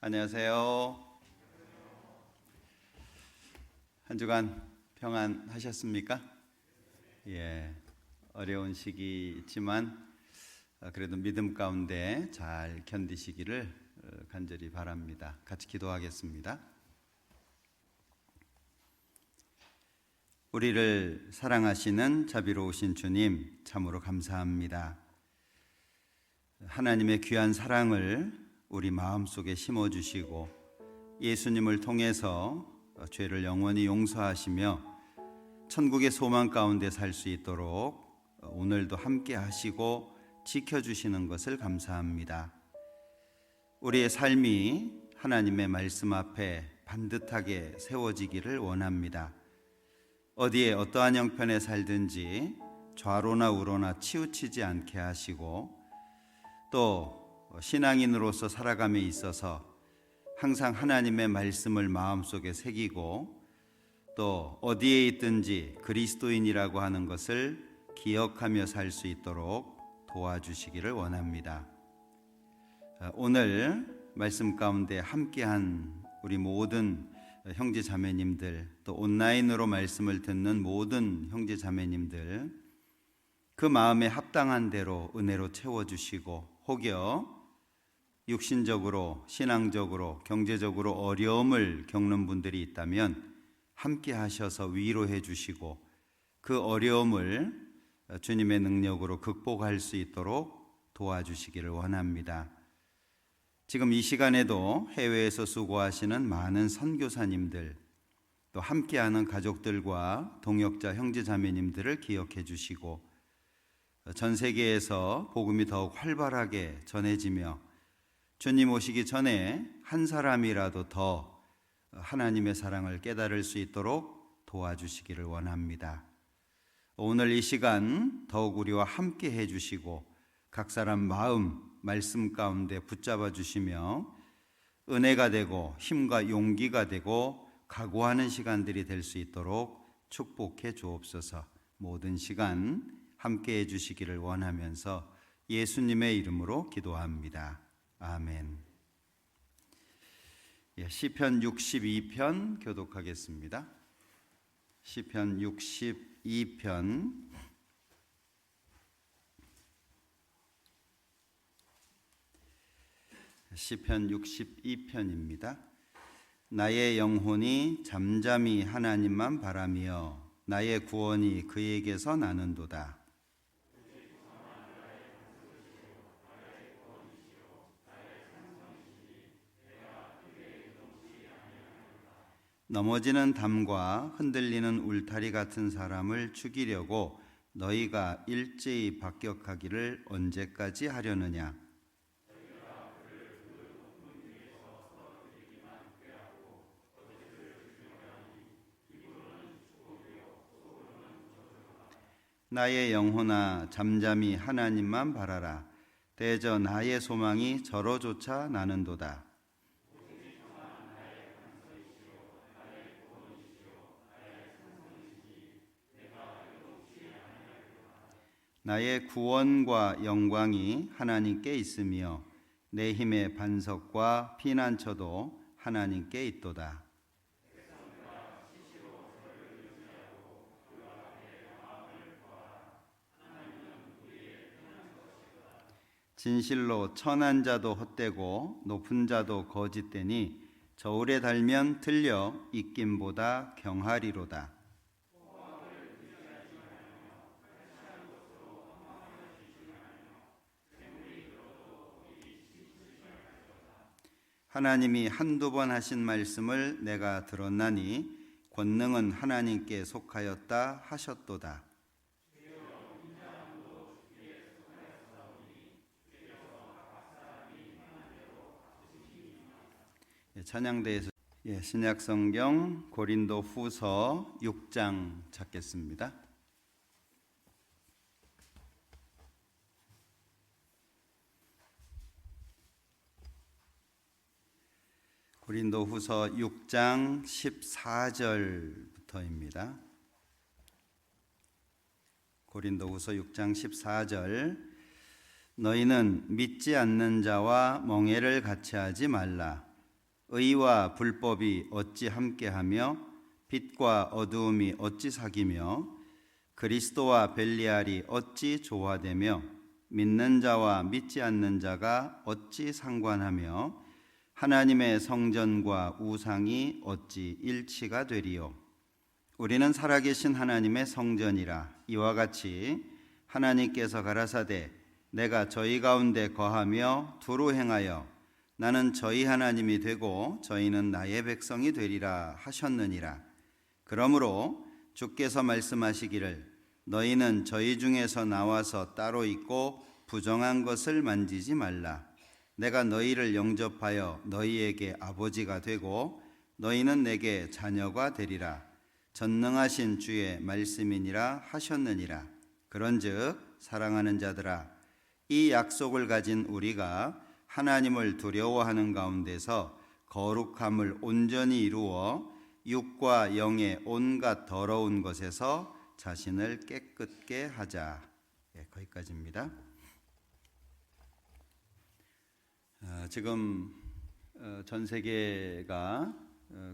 안녕하세요. 한 주간 평안하셨습니까? 예, 어려운 시기 있지만 그래도 믿음 가운데 잘 견디시기를 간절히 바랍니다. 같이 기도하겠습니다. 우리를 사랑하시는 자비로우신 주님, 참으로 감사합니다. 하나님의 귀한 사랑을 우리 마음속에 심어주시고 예수님을 통해서 죄를 영원히 용서하시며 천국의 소망 가운데 살 수 있도록 오늘도 함께 하시고 지켜주시는 것을 감사합니다. 우리의 삶이 하나님의 말씀 앞에 반듯하게 세워지기를 원합니다. 어디에 어떠한 형편에 살든지 좌로나 우로나 치우치지 않게 하시고 또 신앙인으로서 살아감에 있어서 항상 하나님의 말씀을 마음속에 새기고 또 어디에 있든지 그리스도인이라고 하는 것을 기억하며 살 수 있도록 도와주시기를 원합니다. 오늘 말씀 가운데 함께한 우리 모든 형제 자매님들, 또 온라인으로 말씀을 듣는 모든 형제 자매님들, 그 마음에 합당한 대로 은혜로 채워주시고 혹여 육신적으로, 신앙적으로, 경제적으로 어려움을 겪는 분들이 있다면 함께 하셔서 위로해 주시고 그 어려움을 주님의 능력으로 극복할 수 있도록 도와주시기를 원합니다. 지금 이 시간에도 해외에서 수고하시는 많은 선교사님들, 또 함께하는 가족들과 동역자 형제자매님들을 기억해 주시고 전 세계에서 복음이 더욱 활발하게 전해지며 주님 오시기 전에 한 사람이라도 더 하나님의 사랑을 깨달을 수 있도록 도와주시기를 원합니다. 오늘 이 시간 더욱 우리와 함께 해주시고 각 사람 마음, 말씀 가운데 붙잡아 주시며 은혜가 되고 힘과 용기가 되고 각오하는 시간들이 될 수 있도록 축복해 주옵소서. 모든 시간 함께 해주시기를 원하면서 예수님의 이름으로 기도합니다. 아멘. 시편 62편 교독하겠습니다. 시편 62편 시편 62편입니다. 나의 영혼이 잠잠히 하나님만 바라며 나의 구원이 그에게서 나는도다. 넘어지는 담과 흔들리는 울타리 같은 사람을 죽이려고 너희가 일제히 박격하기를 언제까지 하려느냐. 나의 영혼아 잠잠히 하나님만 바라라. 대저 나의 소망이 저로조차 나는도다. 나의 구원과 영광이 하나님께 있으며 내 힘의 반석과 피난처도 하나님께 있도다. 진실로 천한 자도 헛되고 높은 자도 거짓되니 저울에 달면 틀려 입김보다 경하리로다. 하나님이 한두 번 하신 말씀을 내가 들었나니 권능은 하나님께 속하였다 하셨도다. 찬양대에서 신약성경 고린도 후서 6장 찾겠습니다. 고린도 후서 6장 14절부터입니다. 고린도 후서 6장 14절. 너희는 믿지 않는 자와 멍에를 같이 하지 말라. 의와 불법이 어찌 함께하며 빛과 어두움이 어찌 사귀며 그리스도와 벨리알이 어찌 조화되며 믿는 자와 믿지 않는 자가 어찌 상관하며 하나님의 성전과 우상이 어찌 일치가 되리요. 우리는 살아계신 하나님의 성전이라. 이와 같이 하나님께서 가라사대 내가 저희 가운데 거하며 두루 행하여 나는 저희 하나님이 되고 저희는 나의 백성이 되리라 하셨느니라. 그러므로 주께서 말씀하시기를 너희는 저희 중에서 나와서 따로 있고 부정한 것을 만지지 말라. 내가 너희를 영접하여 너희에게 아버지가 되고 너희는 내게 자녀가 되리라. 전능하신 주의 말씀이니라 하셨느니라. 그런즉 사랑하는 자들아, 이 약속을 가진 우리가 하나님을 두려워하는 가운데서 거룩함을 온전히 이루어 육과 영의 온갖 더러운 것에서 자신을 깨끗게 하자. 거기까지입니다. 지금 전 세계가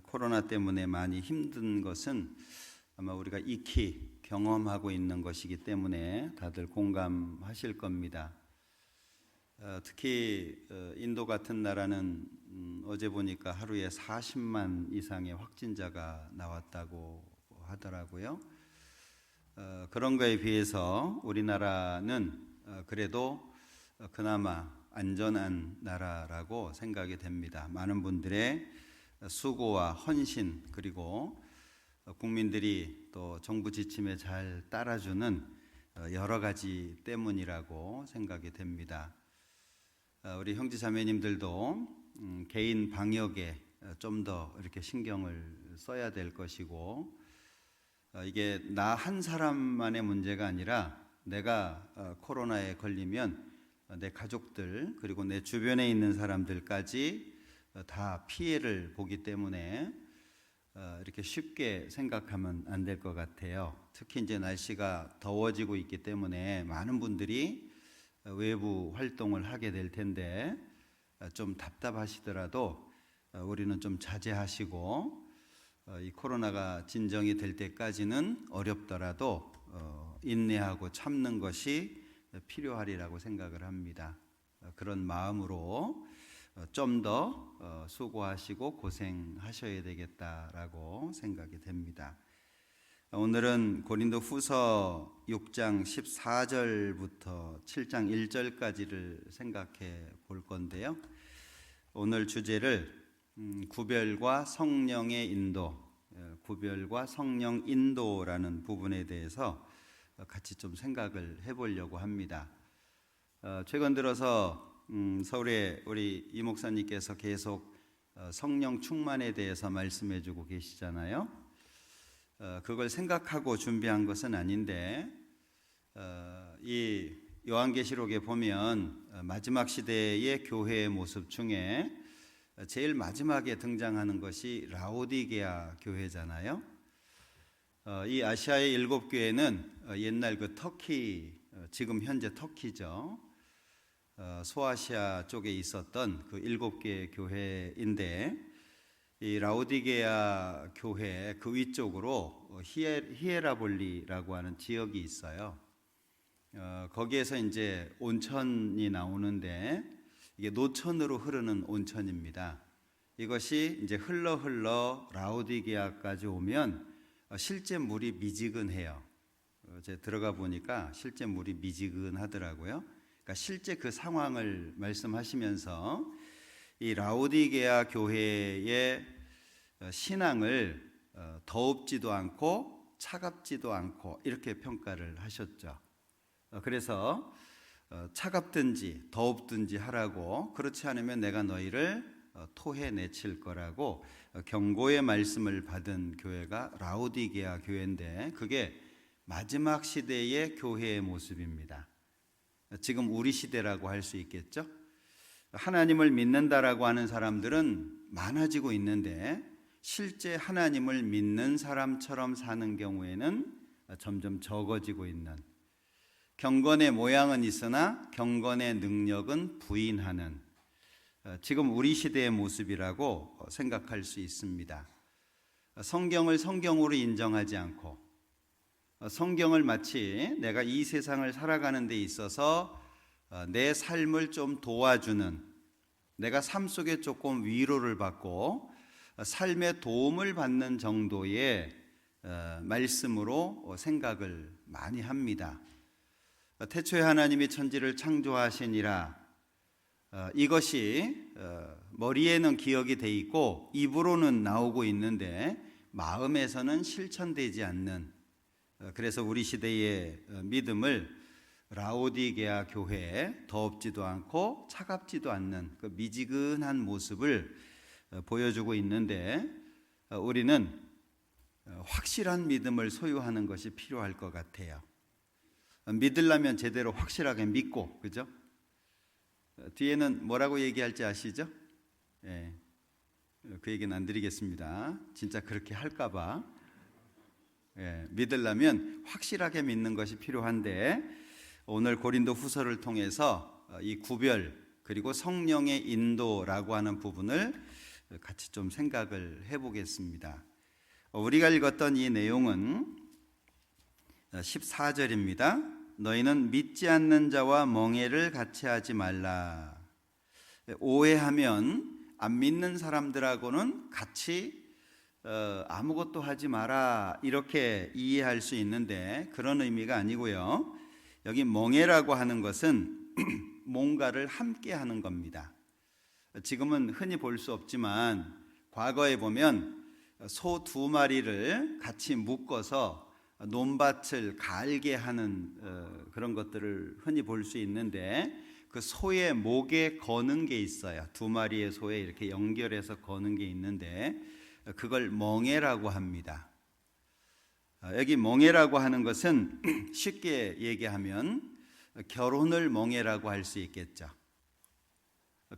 코로나 때문에 많이 힘든 것은 아마 우리가 익히 경험하고 있는 것이기 때문에 다들 공감하실 겁니다. 특히 인도 같은 나라는 어제 보니까 하루에 40만 이상의 확진자가 나왔다고 하더라고요. 그런 거에 비해서 우리나라는 그래도 그나마 안전한 나라라고 생각이 됩니다. 많은 분들의 수고와 헌신, 그리고 국민들이 또 정부 지침에 잘 따라주는 여러 가지 때문이라고 생각이 됩니다. 우리 형제 자매님들도 개인 방역에 좀 더 이렇게 신경을 써야 될 것이고, 이게 나 한 사람만의 문제가 아니라 내가 코로나에 걸리면 내 가족들 그리고 내 주변에 있는 사람들까지 다 피해를 보기 때문에 이렇게 쉽게 생각하면 안 될 것 같아요. 특히 이제 날씨가 더워지고 있기 때문에 많은 분들이 외부 활동을 하게 될 텐데 좀 답답하시더라도 우리는 좀 자제하시고 이 코로나가 진정이 될 때까지는 어렵더라도 인내하고 참는 것이 필요하리라고 생각을 합니다. 그런 마음으로 좀 더 수고하시고 고생하셔야 되겠다라고 생각이 됩니다. 오늘은 고린도 후서 6장 14절부터 7장 1절까지를 생각해 볼 건데요. 오늘 주제를 구별과 성령의 인도, 구별과 성령 인도라는 부분에 대해서 같이 좀 생각을 해보려고 합니다. 최근 들어서 서울에 우리 이 목사님께서 계속 성령 충만에 대해서 말씀해주고 계시잖아요. 그걸 생각하고 준비한 것은 아닌데 이 요한계시록에 보면 마지막 시대의 교회의 모습 중에 제일 마지막에 등장하는 것이 라오디게아 교회잖아요. 이 아시아의 7교회는 옛날 그 터키, 지금 현재 터키죠. 소아시아 쪽에 있었던 그 7개의 교회인데 이 라오디게아 교회 그 위쪽으로 히에라볼리라고 하는 지역이 있어요. 거기에서 이제 온천이 나오는데 이게 노천으로 흐르는 온천입니다. 이것이 이제 흘러 라오디게아까지 오면 실제 물이 미지근해요. 제가 들어가 보니까 실제 물이 미지근하더라고요. 그러니까 실제 그 상황을 말씀하시면서 이 라오디게아 교회의 신앙을 더웁지도 않고 차갑지도 않고 이렇게 평가를 하셨죠. 그래서 차갑든지 더웁든지 하라고, 그렇지 않으면 내가 너희를 토해내칠 거라고 경고의 말씀을 받은 교회가 라오디게아 교회인데, 그게 마지막 시대의 교회의 모습입니다. 지금 우리 시대라고 할 수 있겠죠. 하나님을 믿는다라고 하는 사람들은 많아지고 있는데 실제 하나님을 믿는 사람처럼 사는 경우에는 점점 적어지고 있는, 경건의 모양은 있으나 경건의 능력은 부인하는, 지금 우리 시대의 모습이라고 생각할 수 있습니다. 성경을 성경으로 인정하지 않고 성경을 마치 내가 이 세상을 살아가는 데 있어서 내 삶을 좀 도와주는, 내가 삶 속에 조금 위로를 받고 삶에 도움을 받는 정도의 말씀으로 생각을 많이 합니다. 태초에 하나님이 천지를 창조하시니라, 이것이 머리에는 기억이 돼 있고 입으로는 나오고 있는데 마음에서는 실천되지 않는, 그래서 우리 시대의 믿음을 라오디게아 교회에 더웁지도 않고 차갑지도 않는 그 미지근한 모습을 보여주고 있는데, 우리는 확실한 믿음을 소유하는 것이 필요할 것 같아요. 믿으려면 제대로 확실하게 믿고, 그죠? 뒤에는 뭐라고 얘기할지 아시죠? 예, 그 얘기는 안 드리겠습니다. 진짜 그렇게 할까봐. 믿으려면 확실하게 믿는 것이 필요한데, 오늘 고린도 후서를 통해서 이 구별 그리고 성령의 인도라고 하는 부분을 같이 좀 생각을 해보겠습니다. 우리가 읽었던 이 내용은 14절입니다. 너희는 믿지 않는 자와 멍에를 같이 하지 말라. 오해하면 안 믿는 사람들하고는 같이 아무것도 하지 마라 이렇게 이해할 수 있는데, 그런 의미가 아니고요. 여기 멍에라고 하는 것은 뭔가를 함께 하는 겁니다. 지금은 흔히 볼 수 없지만 과거에 보면 소 2마리를 같이 묶어서 논밭을 갈게 하는 그런 것들을 흔히 볼 수 있는데, 그 소의 목에 거는 게 있어요. 2마리의 소에 이렇게 연결해서 거는 게 있는데 그걸 멍에라고 합니다. 여기 멍에라고 하는 것은 쉽게 얘기하면 결혼을 멍에라고 할 수 있겠죠.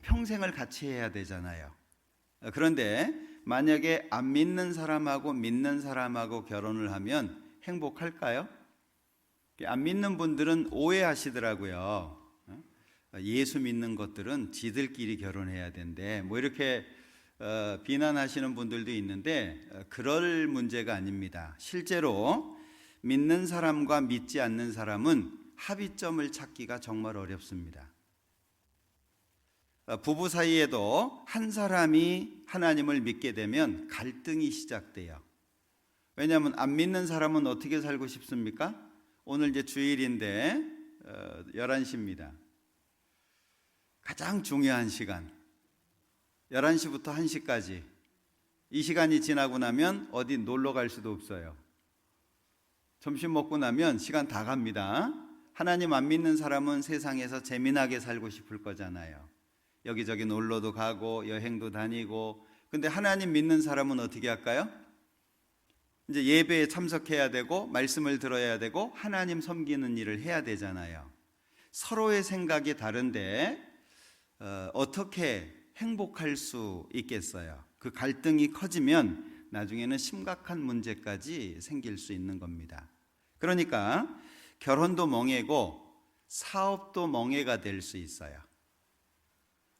평생을 같이 해야 되잖아요. 그런데 만약에 안 믿는 사람하고 믿는 사람하고 결혼을 하면 행복할까요? 안 믿는 분들은 오해하시더라고요. 예수 믿는 것들은 지들끼리 결혼해야 된대, 뭐 이렇게 비난하시는 분들도 있는데 그럴 문제가 아닙니다. 실제로 믿는 사람과 믿지 않는 사람은 합의점을 찾기가 정말 어렵습니다. 부부 사이에도 한 사람이 하나님을 믿게 되면 갈등이 시작돼요. 왜냐하면 안 믿는 사람은 어떻게 살고 싶습니까? 오늘 이제 주일인데 11시입니다. 가장 중요한 시간, 11시부터 1시까지, 이 시간이 지나고 나면 어디 놀러 갈 수도 없어요. 점심 먹고 나면 시간 다 갑니다. 하나님 안 믿는 사람은 세상에서 재미나게 살고 싶을 거잖아요. 여기저기 놀러도 가고 여행도 다니고. 근데 하나님 믿는 사람은 어떻게 할까요? 이제 예배에 참석해야 되고 말씀을 들어야 되고 하나님 섬기는 일을 해야 되잖아요. 서로의 생각이 다른데 어떻게 행복할 수 있겠어요? 그 갈등이 커지면 나중에는 심각한 문제까지 생길 수 있는 겁니다. 그러니까 결혼도 멍해고 사업도 멍해가 될 수 있어요.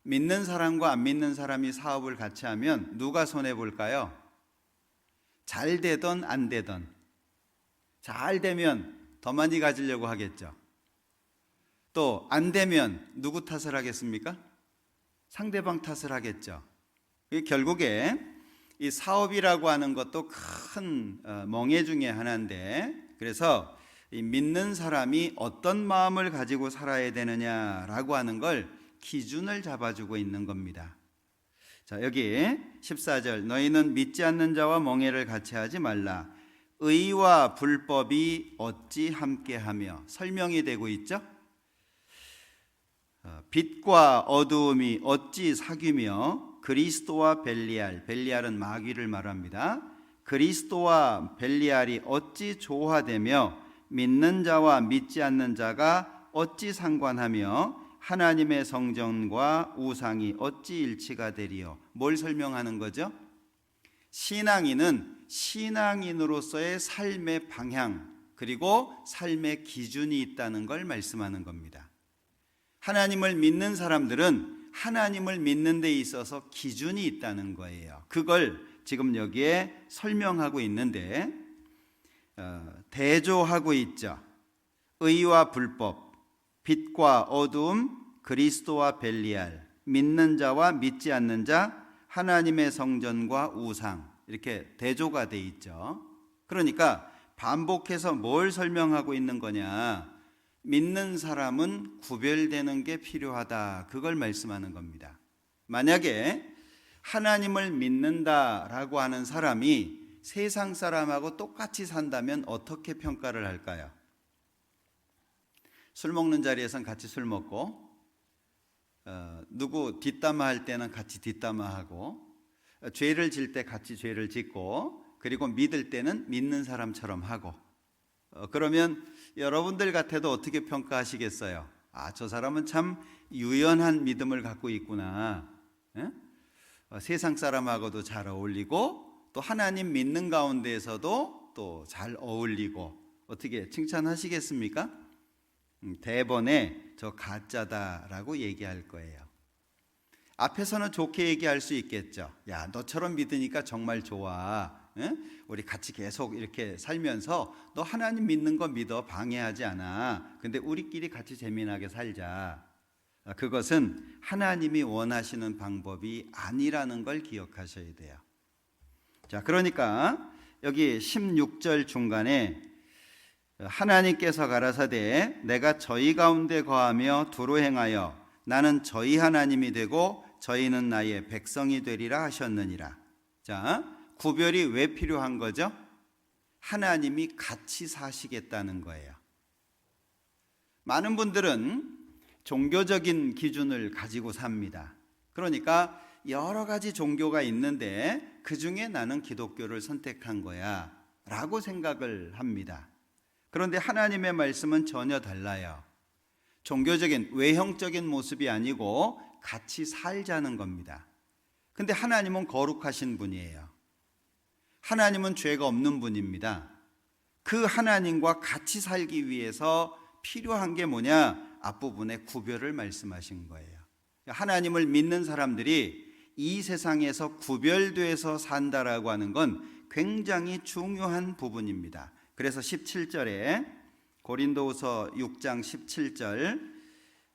믿는 사람과 안 믿는 사람이 사업을 같이 하면 누가 손해볼까요? 잘 되던 안 되던, 잘 되면 더 많이 가지려고 하겠죠. 또 안 되면 누구 탓을 하겠습니까? 상대방 탓을 하겠죠. 결국에 이 사업이라고 하는 것도 큰 멍해 중에 하나인데, 그래서 이 믿는 사람이 어떤 마음을 가지고 살아야 되느냐라고 하는 걸 기준을 잡아주고 있는 겁니다. 자, 여기 14절, 너희는 믿지 않는 자와 멍에를 같이 하지 말라. 의와 불법이 어찌 함께하며, 설명이 되고 있죠. 빛과 어두움이 어찌 사귀며, 그리스도와 벨리알, 벨리알은 마귀를 말합니다. 그리스도와 벨리알이 어찌 조화되며 믿는 자와 믿지 않는 자가 어찌 상관하며 하나님의 성전과 우상이 어찌 일치가 되리요. 뭘 설명하는 거죠? 신앙인은 신앙인으로서의 삶의 방향 그리고 삶의 기준이 있다는 걸 말씀하는 겁니다. 하나님을 믿는 사람들은 하나님을 믿는 데 있어서 기준이 있다는 거예요. 그걸 지금 여기에 설명하고 있는데 대조하고 있죠. 의와 불법, 빛과 어두움, 그리스도와 벨리알, 믿는 자와 믿지 않는 자, 하나님의 성전과 우상, 이렇게 대조가 돼 있죠. 그러니까 반복해서 뭘 설명하고 있는 거냐? 믿는 사람은 구별되는 게 필요하다. 그걸 말씀하는 겁니다. 만약에 하나님을 믿는다라고 하는 사람이 세상 사람하고 똑같이 산다면 어떻게 평가를 할까요? 술 먹는 자리에선 같이 술 먹고, 누구 뒷담화할 때는 같이 뒷담화하고, 죄를 질 때 같이 죄를 짓고, 그리고 믿을 때는 믿는 사람처럼 하고, 그러면 여러분들 같아도 어떻게 평가하시겠어요? 아, 저 사람은 참 유연한 믿음을 갖고 있구나. 세상 사람하고도 잘 어울리고 또 하나님 믿는 가운데에서도 또 잘 어울리고, 어떻게 칭찬하시겠습니까? 대번에 저 가짜다라고 얘기할 거예요. 앞에서는 좋게 얘기할 수 있겠죠. 야, 너처럼 믿으니까 정말 좋아. 우리 같이 계속 이렇게 살면서 너 하나님 믿는 거 믿어, 방해하지 않아. 근데 우리끼리 같이 재미나게 살자. 그것은 하나님이 원하시는 방법이 아니라는 걸 기억하셔야 돼요. 자, 그러니까 여기 16절 중간에 하나님께서 가라사대 내가 저희 가운데 거하며 두루 행하여 나는 저희 하나님이 되고 저희는 나의 백성이 되리라 하셨느니라. 자, 구별이 왜 필요한 거죠? 하나님이 같이 사시겠다는 거예요. 많은 분들은 종교적인 기준을 가지고 삽니다. 그러니까 여러 가지 종교가 있는데 그 중에 나는 기독교를 선택한 거야 라고 생각을 합니다. 그런데 하나님의 말씀은 전혀 달라요. 종교적인 외형적인 모습이 아니고 같이 살자는 겁니다. 근데 하나님은 거룩하신 분이에요. 하나님은 죄가 없는 분입니다. 그 하나님과 같이 살기 위해서 필요한 게 뭐냐? 앞부분에 구별을 말씀하신 거예요. 하나님을 믿는 사람들이 이 세상에서 구별돼서 산다라고 하는 건 굉장히 중요한 부분입니다. 그래서 17절에 고린도후서 6장 17절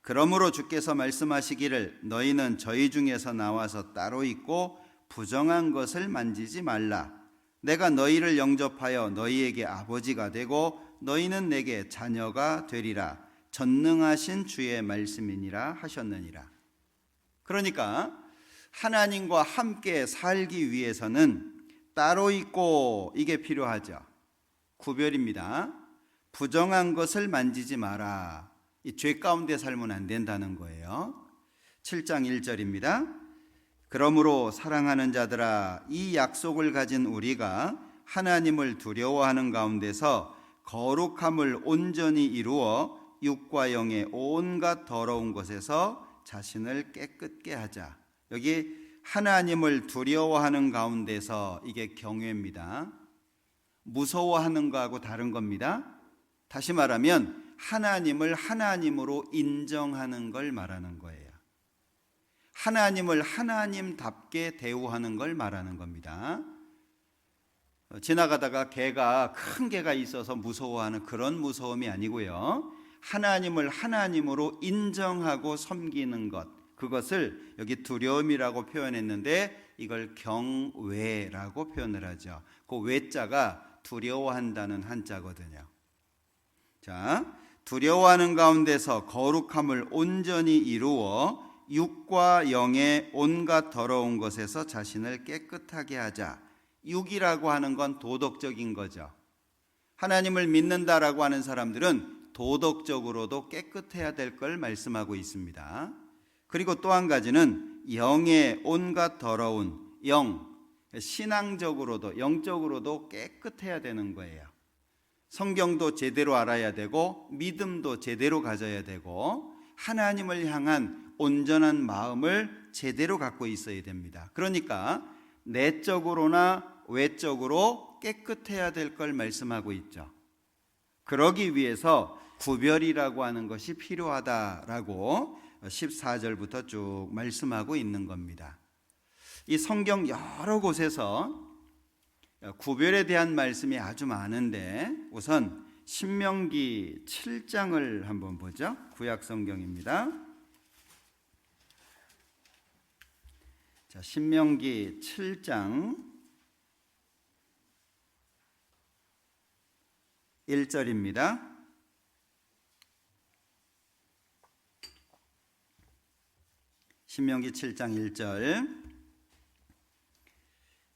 그러므로 주께서 말씀하시기를 너희는 저희 중에서 나와서 따로 있고 부정한 것을 만지지 말라. 내가 너희를 영접하여 너희에게 아버지가 되고 너희는 내게 자녀가 되리라. 전능하신 주의 말씀이니라 하셨느니라. 그러니까 하나님과 함께 살기 위해서는 따로 있고 이게 필요하죠. 구별입니다. 부정한 것을 만지지 마라. 이 죄 가운데 살면 안 된다는 거예요. 7장 1절입니다. 그러므로 사랑하는 자들아 이 약속을 가진 우리가 하나님을 두려워하는 가운데서 거룩함을 온전히 이루어 육과 영의 온갖 더러운 것에서 자신을 깨끗게 하자. 여기 하나님을 두려워하는 가운데서 이게 경외입니다. 무서워하는 거하고 다른 겁니다. 다시 말하면 하나님을 하나님으로 인정하는 걸 말하는 거예요. 하나님을 하나님답게 대우하는 걸 말하는 겁니다. 지나가다가 큰 개가 있어서 무서워하는 그런 무서움이 아니고요. 하나님을 하나님으로 인정하고 섬기는 것, 그것을 여기 두려움이라고 표현했는데 이걸 경외라고 표현을 하죠. 그 외자가 두려워한다는 한자거든요. 자, 두려워하는 가운데서 거룩함을 온전히 이루어 육과 영의 온갖 더러운 것에서 자신을 깨끗하게 하자. 육이라고 하는 건 도덕적인 거죠. 하나님을 믿는다라고 하는 사람들은 도덕적으로도 깨끗해야 될 걸 말씀하고 있습니다. 그리고 또 한 가지는 영의 온갖 더러운 영, 신앙적으로도 영적으로도 깨끗해야 되는 거예요. 성경도 제대로 알아야 되고 믿음도 제대로 가져야 되고 하나님을 향한 온전한 마음을 제대로 갖고 있어야 됩니다. 그러니까 내적으로나 외적으로 깨끗해야 될 걸 말씀하고 있죠. 그러기 위해서 구별이라고 하는 것이 필요하다라고 14절부터 쭉 말씀하고 있는 겁니다. 이 성경 여러 곳에서 구별에 대한 말씀이 아주 많은데 우선 신명기 7장을 한번 보죠. 구약 성경입니다. 자, 신명기 7장 1절입니다. 신명기 7장 1절.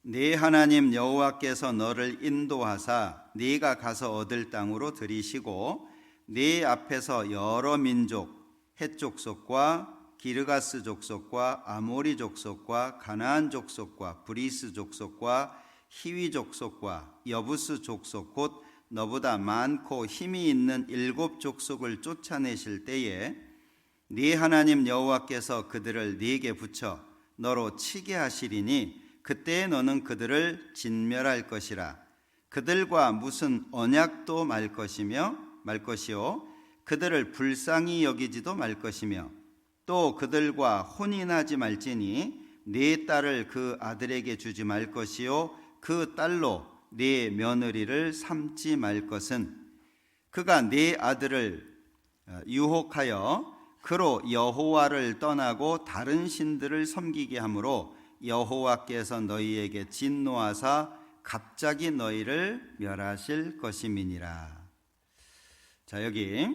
네 하나님 여호와께서 너를 인도하사 네가 가서 얻을 땅으로 들이시고 네 앞에서 여러 민족 헷 족속과 기르가스 족속과 아모리 족속과 가나안 족속과 브리스 족속과 히위 족속과 여부스 족속 곧 너보다 많고 힘이 있는 7 족속을 쫓아내실 때에 네 하나님 여호와께서 그들을 네게 붙여 너로 치게 하시리니 그때에 너는 그들을 진멸할 것이라. 그들과 무슨 언약도 말 것이요 그들을 불쌍히 여기지도 말 것이며 또 그들과 혼인하지 말지니 네 딸을 그 아들에게 주지 말 것이요 그 딸로 네 며느리를 삼지 말 것은 그가 네 아들을 유혹하여 그로 여호와를 떠나고 다른 신들을 섬기게 하므로 여호와께서 너희에게 진노하사 갑자기 너희를 멸하실 것임이니라. 자, 여기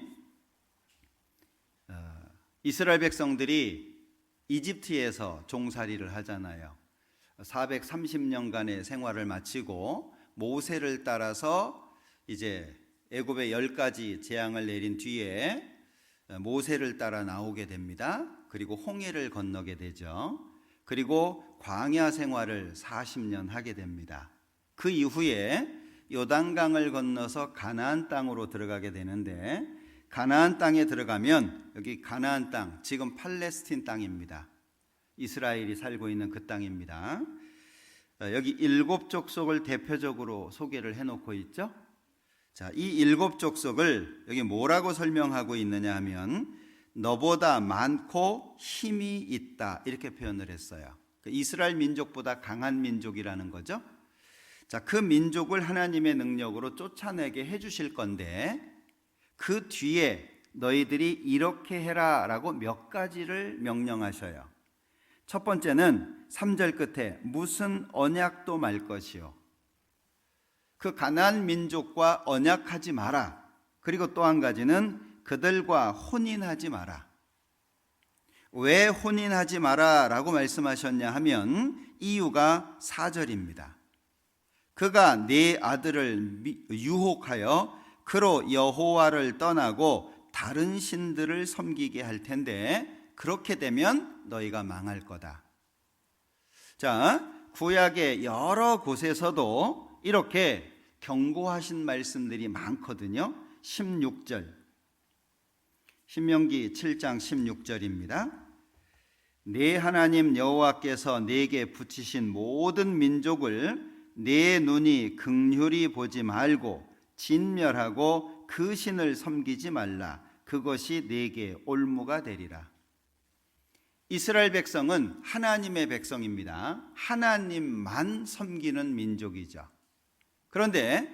이스라엘 백성들이 이집트에서 종살이를 하잖아요. 430년간의 생활을 마치고 모세를 따라서 이제 애굽에 10가지 재앙을 내린 뒤에 모세를 따라 나오게 됩니다. 그리고 홍해를 건너게 되죠. 그리고 광야 생활을 40년 하게 됩니다. 그 이후에 요단강을 건너서 가나안 땅으로 들어가게 되는데 가나안 땅에 들어가면 여기 가나안 땅, 지금 팔레스틴 땅입니다. 이스라엘이 살고 있는 그 땅입니다. 여기 7 족속을 대표적으로 소개를 해놓고 있죠. 자, 이 7 족속을 여기 뭐라고 설명하고 있느냐 하면 너보다 많고 힘이 있다 이렇게 표현을 했어요. 이스라엘 민족보다 강한 민족이라는 거죠. 자, 그 민족을 하나님의 능력으로 쫓아내게 해주실 건데 그 뒤에 너희들이 이렇게 해라 라고 몇 가지를 명령하셔요. 첫 번째는 3절 끝에 무슨 언약도 말 것이요. 그 가나안 민족과 언약하지 마라. 그리고 또 한 가지는 그들과 혼인하지 마라. 왜 혼인하지 마라 라고 말씀하셨냐 하면 이유가 4절입니다. 그가 네 아들을 유혹하여 그로 여호와를 떠나고 다른 신들을 섬기게 할 텐데 그렇게 되면 너희가 망할 거다. 자, 구약의 여러 곳에서도 이렇게 경고하신 말씀들이 많거든요. 16절 신명기 7장 16절입니다. 네 하나님 여호와께서 네게 붙이신 모든 민족을 네 눈이 긍휼히 보지 말고 진멸하고 그 신을 섬기지 말라. 그것이 네게 올무가 되리라. 이스라엘 백성은 하나님의 백성입니다. 하나님만 섬기는 민족이죠. 그런데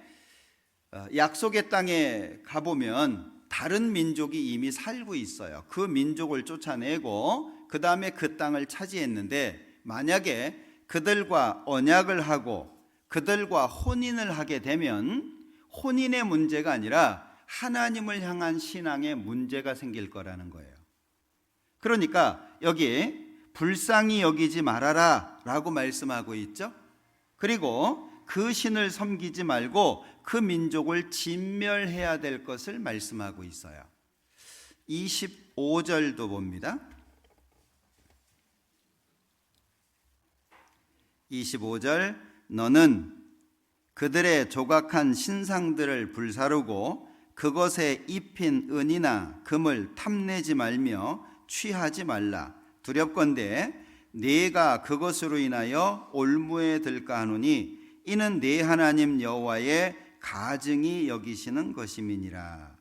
약속의 땅에 가보면 다른 민족이 이미 살고 있어요. 그 민족을 쫓아내고 그 다음에 그 땅을 차지했는데 만약에 그들과 언약을 하고 그들과 혼인을 하게 되면 혼인의 문제가 아니라 하나님을 향한 신앙에 문제가 생길 거라는 거예요. 그러니까 여기 불쌍히 여기지 말아라 라고 말씀하고 있죠. 그리고 그 신을 섬기지 말고 그 민족을 진멸해야 될 것을 말씀하고 있어요. 25절도 봅니다. 25절 너는 그들의 조각한 신상들을 불사르고 그것에 입힌 은이나 금을 탐내지 말며 취하지 말라. 두렵건대 네가 그것으로 인하여 올무에 들까 하노니 이는 네 하나님 여호와의 가증히 여기시는 것임이니라.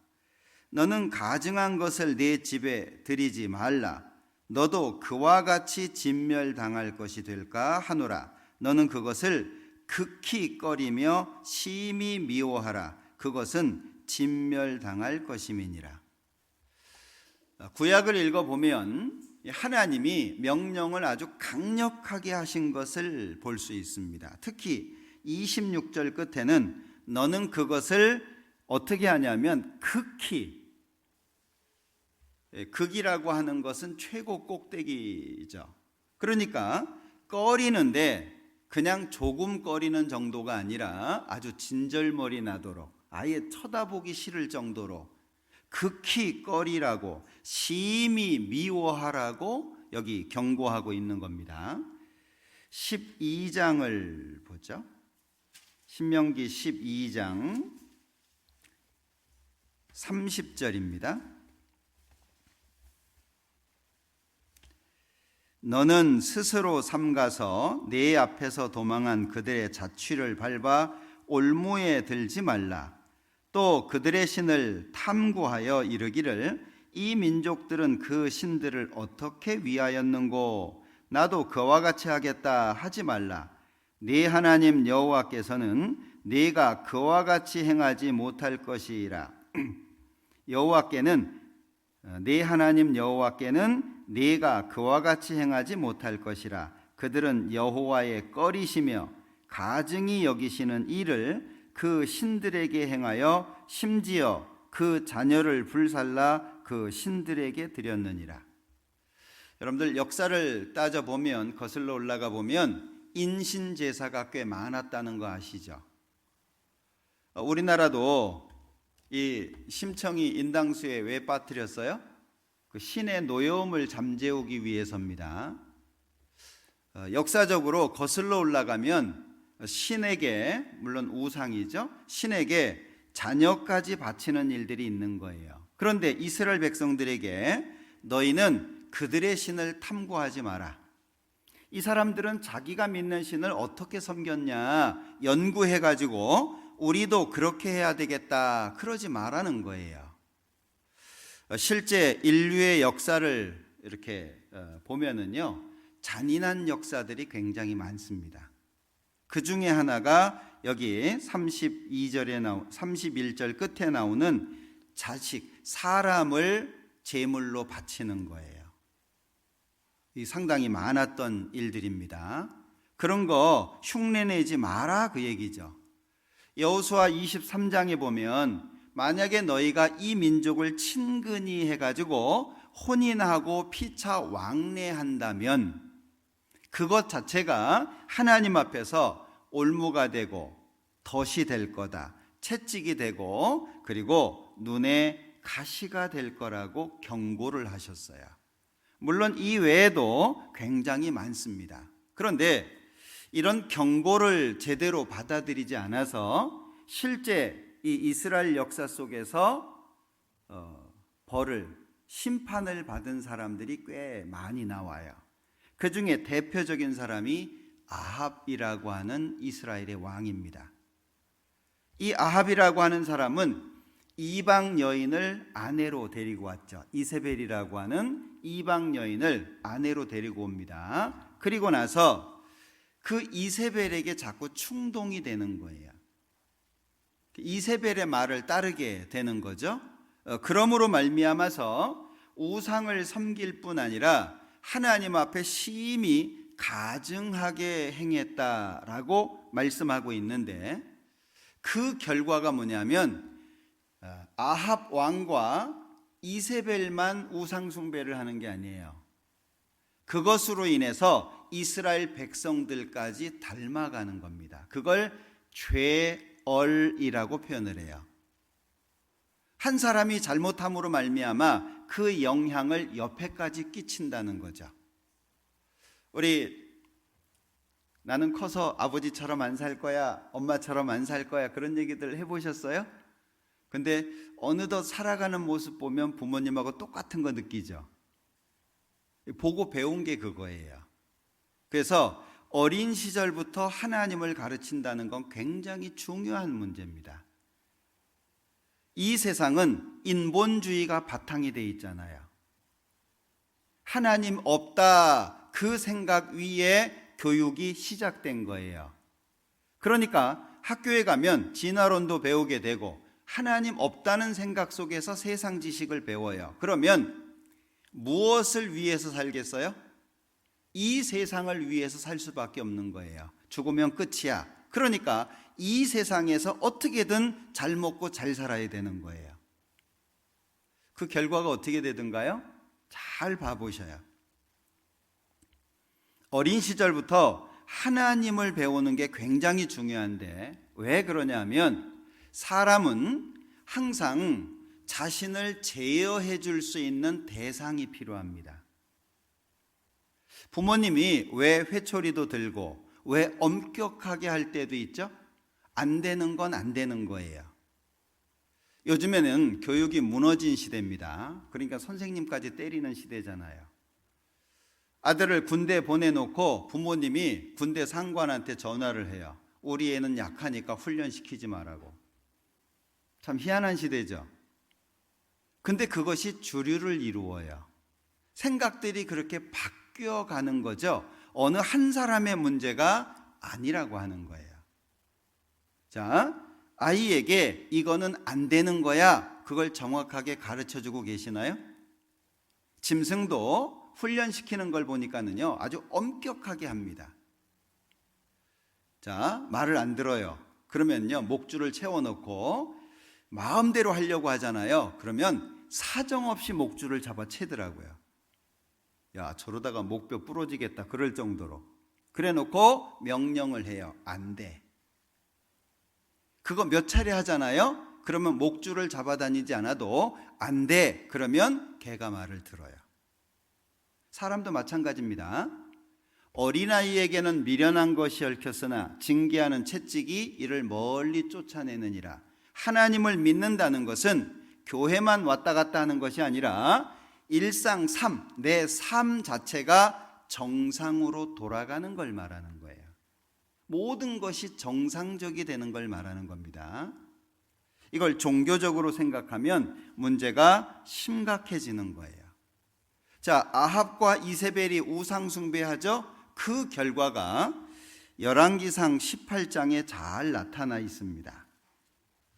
너는 가증한 것을 네 집에 들이지 말라. 너도 그와 같이 진멸당할 것이 될까 하노라. 너는 그것을 극히 꺼리며 심히 미워하라. 그것은 진멸당할 것임이니라. 구약을 읽어보면 하나님이 명령을 아주 강력하게 하신 것을 볼 수 있습니다. 특히 26절 끝에는 너는 그것을 어떻게 하냐면 극히, 극이라고 하는 것은 최고 꼭대기죠. 그러니까 꺼리는데 그냥 조금 꺼리는 정도가 아니라 아주 진절머리 나도록, 아예 쳐다보기 싫을 정도로 극히 꺼리라고, 심히 미워하라고 여기 경고하고 있는 겁니다. 12장을 보죠. 신명기 12장 30절입니다. 너는 스스로 삼가서 내 앞에서 도망한 그들의 자취를 밟아 올무에 들지 말라. 또 그들의 신을 탐구하여 이르기를 이 민족들은 그 신들을 어떻게 위하였는고 나도 그와 같이 하겠다 하지 말라. 네 하나님 여호와께서는 네가 그와 같이 행하지 못할 것이라. 여호와께는, 네 하나님 여호와께는 네가 그와 같이 행하지 못할 것이라. 그들은 여호와의 꺼리시며 가증히 여기시는 일을 그 신들에게 행하여 심지어 그 자녀를 불살라 그 신들에게 드렸느니라. 여러분들 역사를 따져보면, 거슬러 올라가 보면 인신제사가 꽤 많았다는 거 아시죠? 우리나라도 이 심청이 인당수에 왜 빠뜨렸어요? 그 신의 노여움을 잠재우기 위해서입니다. 역사적으로 거슬러 올라가면 신에게, 물론 우상이죠, 신에게 자녀까지 바치는 일들이 있는 거예요. 그런데 이스라엘 백성들에게 너희는 그들의 신을 탐구하지 마라. 이 사람들은 자기가 믿는 신을 어떻게 섬겼냐 연구해가지고 우리도 그렇게 해야 되겠다 그러지 말라는 거예요. 실제 인류의 역사를 이렇게 보면은요, 잔인한 역사들이 굉장히 많습니다. 그 중에 하나가 여기 31절 끝에 나오는 자식, 사람을 제물로 바치는 거예요. 이 상당히 많았던 일들입니다. 그런 거 흉내내지 마라 그 얘기죠. 여호수아 23장에 보면 만약에 너희가 이 민족을 친근히 해가지고 혼인하고 피차 왕래한다면 그것 자체가 하나님 앞에서 올무가 되고 덫이 될 거다, 채찍이 되고 그리고 눈에 가시가 될 거라고 경고를 하셨어요. 물론 이 외에도 굉장히 많습니다. 그런데 이런 경고를 제대로 받아들이지 않아서 실제 이 이스라엘 역사 속에서 벌을, 심판을 받은 사람들이 꽤 많이 나와요. 그 중에 대표적인 사람이 아합이라고 하는 이스라엘의 왕입니다. 이 아합이라고 하는 사람은 이방 여인을 아내로 데리고 왔죠. 이세벨이라고 하는 이방 여인을 아내로 데리고 옵니다. 그리고 나서 그 이세벨에게 자꾸 충동이 되는 거예요. 이세벨의 말을 따르게 되는 거죠. 그러므로 말미암아서 우상을 섬길 뿐 아니라 하나님 앞에 심히 가증하게 행했다라고 말씀하고 있는데, 그 결과가 뭐냐면 아합 왕과 이세벨만 우상 숭배를 하는 게 아니에요. 그것으로 인해서 이스라엘 백성들까지 닮아가는 겁니다. 그걸 죄얼이라고 표현을 해요. 한 사람이 잘못함으로 말미암아 그 영향을 옆에까지 끼친다는 거죠. 우리 나는 커서 아버지처럼 안 살 거야, 엄마처럼 안 살 거야, 그런 얘기들 해보셨어요? 근데 어느덧 살아가는 모습 보면 부모님하고 똑같은 거 느끼죠. 보고 배운 게 그거예요. 그래서 어린 시절부터 하나님을 가르친다는 건 굉장히 중요한 문제입니다. 이 세상은 인본주의가 바탕이 돼 있잖아요. 하나님 없다, 그 생각 위에 교육이 시작된 거예요. 그러니까 학교에 가면 진화론도 배우게 되고 하나님 없다는 생각 속에서 세상 지식을 배워요. 그러면 무엇을 위해서 살겠어요? 이 세상을 위해서 살 수밖에 없는 거예요. 죽으면 끝이야. 그러니까 이 세상에서 어떻게든 잘 먹고 잘 살아야 되는 거예요. 그 결과가 어떻게 되든가요? 잘 봐보셔요. 어린 시절부터 하나님을 배우는 게 굉장히 중요한데 왜 그러냐면 사람은 항상 자신을 제어해 줄 수 있는 대상이 필요합니다. 부모님이 왜 회초리도 들고 왜 엄격하게 할 때도 있죠? 안 되는 건 안 되는 거예요. 요즘에는 교육이 무너진 시대입니다. 그러니까 선생님까지 때리는 시대잖아요. 아들을 군대 보내놓고 부모님이 군대 상관한테 전화를 해요. 우리 애는 약하니까 훈련시키지 말라고. 참 희한한 시대죠. 근데 그것이 주류를 이루어요. 생각들이 그렇게 바뀌어가는 거죠. 어느 한 사람의 문제가 아니라고 하는 거예요. 자, 아이에게 이거는 안 되는 거야, 그걸 정확하게 가르쳐주고 계시나요? 짐승도 훈련시키는 걸 보니까는요 아주 엄격하게 합니다. 자, 말을 안 들어요. 그러면요 목줄을 채워놓고 마음대로 하려고 하잖아요. 그러면 사정없이 목줄을 잡아 채더라고요. 야, 저러다가 목뼈 부러지겠다 그럴 정도로. 그래 놓고 명령을 해요. 안 돼. 그거 몇 차례 하잖아요. 그러면 목줄을 잡아다니지 않아도 안 돼. 그러면 걔가 말을 들어요. 사람도 마찬가지입니다. 어린아이에게는 미련한 것이 얽혔으나 징계하는 채찍이 이를 멀리 쫓아내느니라. 하나님을 믿는다는 것은 교회만 왔다 갔다 하는 것이 아니라 일상 삶, 내 삶 자체가 정상으로 돌아가는 걸 말하는 거예요. 모든 것이 정상적이 되는 걸 말하는 겁니다. 이걸 종교적으로 생각하면 문제가 심각해지는 거예요. 자, 아합과 이세벨이 우상 숭배하죠. 그 결과가 열왕기상 18장에 잘 나타나 있습니다.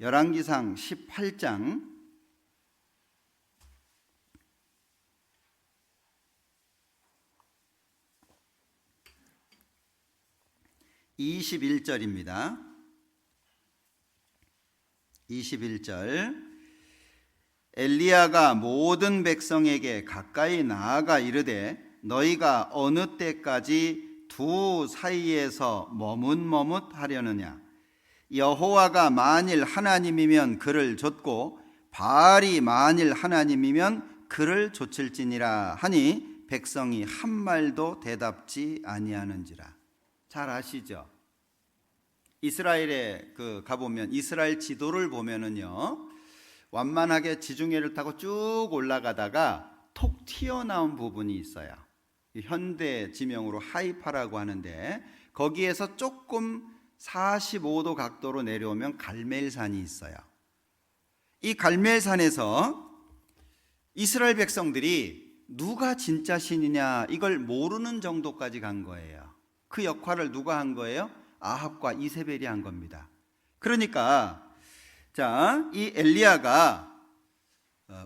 열왕기상 18장 21절입니다. 21절 엘리야가 모든 백성에게 가까이 나아가 이르되 너희가 어느 때까지 두 사이에서 머뭇머뭇하려느냐. 여호와가 만일 하나님이면 그를 좇고 바알이 만일 하나님이면 그를 좇을지니라 하니 백성이 한 말도 대답지 아니하는지라. 잘 아시죠? 이스라엘에 가보면 이스라엘 지도를 보면은요 완만하게 지중해를 타고 쭉 올라가다가 톡 튀어나온 부분이 있어요. 현대 지명으로 하이파라고 하는데 거기에서 조금 45도 각도로 내려오면 갈멜산이 있어요. 이 갈멜산에서 이스라엘 백성들이 누가 진짜 신이냐 이걸 모르는 정도까지 간 거예요. 그 역할을 누가 한 거예요? 아합과 이세벨이 한 겁니다. 그러니까 자, 이 엘리야가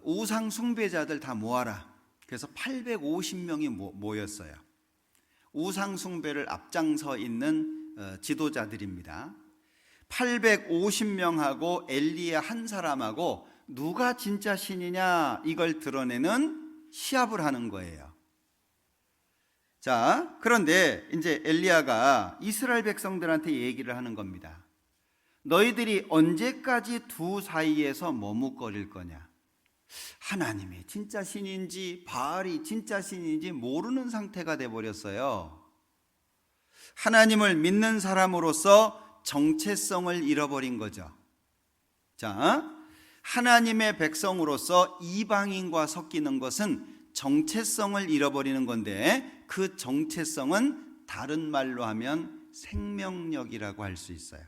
우상 숭배자들 다 모아라. 그래서 850명이 모였어요. 우상 숭배를 앞장서 있는 지도자들입니다. 850명하고 엘리야 한 사람하고 누가 진짜 신이냐 이걸 드러내는 시합을 하는 거예요. 자, 그런데 이제 엘리야가 이스라엘 백성들한테 얘기를 하는 겁니다. 너희들이 언제까지 두 사이에서 머뭇거릴 거냐? 하나님이 진짜 신인지 바알이 진짜 신인지 모르는 상태가 돼버렸어요. 하나님을 믿는 사람으로서 정체성을 잃어버린 거죠. 자, 하나님의 백성으로서 이방인과 섞이는 것은 정체성을 잃어버리는 건데 그 정체성은 다른 말로 하면 생명력이라고 할 수 있어요.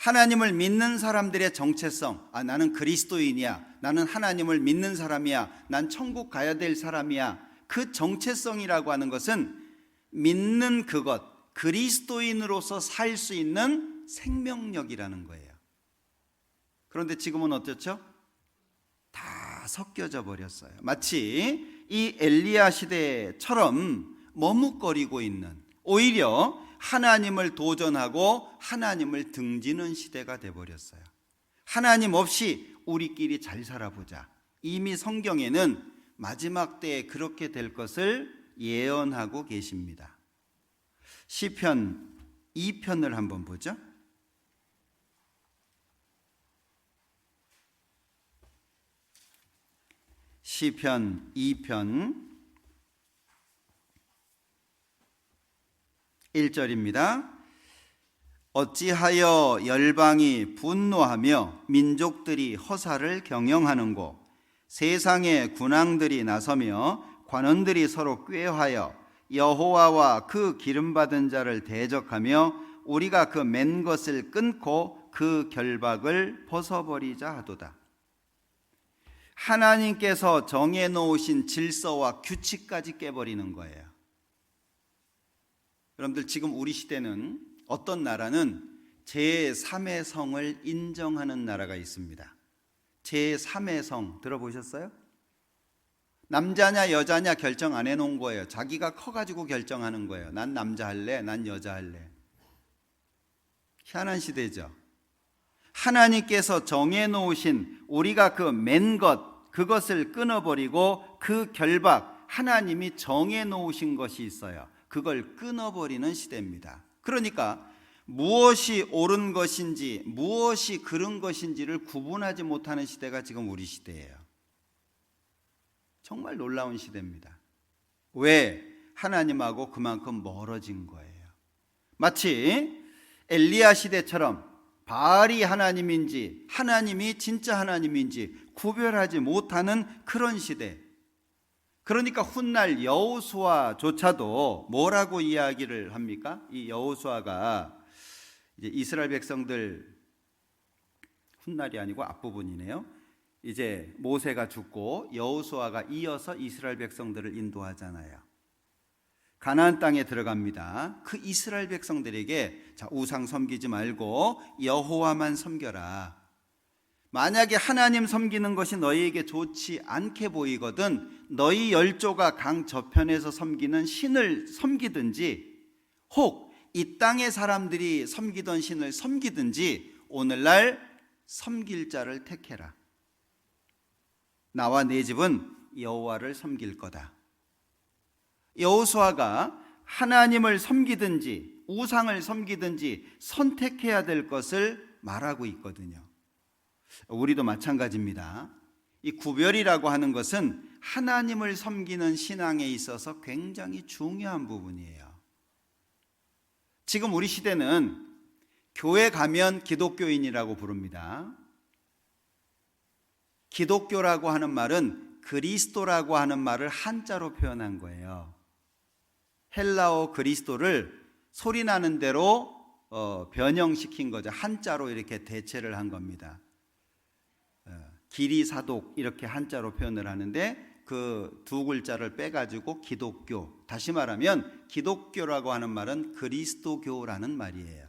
하나님을 믿는 사람들의 정체성, 나는 그리스도인이야, 나는 하나님을 믿는 사람이야, 난 천국 가야 될 사람이야. 그 정체성이라고 하는 것은 믿는 그것, 그리스도인으로서 살 수 있는 생명력이라는 거예요. 그런데 지금은 어떻죠? 다 섞여져 버렸어요. 마치 이 엘리야 시대처럼 머뭇거리고 있는, 오히려 하나님을 도전하고 하나님을 등지는 시대가 돼버렸어요. 하나님 없이 우리끼리 잘 살아보자. 이미 성경에는 마지막 때에 그렇게 될 것을 예언하고 계십니다. 시편 2편을 한번 보죠. 시편 2편 1절입니다. 어찌하여 열방이 분노하며 민족들이 허사를 경영하는고, 세상의 군왕들이 나서며 관원들이 서로 꾀하여 여호와와 그 기름받은 자를 대적하며 우리가 그 맨 것을 끊고 그 결박을 벗어버리자 하도다. 하나님께서 정해놓으신 질서와 규칙까지 깨버리는 거예요. 여러분들, 지금 우리 시대는 어떤 나라는 제3의 성을 인정하는 나라가 있습니다. 제3의 성 들어보셨어요? 남자냐 여자냐 결정 안 해놓은 거예요. 자기가 커가지고 결정하는 거예요. 난 남자 할래, 난 여자 할래. 희한한 시대죠. 하나님께서 정해놓으신 우리가 그 맨 것, 그것을 끊어버리고 그 결박, 하나님이 정해놓으신 것이 있어요. 그걸 끊어버리는 시대입니다. 그러니까 무엇이 옳은 것인지 무엇이 그른 것인지를 구분하지 못하는 시대가 지금 우리 시대예요. 정말 놀라운 시대입니다. 왜? 하나님하고 그만큼 멀어진 거예요. 마치 엘리야 시대처럼 바알이 하나님인지 하나님이 진짜 하나님인지 구별하지 못하는 그런 시대. 그러니까 훗날 여호수아조차도 뭐라고 이야기를 합니까? 이 여호수아가 이제 이스라엘 백성들, 훗날이 아니고 앞부분이네요. 이제 모세가 죽고 여호수아가 이어서 이스라엘 백성들을 인도하잖아요. 가나안 땅에 들어갑니다. 그 이스라엘 백성들에게 자, 우상 섬기지 말고 여호와만 섬겨라. 만약에 하나님 섬기는 것이 너희에게 좋지 않게 보이거든 너희 열조가 강 저편에서 섬기는 신을 섬기든지 혹 이 땅의 사람들이 섬기던 신을 섬기든지 오늘날 섬길 자를 택해라. 나와 내 집은 여호와를 섬길 거다. 여호수아가 하나님을 섬기든지 우상을 섬기든지 선택해야 될 것을 말하고 있거든요. 우리도 마찬가지입니다. 이 구별이라고 하는 것은 하나님을 섬기는 신앙에 있어서 굉장히 중요한 부분이에요. 지금 우리 시대는 교회 가면 기독교인이라고 부릅니다. 기독교라고 하는 말은 그리스도라고 하는 말을 한자로 표현한 거예요. 헬라어 그리스도를 소리나는 대로 변형시킨 거죠. 한자로 이렇게 대체를 한 겁니다. 기리사독 이렇게 한자로 표현을 하는데 그 두 글자를 빼가지고 기독교, 다시 말하면 기독교라고 하는 말은 그리스도교라는 말이에요.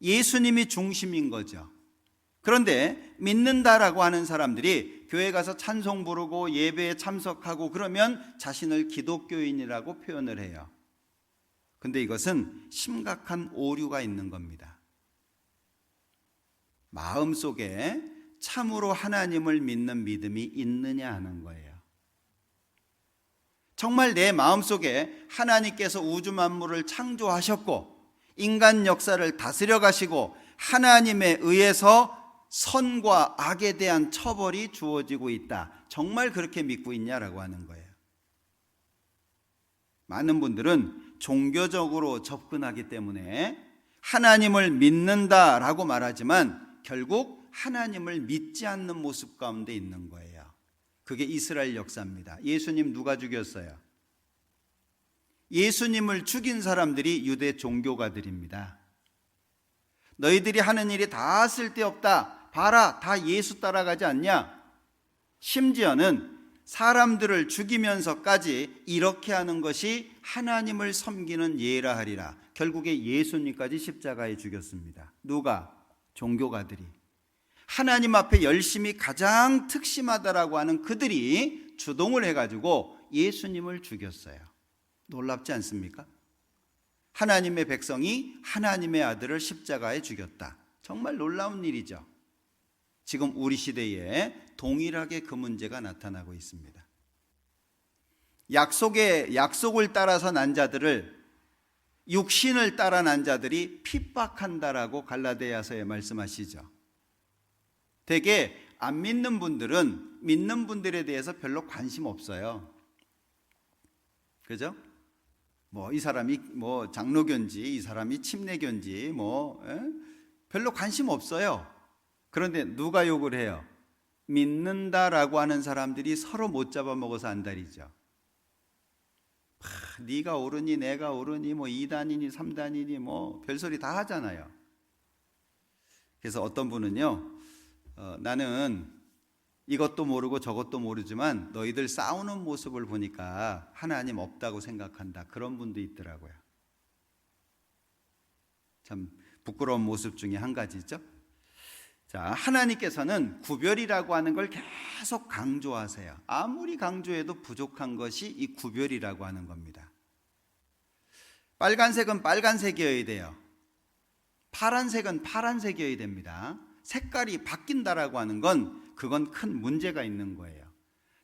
예수님이 중심인 거죠. 그런데 믿는다라고 하는 사람들이 교회 가서 찬송 부르고 예배에 참석하고 그러면 자신을 기독교인이라고 표현을 해요. 근데 이것은 심각한 오류가 있는 겁니다. 마음속에 참으로 하나님을 믿는 믿음이 있느냐 하는 거예요. 정말 내 마음속에 하나님께서 우주 만물을 창조하셨고 인간 역사를 다스려 가시고 하나님에 의해서 선과 악에 대한 처벌이 주어지고 있다. 정말 그렇게 믿고 있냐라고 하는 거예요. 많은 분들은 종교적으로 접근하기 때문에 하나님을 믿는다라고 말하지만 결국 하나님을 믿지 않는 모습 가운데 있는 거예요. 그게 이스라엘 역사입니다. 예수님 누가 죽였어요? 예수님을 죽인 사람들이 유대 종교가들입니다. 너희들이 하는 일이 다 쓸데없다. 봐라, 다 예수 따라가지 않냐? 심지어는 사람들을 죽이면서까지 이렇게 하는 것이 하나님을 섬기는 예라 하리라. 결국에 예수님까지 십자가에 죽였습니다. 누가? 종교가들이. 하나님 앞에 열심히 가장 특심하다라고 하는 그들이 주동을 해가지고 예수님을 죽였어요. 놀랍지 않습니까? 하나님의 백성이 하나님의 아들을 십자가에 죽였다. 정말 놀라운 일이죠. 지금 우리 시대에 동일하게 그 문제가 나타나고 있습니다. 약속을 따라서 난 자들을, 육신을 따라 난 자들이 핍박한다라고 갈라디아서에 말씀하시죠. 되게 안 믿는 분들은 믿는 분들에 대해서 별로 관심 없어요. 그죠? 이 사람이 장로교인지, 이 사람이 침례교인지 별로 관심 없어요. 그런데 누가 욕을 해요? 믿는다라고 하는 사람들이 서로 못 잡아먹어서 안달이죠. 네가 옳으니 내가 옳으니 2단이니 3단이니 별소리 다 하잖아요. 그래서 어떤 분은요, 나는 이것도 모르고 저것도 모르지만 너희들 싸우는 모습을 보니까 하나님 없다고 생각한다. 그런 분도 있더라고요. 참 부끄러운 모습 중에 한 가지죠. 자, 하나님께서는 구별이라고 하는 걸 계속 강조하세요. 아무리 강조해도 부족한 것이 이 구별이라고 하는 겁니다. 빨간색은 빨간색이어야 돼요. 파란색은 파란색이어야 됩니다. 색깔이 바뀐다라고 하는 건 그건 큰 문제가 있는 거예요.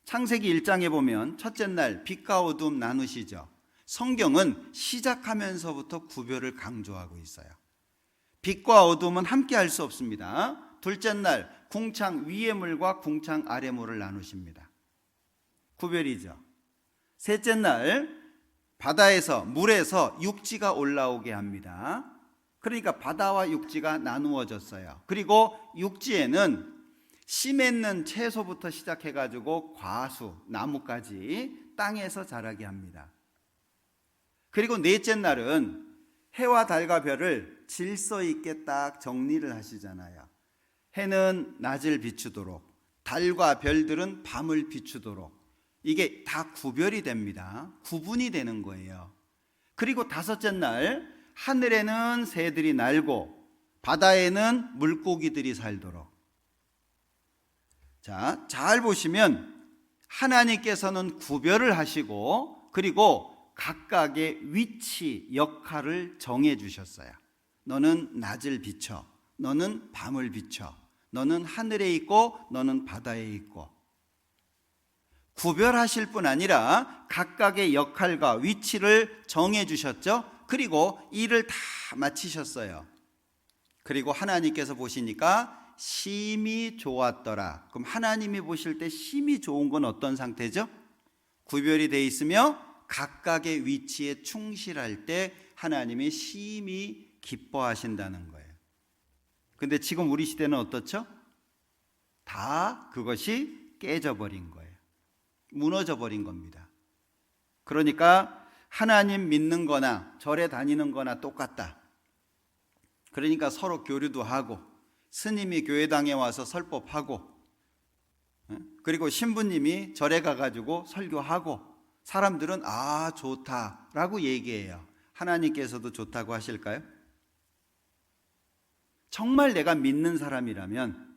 창세기 1장에 보면 첫째 날 빛과 어둠 나누시죠. 성경은 시작하면서부터 구별을 강조하고 있어요. 빛과 어둠은 함께 할 수 없습니다. 둘째 날 궁창 위의 물과 궁창 아래 물을 나누십니다. 구별이죠. 셋째 날 바다에서 물에서 육지가 올라오게 합니다. 그러니까 바다와 육지가 나누어졌어요. 그리고 육지에는 씨 맺는 채소부터 시작해가지고 과수, 나무까지 땅에서 자라게 합니다. 그리고 넷째 날은 해와 달과 별을 질서 있게 딱 정리를 하시잖아요. 해는 낮을 비추도록, 달과 별들은 밤을 비추도록. 이게 다 구별이 됩니다. 구분이 되는 거예요. 그리고 다섯째 날 하늘에는 새들이 날고 바다에는 물고기들이 살도록. 자, 잘 보시면 하나님께서는 구별을 하시고 그리고 각각의 위치, 역할을 정해 주셨어요. 너는 낮을 비춰, 너는 밤을 비춰, 너는 하늘에 있고 너는 바다에 있고. 구별하실 뿐 아니라 각각의 역할과 위치를 정해 주셨죠. 그리고 일을 다 마치셨어요. 그리고 하나님께서 보시니까 심히 좋았더라. 그럼 하나님이 보실 때 심히 좋은 건 어떤 상태죠? 구별이 돼 있으며 각각의 위치에 충실할 때 하나님이 심히 기뻐하신다는 거예요. 근데 지금 우리 시대는 어떻죠? 다 그것이 깨져버린 거예요. 무너져 버린 겁니다. 그러니까 하나님 믿는 거나 절에 다니는 거나 똑같다. 그러니까 서로 교류도 하고 스님이 교회당에 와서 설법하고 그리고 신부님이 절에 가가지고 설교하고 사람들은 아 좋다라고 얘기해요. 하나님께서도 좋다고 하실까요? 정말 내가 믿는 사람이라면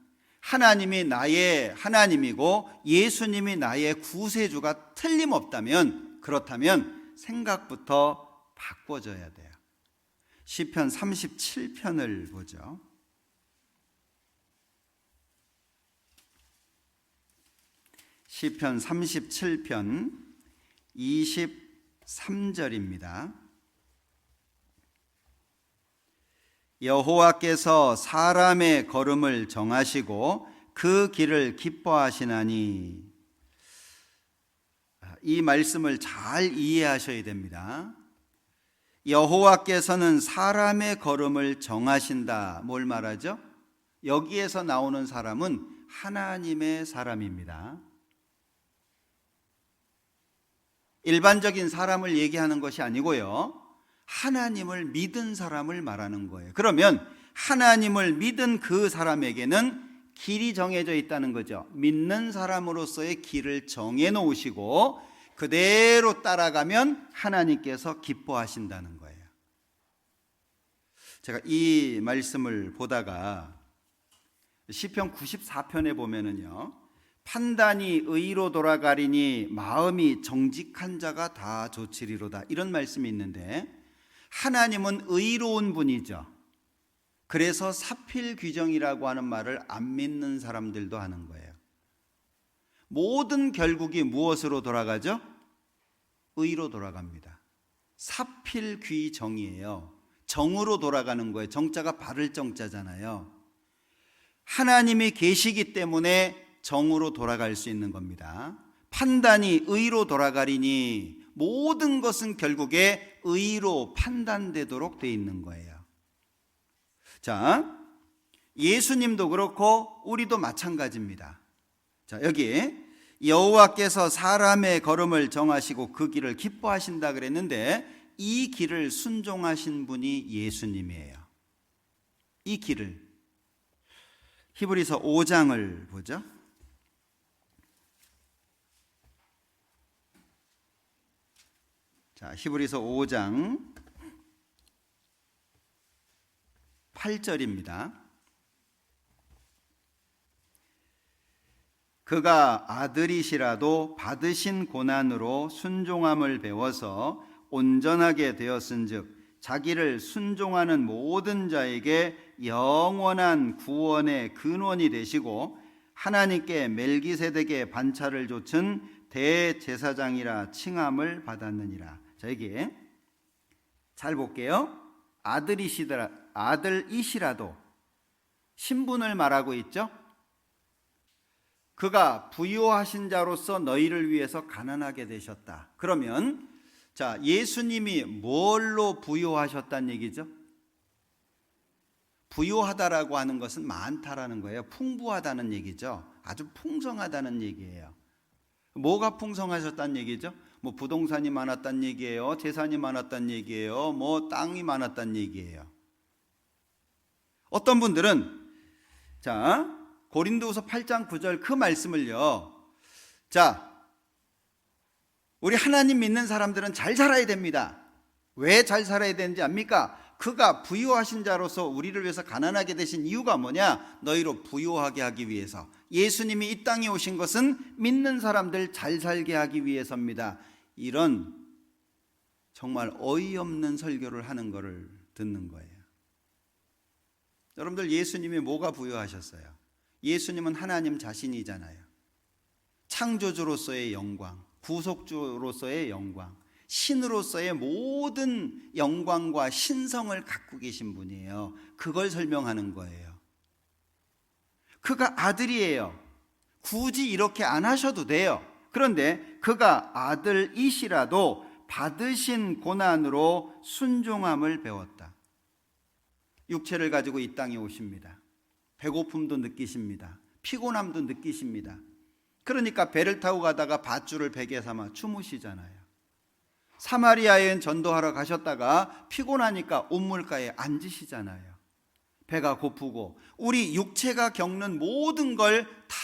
하나님이 나의 하나님이고 예수님이 나의 구세주가 틀림없다면 그렇다면 생각부터 바꿔줘야 돼요. 시편 37편을 보죠. 시편 37편 23절입니다. 여호와께서 사람의 걸음을 정하시고 그 길을 기뻐하시나니. 이 말씀을 잘 이해하셔야 됩니다. 여호와께서는 사람의 걸음을 정하신다. 뭘 말하죠? 여기에서 나오는 사람은 하나님의 사람입니다. 일반적인 사람을 얘기하는 것이 아니고요, 하나님을 믿은 사람을 말하는 거예요. 그러면 하나님을 믿은 그 사람에게는 길이 정해져 있다는 거죠. 믿는 사람으로서의 길을 정해 놓으시고 그대로 따라가면 하나님께서 기뻐하신다는 거예요. 제가 이 말씀을 보다가 시편 94편에 보면은요, 판단이 의로 돌아가리니 마음이 정직한 자가 다 좋으리로다, 이런 말씀이 있는데, 하나님은 의로운 분이죠. 그래서 사필귀정이라고 하는 말을 안 믿는 사람들도 하는 거예요. 모든 결국이 무엇으로 돌아가죠? 의로 돌아갑니다. 사필귀정이에요. 정으로 돌아가는 거예요. 정자가 바를 정자잖아요. 하나님이 계시기 때문에 정으로 돌아갈 수 있는 겁니다. 판단이 의로 돌아가리니 모든 것은 결국에 의로 판단되도록 돼 있는 거예요. 자, 예수님도 그렇고 우리도 마찬가지입니다. 자, 여기 여호와께서 사람의 걸음을 정하시고 그 길을 기뻐하신다 그랬는데, 이 길을 순종하신 분이 예수님이에요. 이 길을, 히브리서 5장을 보죠. 자, 히브리서 5장 8절입니다. 그가 아들이시라도 받으신 고난으로 순종함을 배워서 온전하게 되었은즉 자기를 순종하는 모든 자에게 영원한 구원의 근원이 되시고 하나님께 멜기세덱의 반차를 좇은 대제사장이라 칭함을 받았느니라. 자, 여기 잘 볼게요. 아들이시라도 신분을 말하고 있죠. 그가 부요하신 자로서 너희를 위해서 가난하게 되셨다. 그러면 자, 예수님이 뭘로 부요하셨다는 얘기죠? 부요하다라고 하는 것은 많다라는 거예요. 풍부하다는 얘기죠. 아주 풍성하다는 얘기예요. 뭐가 풍성하셨다는 얘기죠? 뭐 부동산이 많았다는 얘기예요. 재산이 많았다는 얘기예요. 뭐 땅이 많았다는 얘기예요. 어떤 분들은 자, 고린도후서 8장 9절 그 말씀을요, 자, 우리 하나님 믿는 사람들은 잘 살아야 됩니다. 왜 잘 살아야 되는지 압니까? 그가 부유하신 자로서 우리를 위해서 가난하게 되신 이유가 뭐냐? 너희로 부유하게 하기 위해서. 예수님이 이 땅에 오신 것은 믿는 사람들 잘 살게 하기 위해서입니다. 이런 정말 어이없는 설교를 하는 것을 듣는 거예요. 여러분들, 예수님이 뭐가 부유하셨어요? 예수님은 하나님 자신이잖아요. 창조주로서의 영광, 구속주로서의 영광, 신으로서의 모든 영광과 신성을 갖고 계신 분이에요. 그걸 설명하는 거예요. 그가 아들이에요. 굳이 이렇게 안 하셔도 돼요. 그런데 그가 아들이시라도 받으신 고난으로 순종함을 배웠다. 육체를 가지고 이 땅에 오십니다. 배고픔도 느끼십니다. 피곤함도 느끼십니다. 그러니까 배를 타고 가다가 밧줄을 베개 삼아 주무시잖아요. 사마리아 여인 전도하러 가셨다가 피곤하니까 온물가에 앉으시잖아요. 배가 고프고 우리 육체가 겪는 모든 걸 다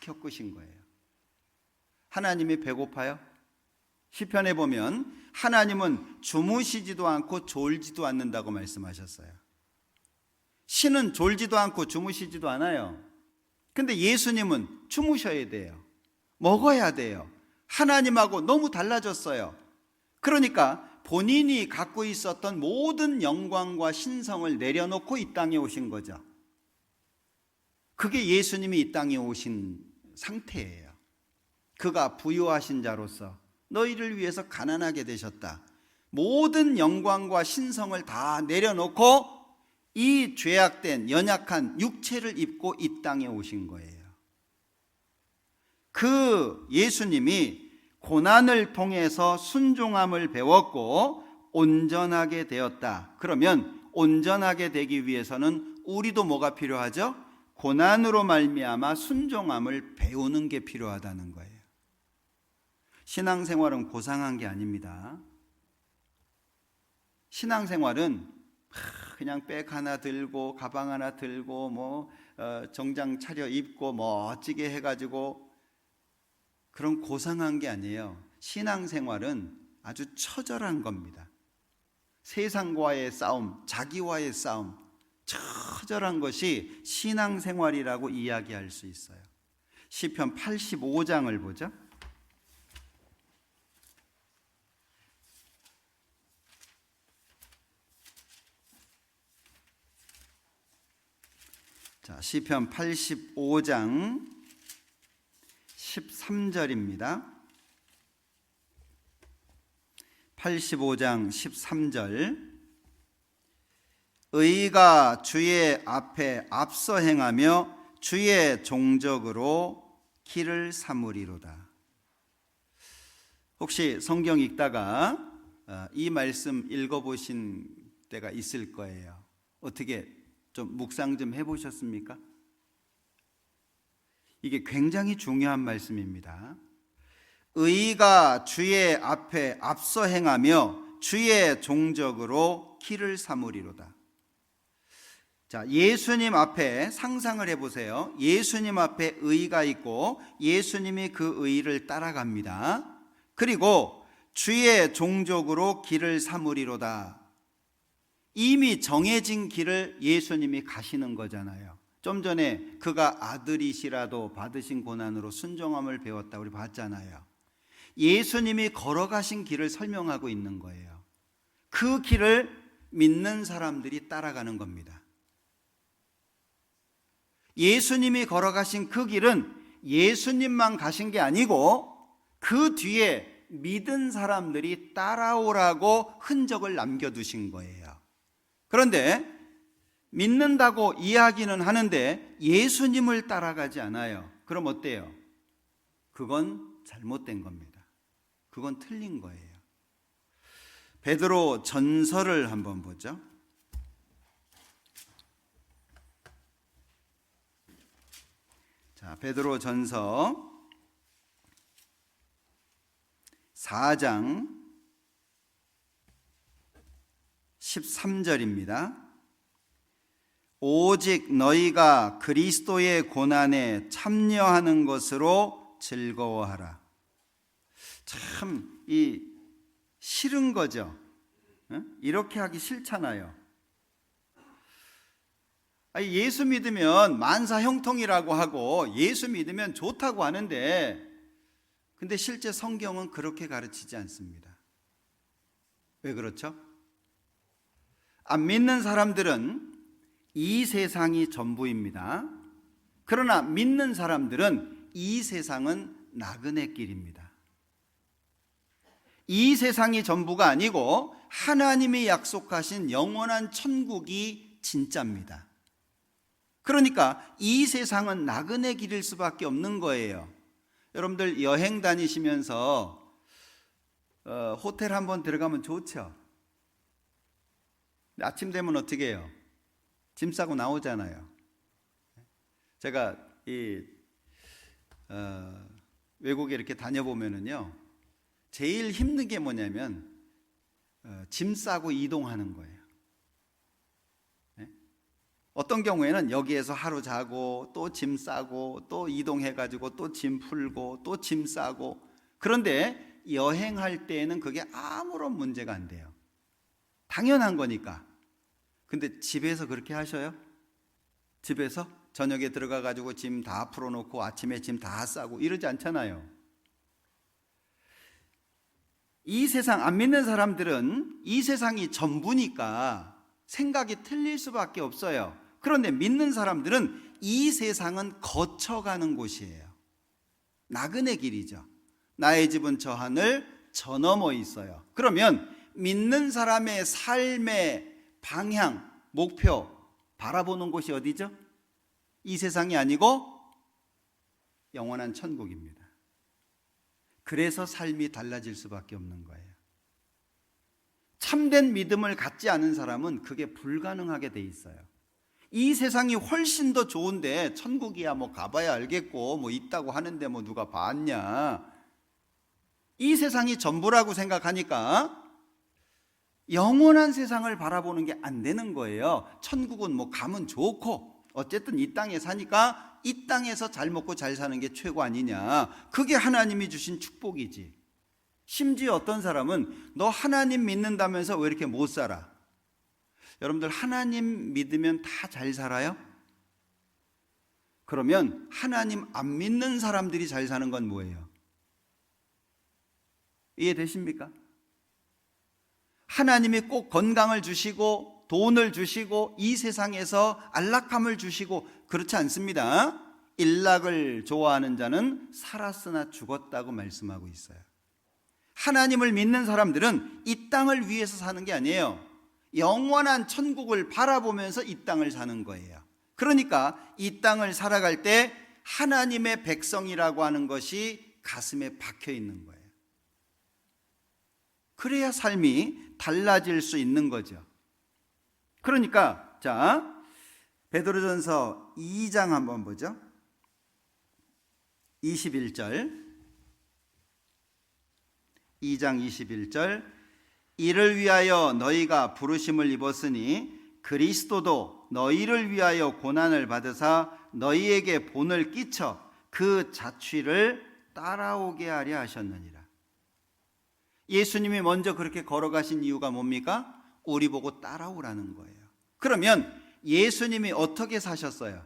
겪으신 거예요. 하나님이 배고파요? 시편에 보면 하나님은 주무시지도 않고 졸지도 않는다고 말씀하셨어요. 신은 졸지도 않고 주무시지도 않아요. 근데 예수님은 주무셔야 돼요. 먹어야 돼요. 하나님하고 너무 달라졌어요. 그러니까 본인이 갖고 있었던 모든 영광과 신성을 내려놓고 이 땅에 오신 거죠. 그게 예수님이 이 땅에 오신 상태예요. 그가 부유하신 자로서 너희를 위해서 가난하게 되셨다. 모든 영광과 신성을 다 내려놓고 이 죄악된 연약한 육체를 입고 이 땅에 오신 거예요. 그 예수님이 고난을 통해서 순종함을 배웠고 온전하게 되었다. 그러면 온전하게 되기 위해서는 우리도 뭐가 필요하죠? 고난으로 말미암아 순종함을 배우는 게 필요하다는 거예요. 신앙생활은 고상한 게 아닙니다. 신앙생활은 그냥 백 하나 들고 가방 하나 들고 정장 차려 입고 멋지게 해가지고 그런 고상한 게 아니에요. 신앙생활은 아주 처절한 겁니다. 세상과의 싸움, 자기와의 싸움, 처절한 것이 신앙생활이라고 이야기할 수 있어요. 시편 85장을 보죠. 자, 시편 85장 13절입니다. 85장 13절. 의가 주의 앞에 앞서 행하며 주의 종적으로 길을 삼으리로다. 혹시 성경 읽다가 이 말씀 읽어보신 때가 있을 거예요. 어떻게 좀 묵상 좀 해보셨습니까? 이게 굉장히 중요한 말씀입니다. 의가 주의 앞에 앞서 행하며 주의 종적으로 길을 삼으리로다. 자, 예수님 앞에 상상을 해보세요. 예수님 앞에 의가 있고 예수님이 그 의를 따라갑니다. 그리고 주의 종족으로 길을 삼으리로다. 이미 정해진 길을 예수님이 가시는 거잖아요. 좀 전에 그가 아들이시라도 받으신 고난으로 순종함을 배웠다 우리 봤잖아요. 예수님이 걸어가신 길을 설명하고 있는 거예요. 그 길을 믿는 사람들이 따라가는 겁니다. 예수님이 걸어가신 그 길은 예수님만 가신 게 아니고 그 뒤에 믿은 사람들이 따라오라고 흔적을 남겨두신 거예요. 그런데 믿는다고 이야기는 하는데 예수님을 따라가지 않아요. 그럼 어때요? 그건 잘못된 겁니다. 그건 틀린 거예요. 베드로 전서를 한번 보죠. 자, 베드로 전서 4장 13절입니다. 오직 너희가 그리스도의 고난에 참여하는 것으로 즐거워하라. 참 싫은 거죠. 이렇게 하기 싫잖아요. 예수 믿으면 만사 형통이라고 하고 예수 믿으면 좋다고 하는데 근데 실제 성경은 그렇게 가르치지 않습니다. 왜 그렇죠? 안 믿는 사람들은 이 세상이 전부입니다. 그러나 믿는 사람들은 이 세상은 나그네 길입니다. 이 세상이 전부가 아니고 하나님이 약속하신 영원한 천국이 진짜입니다. 그러니까 이 세상은 나그네 길일 수밖에 없는 거예요. 여러분들 여행 다니시면서 호텔 한번 들어가면 좋죠. 아침 되면 어떻게 해요? 짐 싸고 나오잖아요. 제가 외국에 이렇게 다녀보면은요, 제일 힘든 게 뭐냐면 짐 싸고 이동하는 거예요. 어떤 경우에는 여기에서 하루 자고 또 짐 싸고 또 이동해가지고 또 짐 풀고 또 짐 싸고, 그런데 여행할 때에는 그게 아무런 문제가 안 돼요. 당연한 거니까. 근데 집에서 그렇게 하셔요? 집에서 저녁에 들어가가지고 짐 다 풀어놓고 아침에 짐 다 싸고 이러지 않잖아요. 이 세상 안 믿는 사람들은 이 세상이 전부니까 생각이 틀릴 수밖에 없어요. 그런데 믿는 사람들은 이 세상은 거쳐가는 곳이에요. 나그네 길이죠. 나의 집은 저 하늘 저 너머 있어요. 그러면 믿는 사람의 삶의 방향, 목표, 바라보는 곳이 어디죠? 이 세상이 아니고 영원한 천국입니다. 그래서 삶이 달라질 수밖에 없는 거예요. 참된 믿음을 갖지 않은 사람은 그게 불가능하게 돼 있어요. 이 세상이 훨씬 더 좋은데 천국이야 뭐 가봐야 알겠고 뭐 있다고 하는데 뭐 누가 봤냐. 이 세상이 전부라고 생각하니까 영원한 세상을 바라보는 게 안 되는 거예요. 천국은 뭐 가면 좋고 어쨌든 이 땅에 사니까 이 땅에서 잘 먹고 잘 사는 게 최고 아니냐. 그게 하나님이 주신 축복이지. 심지어 어떤 사람은 너 하나님 믿는다면서 왜 이렇게 못 살아? 여러분들 하나님 믿으면 다 잘 살아요? 그러면 하나님 안 믿는 사람들이 잘 사는 건 뭐예요? 이해되십니까? 하나님이 꼭 건강을 주시고 돈을 주시고 이 세상에서 안락함을 주시고 그렇지 않습니다. 일락을 좋아하는 자는 살았으나 죽었다고 말씀하고 있어요. 하나님을 믿는 사람들은 이 땅을 위해서 사는 게 아니에요. 영원한 천국을 바라보면서 이 땅을 사는 거예요. 그러니까 이 땅을 살아갈 때 하나님의 백성이라고 하는 것이 가슴에 박혀 있는 거예요. 그래야 삶이 달라질 수 있는 거죠. 그러니까 자, 베드로전서 2장 한번 보죠. 21절. 2장 21절. 이를 위하여 너희가 부르심을 입었으니 그리스도도 너희를 위하여 고난을 받으사 너희에게 본을 끼쳐 그 자취를 따라오게 하려 하셨느니라. 예수님이 먼저 그렇게 걸어가신 이유가 뭡니까? 우리 보고 따라오라는 거예요. 그러면 예수님이 어떻게 사셨어요?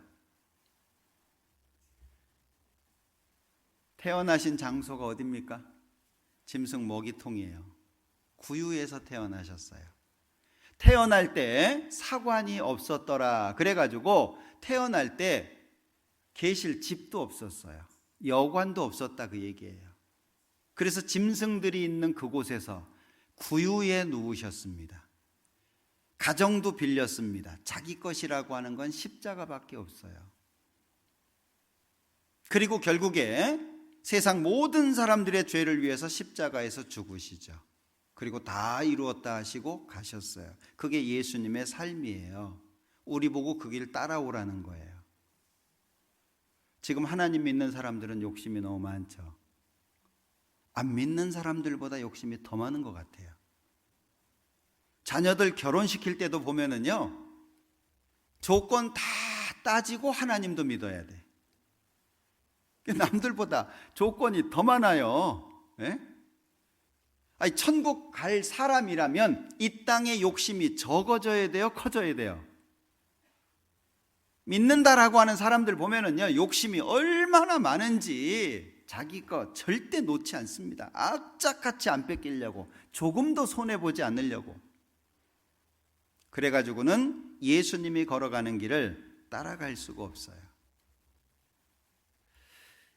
태어나신 장소가 어디입니까? 짐승 먹이통이에요. 구유에서 태어나셨어요. 태어날 때 사관이 없었더라. 그래가지고 태어날 때 계실 집도 없었어요. 여관도 없었다 그 얘기예요. 그래서 짐승들이 있는 그곳에서 구유에 누우셨습니다. 가정도 빌렸습니다. 자기 것이라고 하는 건 십자가밖에 없어요. 그리고 결국에 세상 모든 사람들의 죄를 위해서 십자가에서 죽으시죠. 그리고 다 이루었다 하시고 가셨어요. 그게 예수님의 삶이에요. 우리 보고 그 길 따라오라는 거예요. 지금 하나님 믿는 사람들은 욕심이 너무 많죠. 안 믿는 사람들보다 욕심이 더 많은 것 같아요. 자녀들 결혼시킬 때도 보면은요, 조건 다 따지고 하나님도 믿어야 돼. 남들보다 조건이 더 많아요. 예? 아니, 천국 갈 사람이라면 이 땅의 욕심이 적어져야 돼요? 커져야 돼요? 믿는다라고 하는 사람들 보면은요, 욕심이 얼마나 많은지 자기 거 절대 놓지 않습니다. 악착같이 안 뺏기려고, 조금도 손해보지 않으려고. 그래가지고는 예수님이 걸어가는 길을 따라갈 수가 없어요.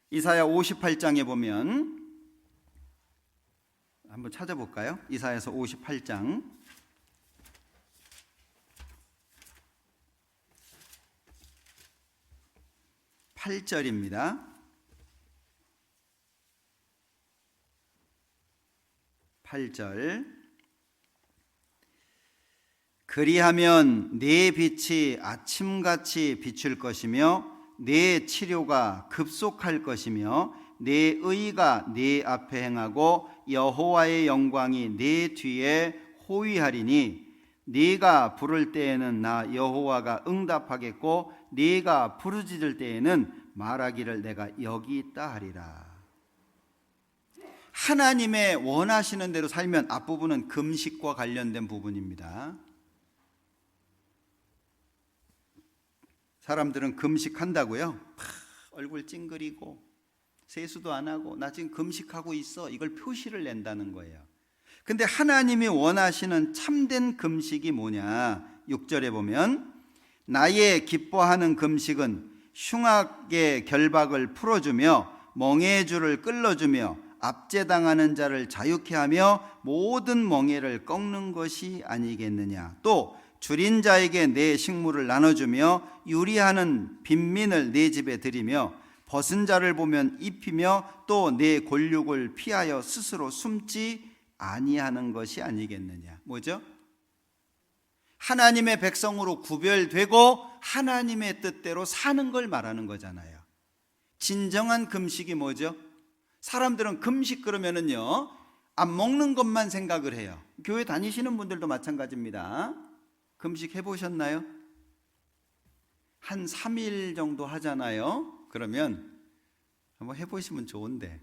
이사야 58장에 보면 한번 찾아볼까요? 이사야서 58장 8절입니다. 8절. 그리하면 네 빛이 아침같이 비출 것이며 네 치료가 급속할 것이며 네 의가 네 앞에 행하고 여호와의 영광이 네 뒤에 호위하리니 네가 부를 때에는 나 여호와가 응답하겠고 네가 부르짖을 때에는 말하기를 내가 여기 있다 하리라. 하나님의 원하시는 대로 살면 앞부분은 금식과 관련된 부분입니다. 사람들은 금식한다고요? 얼굴 찡그리고 세수도 안 하고 나 지금 금식하고 있어, 이걸 표시를 낸다는 거예요. 근데 하나님이 원하시는 참된 금식이 뭐냐? 6절에 보면 나의 기뻐하는 금식은 흉악의 결박을 풀어주며 멍에의 줄을 끌어주며 압제당하는 자를 자유케 하며 모든 멍에를 꺾는 것이 아니겠느냐. 또 줄인 자에게 내 식물을 나눠주며 유리하는 빈민을 내 집에 들이며 벗은 자를 보면 입히며 또 내 골육을 피하여 스스로 숨지 아니하는 것이 아니겠느냐. 뭐죠? 하나님의 백성으로 구별되고 하나님의 뜻대로 사는 걸 말하는 거잖아요. 진정한 금식이 뭐죠? 사람들은 금식 그러면은요, 안 먹는 것만 생각을 해요. 교회 다니시는 분들도 마찬가지입니다. 금식 해보셨나요? 한 3일 정도 하잖아요. 그러면 한번 해보시면 좋은데,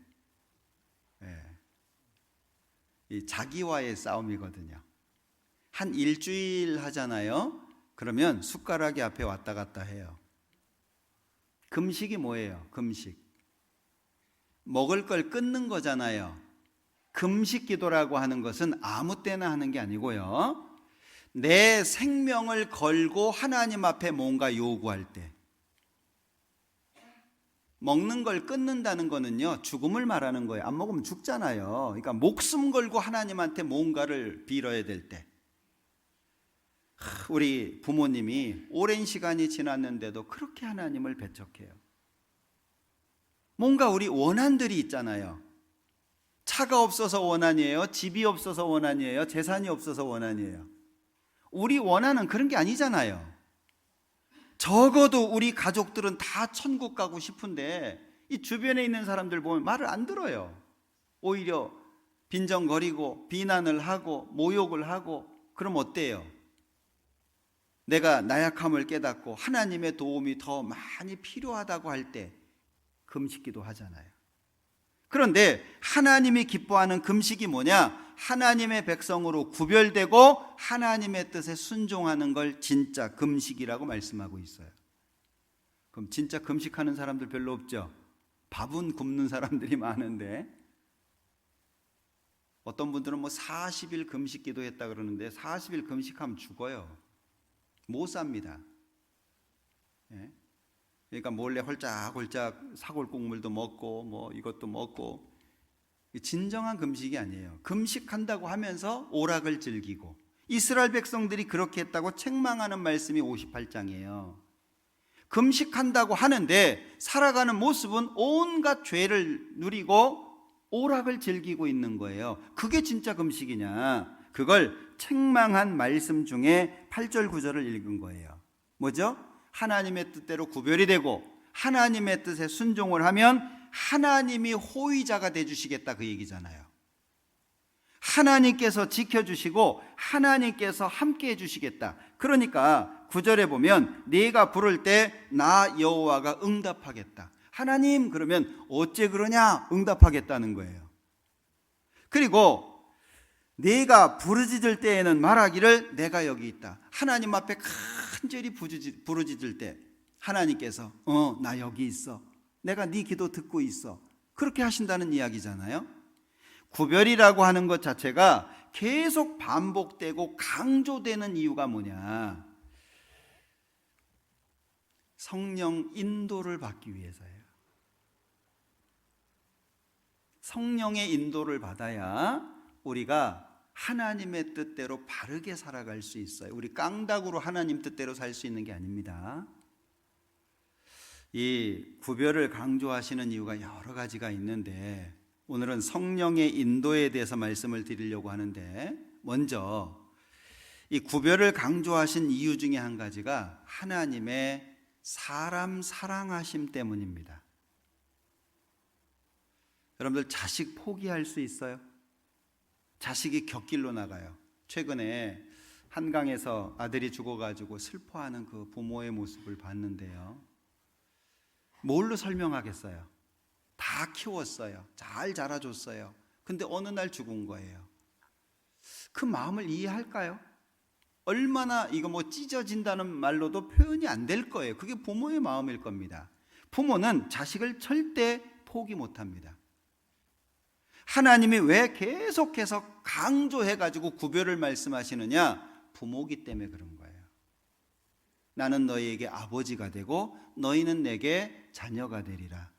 이 자기와의 싸움이거든요. 한 일주일 하잖아요. 그러면 숟가락이 앞에 왔다 갔다 해요. 금식이 뭐예요? 금식. 먹을 걸 끊는 거잖아요. 금식 기도라고 하는 것은 아무 때나 하는 게 아니고요. 내 생명을 걸고 하나님 앞에 뭔가 요구할 때. 먹는 걸 끊는다는 거는요, 죽음을 말하는 거예요. 안 먹으면 죽잖아요. 그러니까 목숨 걸고 하나님한테 뭔가를 빌어야 될 때. 우리 부모님이 오랜 시간이 지났는데도 그렇게 하나님을 배척해요. 뭔가 우리 원한들이 있잖아요. 차가 없어서 원한이에요. 집이 없어서 원한이에요. 재산이 없어서 원한이에요. 우리 원한은 그런 게 아니잖아요. 적어도 우리 가족들은 다 천국 가고 싶은데 이 주변에 있는 사람들 보면 말을 안 들어요. 오히려 빈정거리고 비난을 하고 모욕을 하고. 그럼 어때요? 내가 나약함을 깨닫고 하나님의 도움이 더 많이 필요하다고 할 때 금식기도 하잖아요. 그런데 하나님이 기뻐하는 금식이 뭐냐? 하나님의 백성으로 구별되고 하나님의 뜻에 순종하는 걸 진짜 금식이라고 말씀하고 있어요. 그럼 진짜 금식하는 사람들 별로 없죠? 밥은 굶는 사람들이 많은데, 어떤 분들은 뭐 40일 금식 기도했다 그러는데 40일 금식하면 죽어요. 못 삽니다. 그러니까 몰래 홀짝홀짝 사골국물도 먹고 뭐 이것도 먹고. 진정한 금식이 아니에요. 금식한다고 하면서 오락을 즐기고. 이스라엘 백성들이 그렇게 했다고 책망하는 말씀이 58장이에요. 금식한다고 하는데 살아가는 모습은 온갖 죄를 누리고 오락을 즐기고 있는 거예요. 그게 진짜 금식이냐? 그걸 책망한 말씀 중에 8절 9절을 읽은 거예요. 뭐죠? 하나님의 뜻대로 구별이 되고 하나님의 뜻에 순종을 하면 하나님이 호의자가 되주시겠다, 그 얘기잖아요. 하나님께서 지켜주시고 하나님께서 함께 해주시겠다. 그러니까 9절에 보면 네가 부를 때 나 여호와가 응답하겠다. 하나님, 그러면 어째 그러냐? 응답하겠다는 거예요. 그리고 네가 부르짖을 때에는 말하기를 내가 여기 있다. 하나님 앞에 간절히 부르짖을 때 하나님께서 나 여기 있어. 내가 네 기도 듣고 있어. 그렇게 하신다는 이야기잖아요. 구별이라고 하는 것 자체가 계속 반복되고 강조되는 이유가 뭐냐? 성령 인도를 받기 위해서예요. 성령의 인도를 받아야 우리가 하나님의 뜻대로 바르게 살아갈 수 있어요. 우리 깡다구로 하나님 뜻대로 살 수 있는 게 아닙니다. 이 구별을 강조하시는 이유가 여러 가지가 있는데 오늘은 성령의 인도에 대해서 말씀을 드리려고 하는데, 먼저 이 구별을 강조하신 이유 중에 한 가지가 하나님의 사람 사랑하심 때문입니다. 여러분들 자식 포기할 수 있어요? 자식이 곁길로 나가요. 최근에 한강에서 아들이 죽어가지고 슬퍼하는 그 부모의 모습을 봤는데요. 뭘로 설명하겠어요? 다 키웠어요. 잘 자라줬어요. 근데 어느 날 죽은 거예요. 그 마음을 이해할까요? 얼마나, 이거 뭐 찢어진다는 말로도 표현이 안 될 거예요. 그게 부모의 마음일 겁니다. 부모는 자식을 절대 포기 못합니다. 하나님이 왜 계속해서 강조해가지고 구별을 말씀하시느냐? 부모기 때문에 그런 거예요. 나는 너희에게 아버지가 되고 너희는 내게 자녀가 되리라.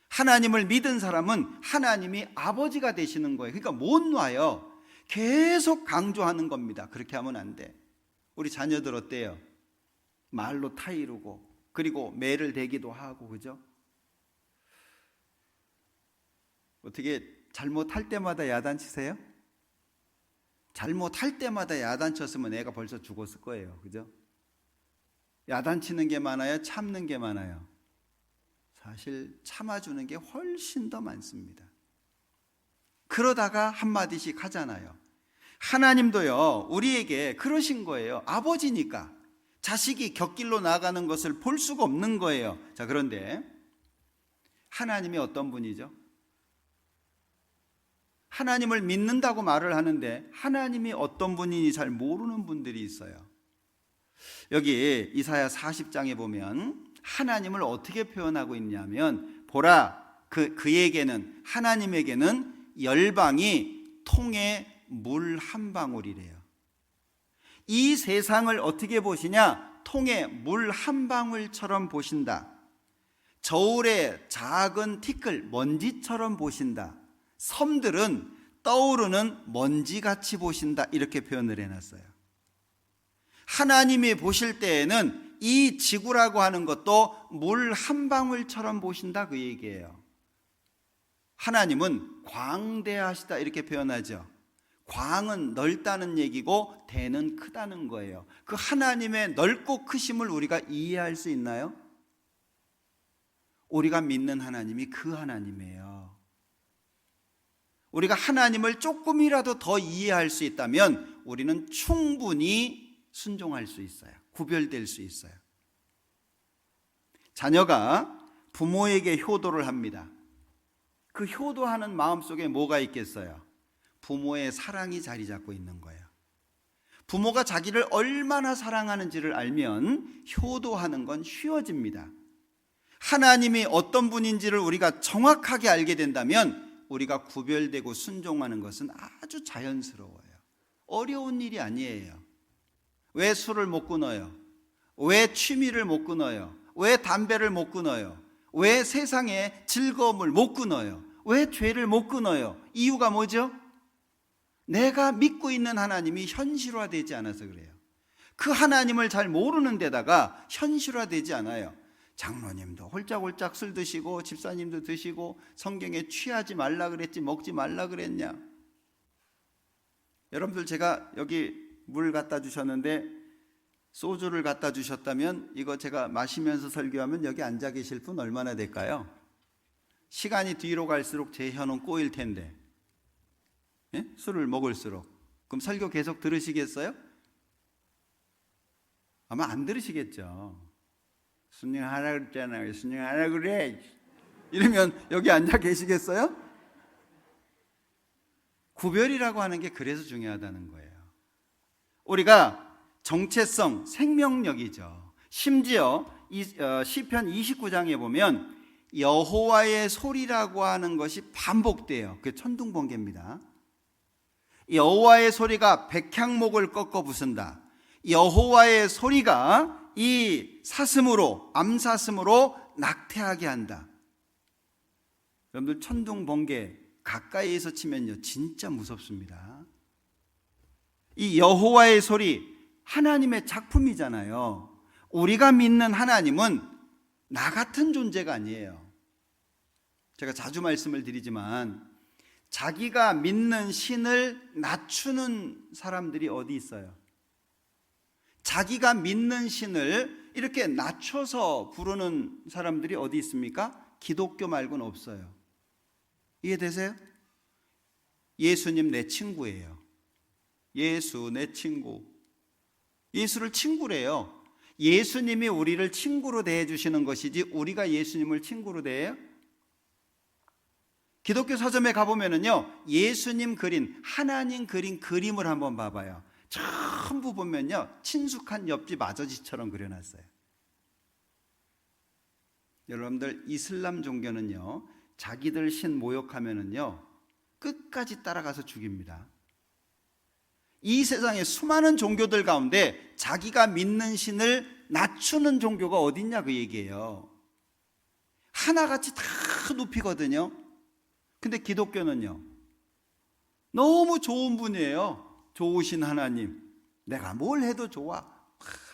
하나님을 믿은 사람은 하나님이 아버지가 되시는 거예요. 그러니까 못 놔요. 계속 강조하는 겁니다. 그렇게 하면 안 돼. 우리 자녀들 어때요? 말로 타이르고 그리고 매를 대기도 하고, 그죠? 어떻게 잘못할 때마다 야단치세요? 잘못할 때마다 야단쳤으면 애가 벌써 죽었을 거예요. 그죠? 야단치는 게 많아요? 참는 게 많아요? 사실 참아주는 게 훨씬 더 많습니다. 그러다가 한마디씩 하잖아요. 하나님도요, 우리에게 그러신 거예요. 아버지니까 자식이 곁길로 나가는 것을 볼 수가 없는 거예요. 자, 그런데 하나님이 어떤 분이죠? 하나님을 믿는다고 말을 하는데 하나님이 어떤 분인지 잘 모르는 분들이 있어요. 여기 이사야 40장에 보면 하나님을 어떻게 표현하고 있냐면, 보라, 그에게는, 하나님에게는 열방이 통에 물 한 방울이래요. 이 세상을 어떻게 보시냐? 통에 물 한 방울처럼 보신다. 저울의 작은 티끌, 먼지처럼 보신다. 섬들은 떠오르는 먼지같이 보신다. 이렇게 표현을 해놨어요. 하나님이 보실 때에는 이 지구라고 하는 것도 물 한 방울처럼 보신다, 그 얘기예요. 하나님은 광대하시다 이렇게 표현하죠. 광은 넓다는 얘기고 대는 크다는 거예요. 그 하나님의 넓고 크심을 우리가 이해할 수 있나요? 우리가 믿는 하나님이 그 하나님이에요. 우리가 하나님을 조금이라도 더 이해할 수 있다면 우리는 충분히 순종할 수 있어요. 구별될 수 있어요. 자녀가 부모에게 효도를 합니다. 그 효도하는 마음속에 뭐가 있겠어요? 부모의 사랑이 자리 잡고 있는 거예요. 부모가 자기를 얼마나 사랑하는지를 알면 효도하는 건 쉬워집니다. 하나님이 어떤 분인지를 우리가 정확하게 알게 된다면 우리가 구별되고 순종하는 것은 아주 자연스러워요. 어려운 일이 아니에요. 왜 술을 못 끊어요? 왜 취미를 못 끊어요? 왜 담배를 못 끊어요? 왜 세상의 즐거움을 못 끊어요? 왜 죄를 못 끊어요? 이유가 뭐죠? 내가 믿고 있는 하나님이 현실화되지 않아서 그래요. 그 하나님을 잘 모르는 데다가 현실화되지 않아요. 장로님도 홀짝홀짝 술 드시고 집사님도 드시고 성경에 취하지 말라 그랬지 먹지 말라 그랬냐. 여러분들, 제가 여기 물 갖다 주셨는데 소주를 갖다 주셨다면 이거 제가 마시면서 설교하면 여기 앉아 계실 분 얼마나 될까요? 시간이 뒤로 갈수록 제 혀는 꼬일 텐데, 예? 술을 먹을수록. 그럼 설교 계속 들으시겠어요? 아마 안 들으시겠죠. 순종하라 그랬잖아요. 순종하라 그래. 이러면 여기 앉아 계시겠어요? 구별이라고 하는 게 그래서 중요하다는 거예요. 우리가 정체성, 생명력이죠. 심지어 시편 29장에 보면 여호와의 소리라고 하는 것이 반복돼요. 그게 천둥번개입니다. 여호와의 소리가 백향목을 꺾어 부순다. 여호와의 소리가 이 사슴으로, 암사슴으로 낙태하게 한다. 여러분들, 천둥번개 가까이에서 치면요 진짜 무섭습니다. 이 여호와의 소리, 하나님의 작품이잖아요. 우리가 믿는 하나님은 나 같은 존재가 아니에요. 제가 자주 말씀을 드리지만 자기가 믿는 신을 낮추는 사람들이 어디 있어요? 자기가 믿는 신을 이렇게 낮춰서 부르는 사람들이 어디 있습니까? 기독교 말고는 없어요. 이해되세요? 예수님 내 친구예요. 예수 내 친구. 예수를 친구래요. 예수님이 우리를 친구로 대해주시는 것이지 우리가 예수님을 친구로 대해요? 기독교 서점에 가보면요 예수님 그린, 하나님 그린 그림을 한번 봐봐요. 전부 보면요 친숙한 옆집 아저씨처럼 그려놨어요. 여러분들, 이슬람 종교는요 자기들 신 모욕하면은요 끝까지 따라가서 죽입니다. 이 세상의 수많은 종교들 가운데 자기가 믿는 신을 낮추는 종교가 어딨냐, 그 얘기예요. 하나같이 다 높이거든요. 근데 기독교는요 너무 좋은 분이에요. 좋으신 하나님, 내가 뭘 해도 좋아,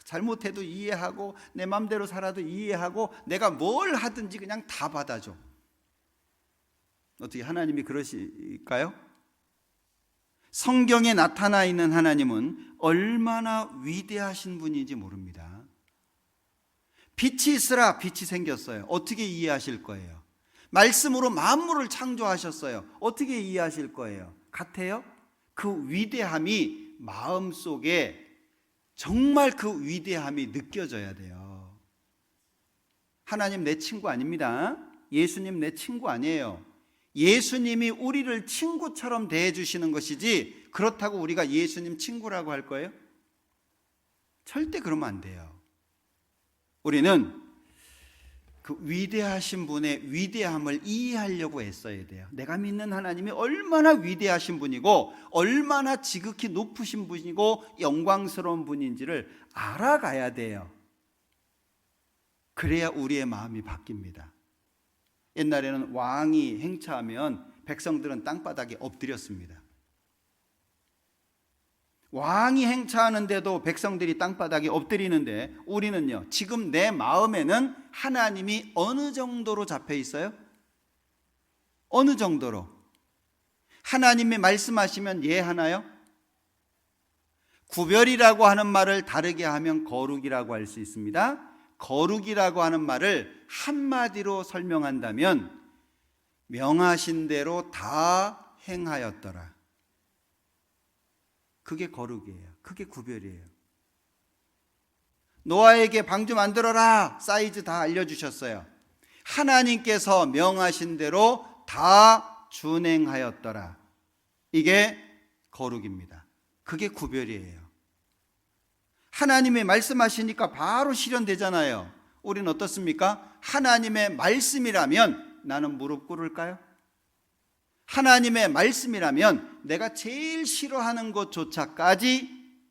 잘못해도 이해하고 내 맘대로 살아도 이해하고 내가 뭘 하든지 그냥 다 받아줘. 어떻게 하나님이 그러실까요? 성경에 나타나 있는 하나님은 얼마나 위대하신 분인지 모릅니다. 빛이 있으라 빛이 생겼어요. 어떻게 이해하실 거예요? 말씀으로 만물을 창조하셨어요. 어떻게 이해하실 거예요? 같아요? 그 위대함이 마음속에 정말 그 위대함이 느껴져야 돼요. 하나님 내 친구 아닙니다. 예수님 내 친구 아니에요. 예수님이 우리를 친구처럼 대해주시는 것이지 그렇다고 우리가 예수님 친구라고 할 거예요? 절대 그러면 안 돼요. 우리는 그 위대하신 분의 위대함을 이해하려고 애써야 돼요. 내가 믿는 하나님이 얼마나 위대하신 분이고 얼마나 지극히 높으신 분이고 영광스러운 분인지를 알아가야 돼요. 그래야 우리의 마음이 바뀝니다. 옛날에는 왕이 행차하면 백성들은 땅바닥에 엎드렸습니다. 왕이 행차하는데도 백성들이 땅바닥에 엎드리는데 우리는요, 지금 내 마음에는 하나님이 어느 정도로 잡혀 있어요? 어느 정도로? 하나님이 말씀하시면 예하나요? 구별이라고 하는 말을 다르게 하면 거룩이라고 할 수 있습니다. 거룩이라고 하는 말을 한마디로 설명한다면 명하신 대로 다 행하였더라. 그게 거룩이에요. 그게 구별이에요. 노아에게 방 좀 만들어라. 사이즈 다 알려주셨어요. 하나님께서 명하신 대로 다 준행하였더라. 이게 거룩입니다. 그게 구별이에요. 하나님의 말씀하시니까 바로 실현되잖아요. 우리는 어떻습니까? 하나님의 말씀이라면 나는 무릎 꿇을까요? 하나님의 말씀이라면 내가 제일 싫어하는 것조차까지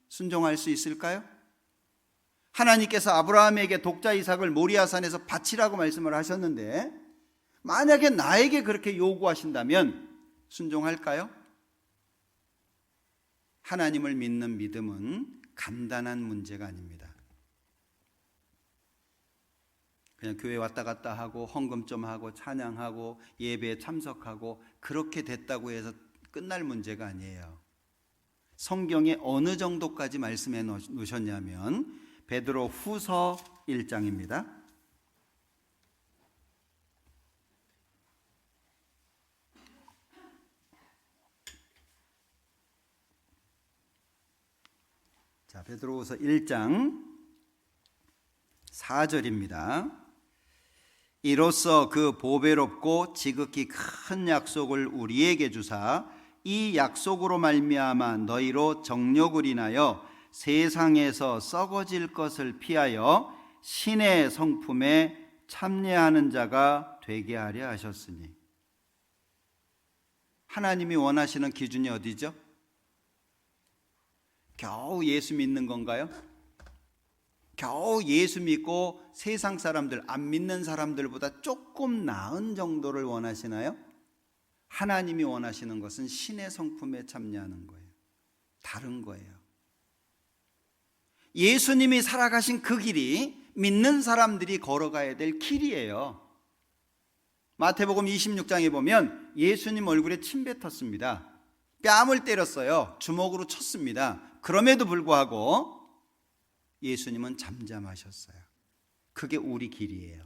순종할 수 있을까요? 하나님께서 아브라함에게 독자 이삭을 모리아산에서 바치라고 말씀을 하셨는데 만약에 나에게 그렇게 요구하신다면 순종할까요? 하나님을 믿는 믿음은 간단한 문제가 아닙니다. 그냥 교회 왔다 갔다 하고 헌금 좀 하고 찬양하고 예배에 참석하고 그렇게 됐다고 해서 끝날 문제가 아니에요. 성경에 어느 정도까지 말씀해 놓으셨냐면 베드로 후서 1장입니다. 자, 베드로후서 1장 4절입니다. 이로써 그 보배롭고 지극히 큰 약속을 우리에게 주사 이 약속으로 말미암아 너희로 정욕을 인하여 세상에서 썩어질 것을 피하여 신의 성품에 참여하는 자가 되게 하려 하셨으니. 하나님이 원하시는 기준이 어디죠? 겨우 예수 믿는 건가요? 겨우 예수 믿고 세상 사람들, 안 믿는 사람들보다 조금 나은 정도를 원하시나요? 하나님이 원하시는 것은 신의 성품에 참여하는 거예요. 다른 거예요. 예수님이 살아가신 그 길이 믿는 사람들이 걸어가야 될 길이에요. 마태복음 26장에 보면 예수님 얼굴에 침 뱉었습니다. 뺨을 때렸어요. 주먹으로 쳤습니다. 그럼에도 불구하고 예수님은 잠잠하셨어요. 그게 우리 길이에요.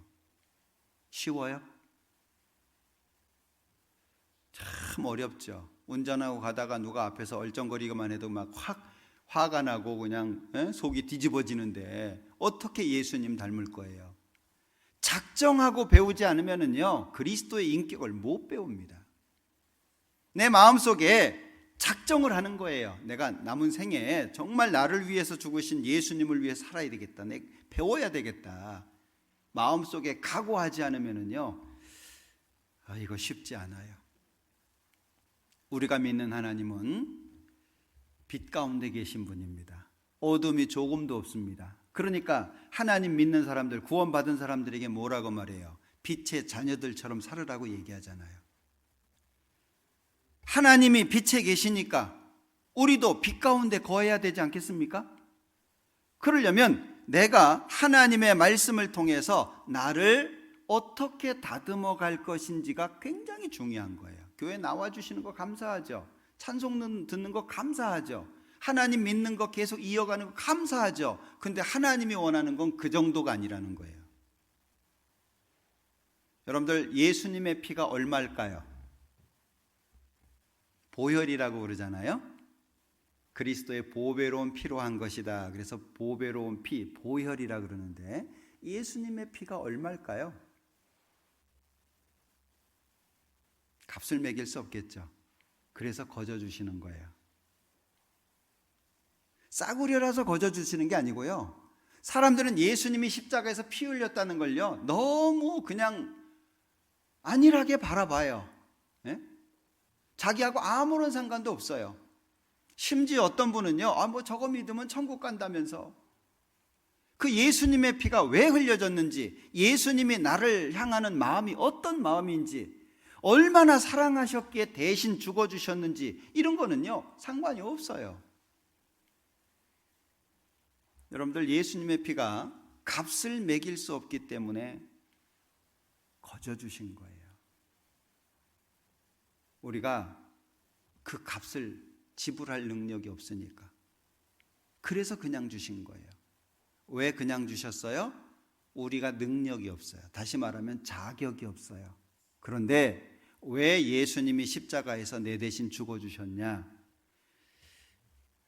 쉬워요? 참 어렵죠. 운전하고 가다가 누가 앞에서 얼쩡거리기만 해도 막 화가 나고 그냥 속이 뒤집어지는데 어떻게 예수님 닮을 거예요? 작정하고 배우지 않으면요 그리스도의 인격을 못 배웁니다. 내 마음속에 작정을 하는 거예요. 내가 남은 생에 정말 나를 위해서 죽으신 예수님을 위해 살아야 되겠다. 내가 배워야 되겠다. 마음속에 각오하지 않으면요 이거 쉽지 않아요. 우리가 믿는 하나님은 빛 가운데 계신 분입니다. 어둠이 조금도 없습니다. 그러니까 하나님 믿는 사람들, 구원받은 사람들에게 뭐라고 말해요? 빛의 자녀들처럼 살으라고 얘기하잖아요. 하나님이 빛에 계시니까 우리도 빛 가운데 거해야 되지 않겠습니까? 그러려면 내가 하나님의 말씀을 통해서 나를 어떻게 다듬어 갈 것인지가 굉장히 중요한 거예요. 교회 나와주시는 거 감사하죠. 찬송 듣는 거 감사하죠. 하나님 믿는 거 계속 이어가는 거 감사하죠. 근데 하나님이 원하는 건 그 정도가 아니라는 거예요. 여러분들 예수님의 피가 얼마일까요? 보혈이라고 그러잖아요. 그리스도의 보배로운 피로 한 것이다. 그래서 보배로운 피, 보혈이라 그러는데 예수님의 피가 얼마일까요? 값을 매길 수 없겠죠. 그래서 거저 주시는 거예요. 싸구려라서 거저 주시는 게 아니고요. 사람들은 예수님이 십자가에서 피 흘렸다는 걸요, 너무 그냥 안일하게 바라봐요. 예? 자기하고 아무런 상관도 없어요. 심지어 어떤 분은요, 뭐 저거 믿으면 천국 간다면서. 그 예수님의 피가 왜 흘려졌는지, 예수님이 나를 향하는 마음이 어떤 마음인지, 얼마나 사랑하셨기에 대신 죽어주셨는지, 이런 거는요 상관이 없어요. 여러분들 예수님의 피가 값을 매길 수 없기 때문에 거저 주신 거예요. 우리가 그 값을 지불할 능력이 없으니까. 그래서 그냥 주신 거예요. 왜 그냥 주셨어요? 우리가 능력이 없어요. 다시 말하면 자격이 없어요. 그런데 왜 예수님이 십자가에서 내 대신 죽어주셨냐?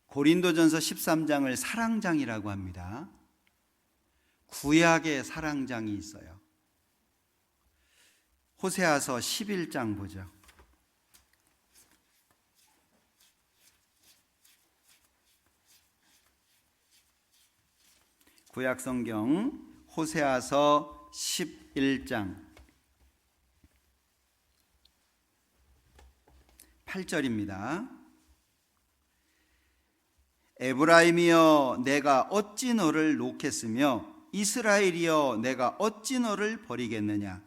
고린도전서 13장을 사랑장이라고 합니다. 구약의 사랑장이 있어요. 호세아서 11장 보죠. 구약 성경 호세아서 11장 8절입니다. 에브라임이여 내가 어찌 너를 놓겠으며 이스라엘이여 내가 어찌 너를 버리겠느냐?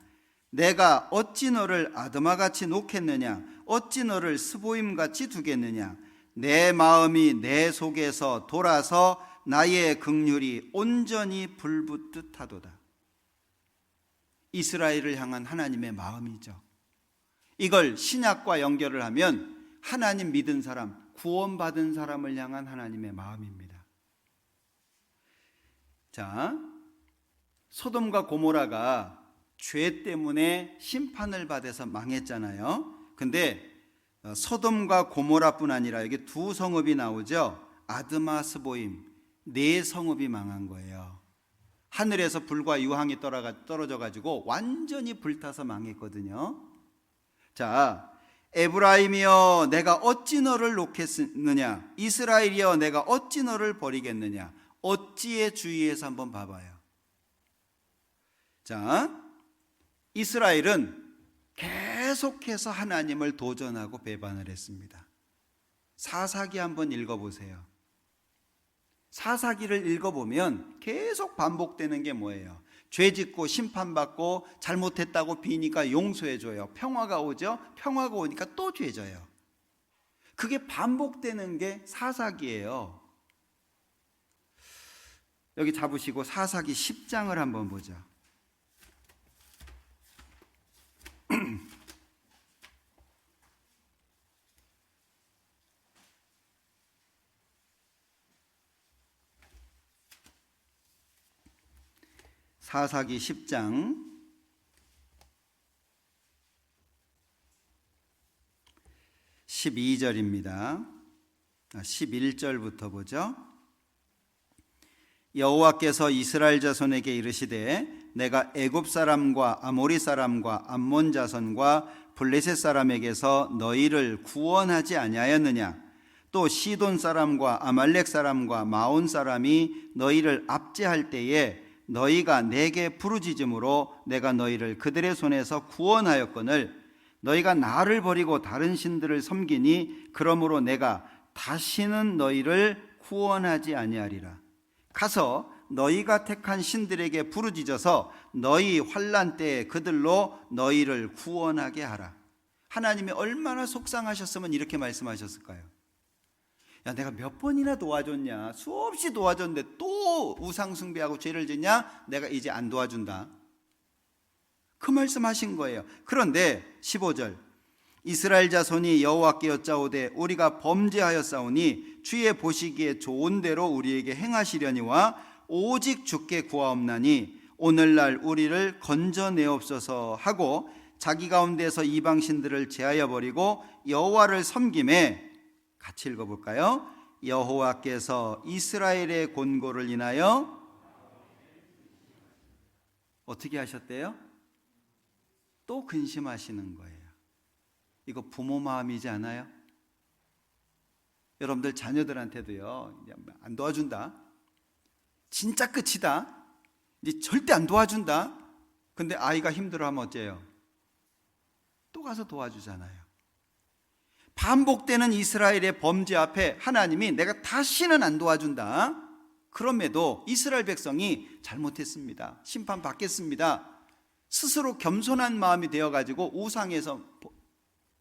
내가 어찌 너를 아드마같이 놓겠느냐? 어찌 너를 스보임같이 두겠느냐? 내 마음이 내 속에서 돌아서 나의 긍휼이 온전히 불붙듯 하도다. 이스라엘을 향한 하나님의 마음이죠. 이걸 신약과 연결을 하면 하나님 믿은 사람, 구원받은 사람을 향한 하나님의 마음입니다. 자, 소돔과 고모라가 죄 때문에 심판을 받아서 망했잖아요. 근데 소돔과 고모라뿐 아니라 여기 두 성읍이 나오죠. 아드마, 스보임, 네 성읍이 망한 거예요. 하늘에서 불과 유황이 떨어져 가지고 완전히 불타서 망했거든요. 자, 에브라임이여 내가 어찌 너를 놓겠느냐? 이스라엘이여 내가 어찌 너를 버리겠느냐? 어찌의 주의에서 한번 봐봐요. 자, 이스라엘은 계속해서 하나님을 도전하고 배반을 했습니다. 사사기 한번 읽어보세요. 사사기를 읽어보면 계속 반복되는 게 뭐예요? 죄짓고 심판받고 잘못했다고 비니까 용서해줘요. 평화가 오죠? 평화가 오니까 또 죄져요. 그게 반복되는 게 사사기예요. 여기 잡으시고 사사기 10장을 한번 보죠. 사사기 10장 12절입니다. 11절부터 보죠. 여호와께서 이스라엘 자손에게 이르시되 내가 애굽 사람과 아모리 사람과 암몬 자손과 블레셋 사람에게서 너희를 구원하지 아니하였느냐? 또 시돈 사람과 아말렉 사람과 마온 사람이 너희를 압제할 때에 너희가 내게 부르짖음으로 내가 너희를 그들의 손에서 구원하였거늘 너희가 나를 버리고 다른 신들을 섬기니 그러므로 내가 다시는 너희를 구원하지 아니하리라. 가서 너희가 택한 신들에게 부르짖어서 너희 환난 때에 그들로 너희를 구원하게 하라. 하나님이 얼마나 속상하셨으면 이렇게 말씀하셨을까요? 야, 내가 몇 번이나 도와줬냐? 수없이 도와줬는데 또 우상 숭배하고 죄를 짓냐? 내가 이제 안 도와준다. 그 말씀하신 거예요. 그런데 15절 이스라엘 자손이 여호와께 여짜오되 우리가 범죄하였사오니 주의 보시기에 좋은 대로 우리에게 행하시려니와 오직 주께 구하옵나니 오늘날 우리를 건져내옵소서 하고 자기 가운데서 이방신들을 제하여 버리고 여호와를 섬김에, 같이 읽어볼까요? 여호와께서 이스라엘의 곤고를 인하여 어떻게 하셨대요? 또 근심하시는 거예요. 이거 부모 마음이지 않아요? 여러분들 자녀들한테도요, 안 도와준다, 진짜 끝이다, 이제 절대 안 도와준다. 근데 아이가 힘들어하면 어째요? 또 가서 도와주잖아요. 반복되는 이스라엘의 범죄 앞에 하나님이 내가 다시는 안 도와준다. 그럼에도 이스라엘 백성이 잘못했습니다, 심판받겠습니다, 스스로 겸손한 마음이 되어가지고 우상에서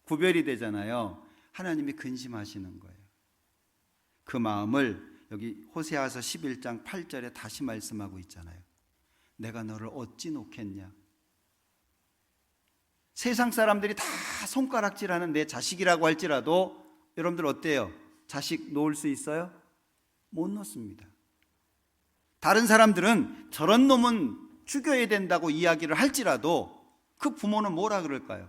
구별이 되잖아요. 하나님이 근심하시는 거예요. 그 마음을 여기 호세아서 11장 8절에 다시 말씀하고 있잖아요. 내가 너를 어찌 놓겠냐. 세상 사람들이 다 손가락질하는 내 자식이라고 할지라도 여러분들 어때요? 자식 놓을 수 있어요? 못 놓습니다. 다른 사람들은 저런 놈은 죽여야 된다고 이야기를 할지라도 그 부모는 뭐라 그럴까요?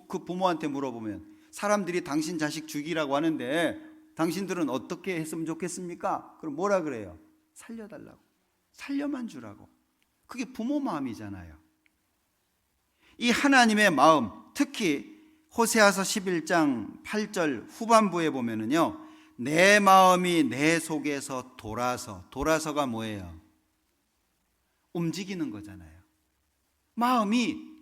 그 부모한테 물어보면 사람들이 당신 자식 죽이라고 하는데 당신들은 어떻게 했으면 좋겠습니까? 그럼 뭐라 그래요? 살려달라고, 살려만 주라고. 그게 부모 마음이잖아요. 이 하나님의 마음, 특히 호세아서 11장 8절 후반부에 보면은요, 내 마음이 내 속에서 돌아서가 뭐예요? 움직이는 거잖아요. 마음이,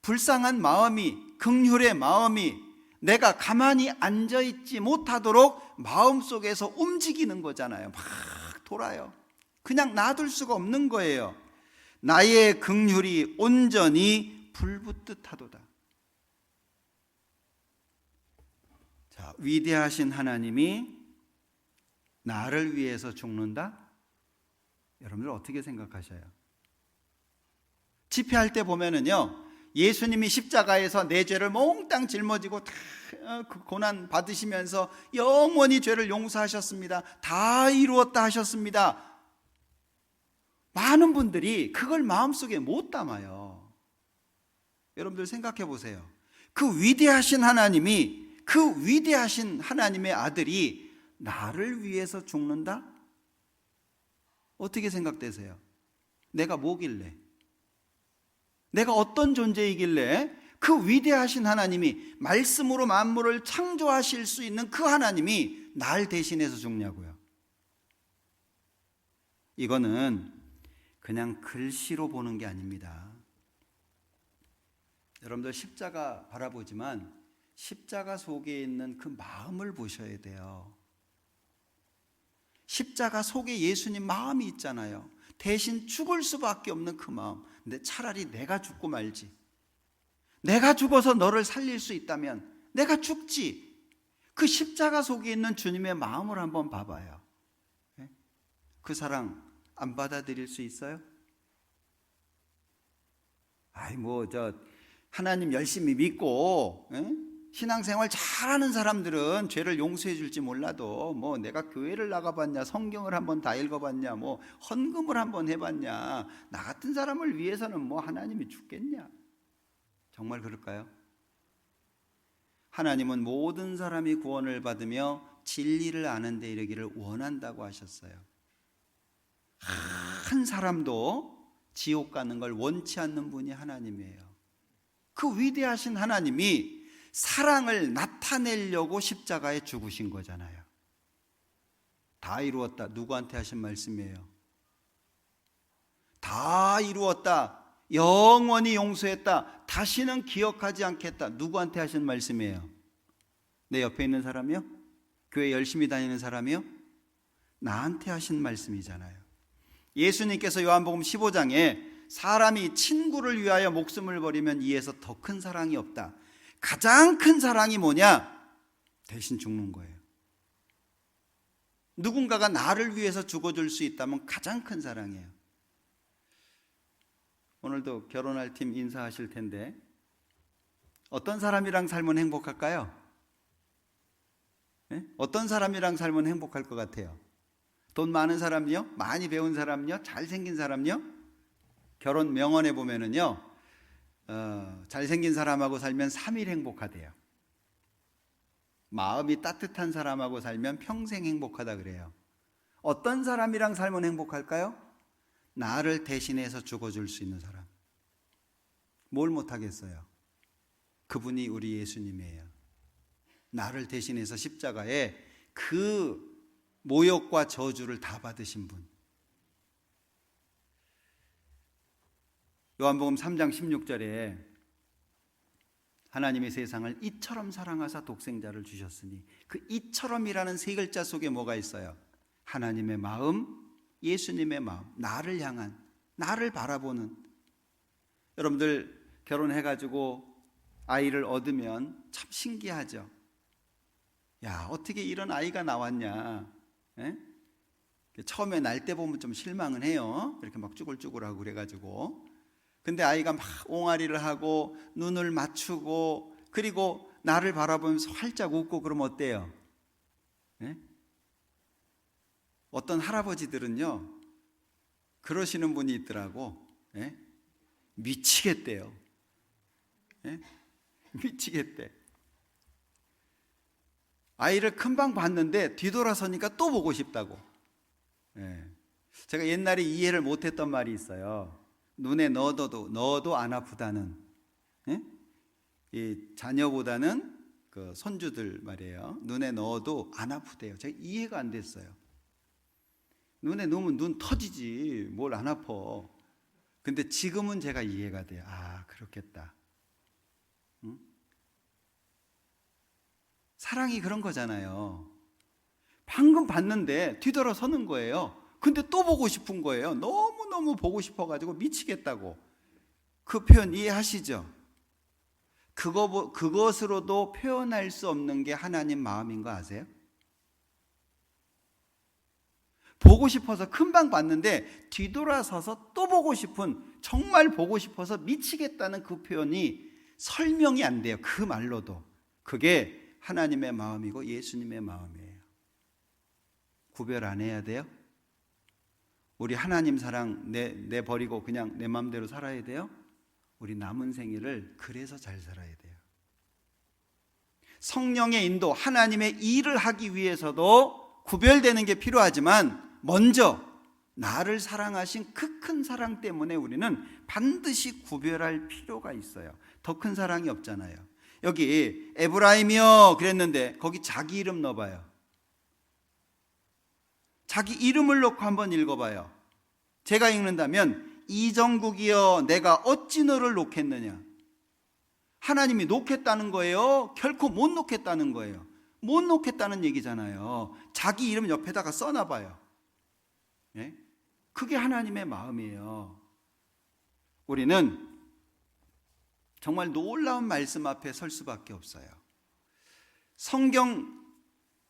불쌍한 마음이, 긍휼의 마음이 내가 가만히 앉아있지 못하도록 마음속에서 움직이는 거잖아요. 막 돌아요. 그냥 놔둘 수가 없는 거예요. 나의 긍휼이 온전히 불붙듯 하도다. 자, 위대하신 하나님이 나를 위해서 죽는다? 여러분들 어떻게 생각하셔요? 집회할 때 보면은요, 예수님이 십자가에서 내 죄를 몽땅 짊어지고 다 그 고난 받으시면서 영원히 죄를 용서하셨습니다, 다 이루었다 하셨습니다. 많은 분들이 그걸 마음속에 못 담아요. 여러분들 생각해 보세요. 그 위대하신 하나님이, 그 위대하신 하나님의 아들이 나를 위해서 죽는다? 어떻게 생각되세요? 내가 뭐길래? 내가 어떤 존재이길래 그 위대하신 하나님이, 말씀으로 만물을 창조하실 수 있는 그 하나님이 날 대신해서 죽냐고요? 이거는 그냥 글씨로 보는 게 아닙니다. 여러분들 십자가 바라보지만 십자가 속에 있는 그 마음을 보셔야 돼요. 십자가 속에 예수님 마음이 있잖아요. 대신 죽을 수밖에 없는 그 마음. 근데 차라리 내가 죽고 말지, 내가 죽어서 너를 살릴 수 있다면 내가 죽지. 그 십자가 속에 있는 주님의 마음을 한번 봐봐요. 그 사랑 안 받아들일 수 있어요? 하나님 열심히 믿고 신앙생활 잘하는 사람들은 죄를 용서해 줄지 몰라도 내가 교회를 나가봤냐, 성경을 한번 다 읽어봤냐, 헌금을 한번 해봤냐, 나 같은 사람을 위해서는 하나님이 죽겠냐? 정말 그럴까요? 하나님은 모든 사람이 구원을 받으며 진리를 아는 데 이르기를 원한다고 하셨어요. 한 사람도 지옥 가는 걸 원치 않는 분이 하나님이에요. 그 위대하신 하나님이 사랑을 나타내려고 십자가에 죽으신 거잖아요. 다 이루었다. 누구한테 하신 말씀이에요? 다 이루었다. 영원히 용서했다. 다시는 기억하지 않겠다. 누구한테 하신 말씀이에요? 내 옆에 있는 사람이요? 교회 열심히 다니는 사람이요? 나한테 하신 말씀이잖아요. 예수님께서 요한복음 15장에 사람이 친구를 위하여 목숨을 버리면 이에서 더 큰 사랑이 없다. 가장 큰 사랑이 뭐냐? 대신 죽는 거예요. 누군가가 나를 위해서 죽어줄 수 있다면 가장 큰 사랑이에요. 오늘도 결혼할 팀 인사하실 텐데 어떤 사람이랑 살면 행복할까요? 네? 어떤 사람이랑 살면 행복할 것 같아요? 돈 많은 사람이요? 많이 배운 사람이요? 잘생긴 사람이요? 결혼 명언에 보면은요, 잘생긴 사람하고 살면 3일 행복하대요. 마음이 따뜻한 사람하고 살면 평생 행복하다 그래요. 어떤 사람이랑 살면 행복할까요? 나를 대신해서 죽어줄 수 있는 사람. 뭘 못하겠어요? 그분이 우리 예수님이에요. 나를 대신해서 십자가에 그 모욕과 저주를 다 받으신 분. 요한복음 3장 16절에 하나님이 세상을 이처럼 사랑하사 독생자를 주셨으니, 그 이처럼이라는 세 글자 속에 뭐가 있어요? 하나님의 마음, 예수님의 마음, 나를 향한, 나를 바라보는. 여러분들 결혼해가지고 아이를 얻으면 참 신기하죠. 야, 어떻게 이런 아이가 나왔냐. 에? 처음에 날 때 보면 좀 실망은 해요. 이렇게 막 쭈글쭈글하고 그래가지고. 근데 아이가 막 옹알이를 하고 눈을 맞추고 그리고 나를 바라보면서 활짝 웃고 그러면 어때요? 에? 어떤 할아버지들은요, 그러시는 분이 있더라고. 에? 미치겠대요. 에? 미치겠대. 아이를 금방 봤는데 뒤돌아서니까 또 보고 싶다고. 예. 제가 옛날에 이해를 못했던 말이 있어요. 눈에 넣어도 안 아프다는. 예? 이 자녀보다는 그 손주들 말이에요. 눈에 넣어도 안 아프대요. 제가 이해가 안 됐어요. 눈에 넣으면 눈 터지지 뭘 안 아파. 근데 지금은 제가 이해가 돼요. 아, 그렇겠다. 응? 사랑이 그런 거잖아요. 방금 봤는데 뒤돌아서는 거예요. 근데 또 보고 싶은 거예요. 너무너무 보고 싶어가지고 미치겠다고. 그 표현 이해하시죠? 그것으로도 표현할 수 없는 게 하나님 마음인 거 아세요? 보고 싶어서 금방 봤는데 뒤돌아서서 또 보고 싶은, 정말 보고 싶어서 미치겠다는 그 표현이 설명이 안 돼요. 그 말로도. 그게 하나님의 마음이고 예수님의 마음이에요. 구별 안 해야 돼요? 우리 하나님 사랑 내버리고 그냥 내 마음대로 살아야 돼요? 우리 남은 생일을 그래서 잘 살아야 돼요. 성령의 인도, 하나님의 일을 하기 위해서도 구별되는 게 필요하지만 먼저 나를 사랑하신 그 큰 사랑 때문에 우리는 반드시 구별할 필요가 있어요. 더 큰 사랑이 없잖아요. 여기 에브라임이요 그랬는데 거기 자기 이름 넣어봐요. 자기 이름을 넣고 한번 읽어봐요. 제가 읽는다면 이정국이여 내가 어찌 너를 놓겠느냐. 하나님이 놓겠다는 거예요? 결코 못 놓겠다는 거예요. 못 놓겠다는 얘기잖아요. 자기 이름 옆에다가 써놔봐요. 예? 그게 하나님의 마음이에요. 우리는 정말 놀라운 말씀 앞에 설 수밖에 없어요. 성경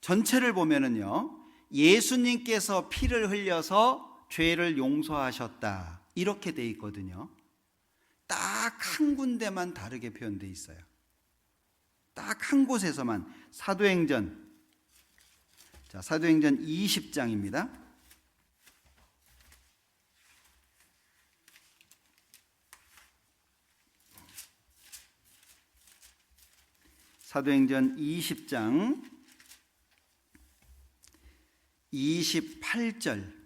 전체를 보면은요, 예수님께서 피를 흘려서 죄를 용서하셨다 이렇게 돼 있거든요. 딱 한 군데만 다르게 표현되어 있어요. 딱 한 곳에서만. 사도행전 20장입니다. 사도행전 20장 28절.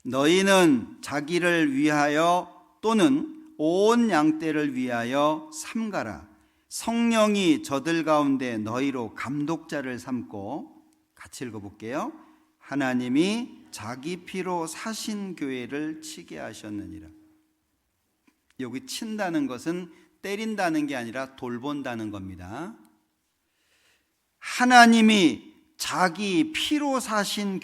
너희는 자기를 위하여 또는 온 양떼를 위하여 삼가라. 성령이 저들 가운데 너희로 감독자를 삼고, 같이 읽어볼게요. 하나님이 자기 피로 사신 교회를 치게 하셨느니라. 여기 친다는 것은 때린다는 게 아니라 돌본다는 겁니다. 하나님이 자기 피로 사신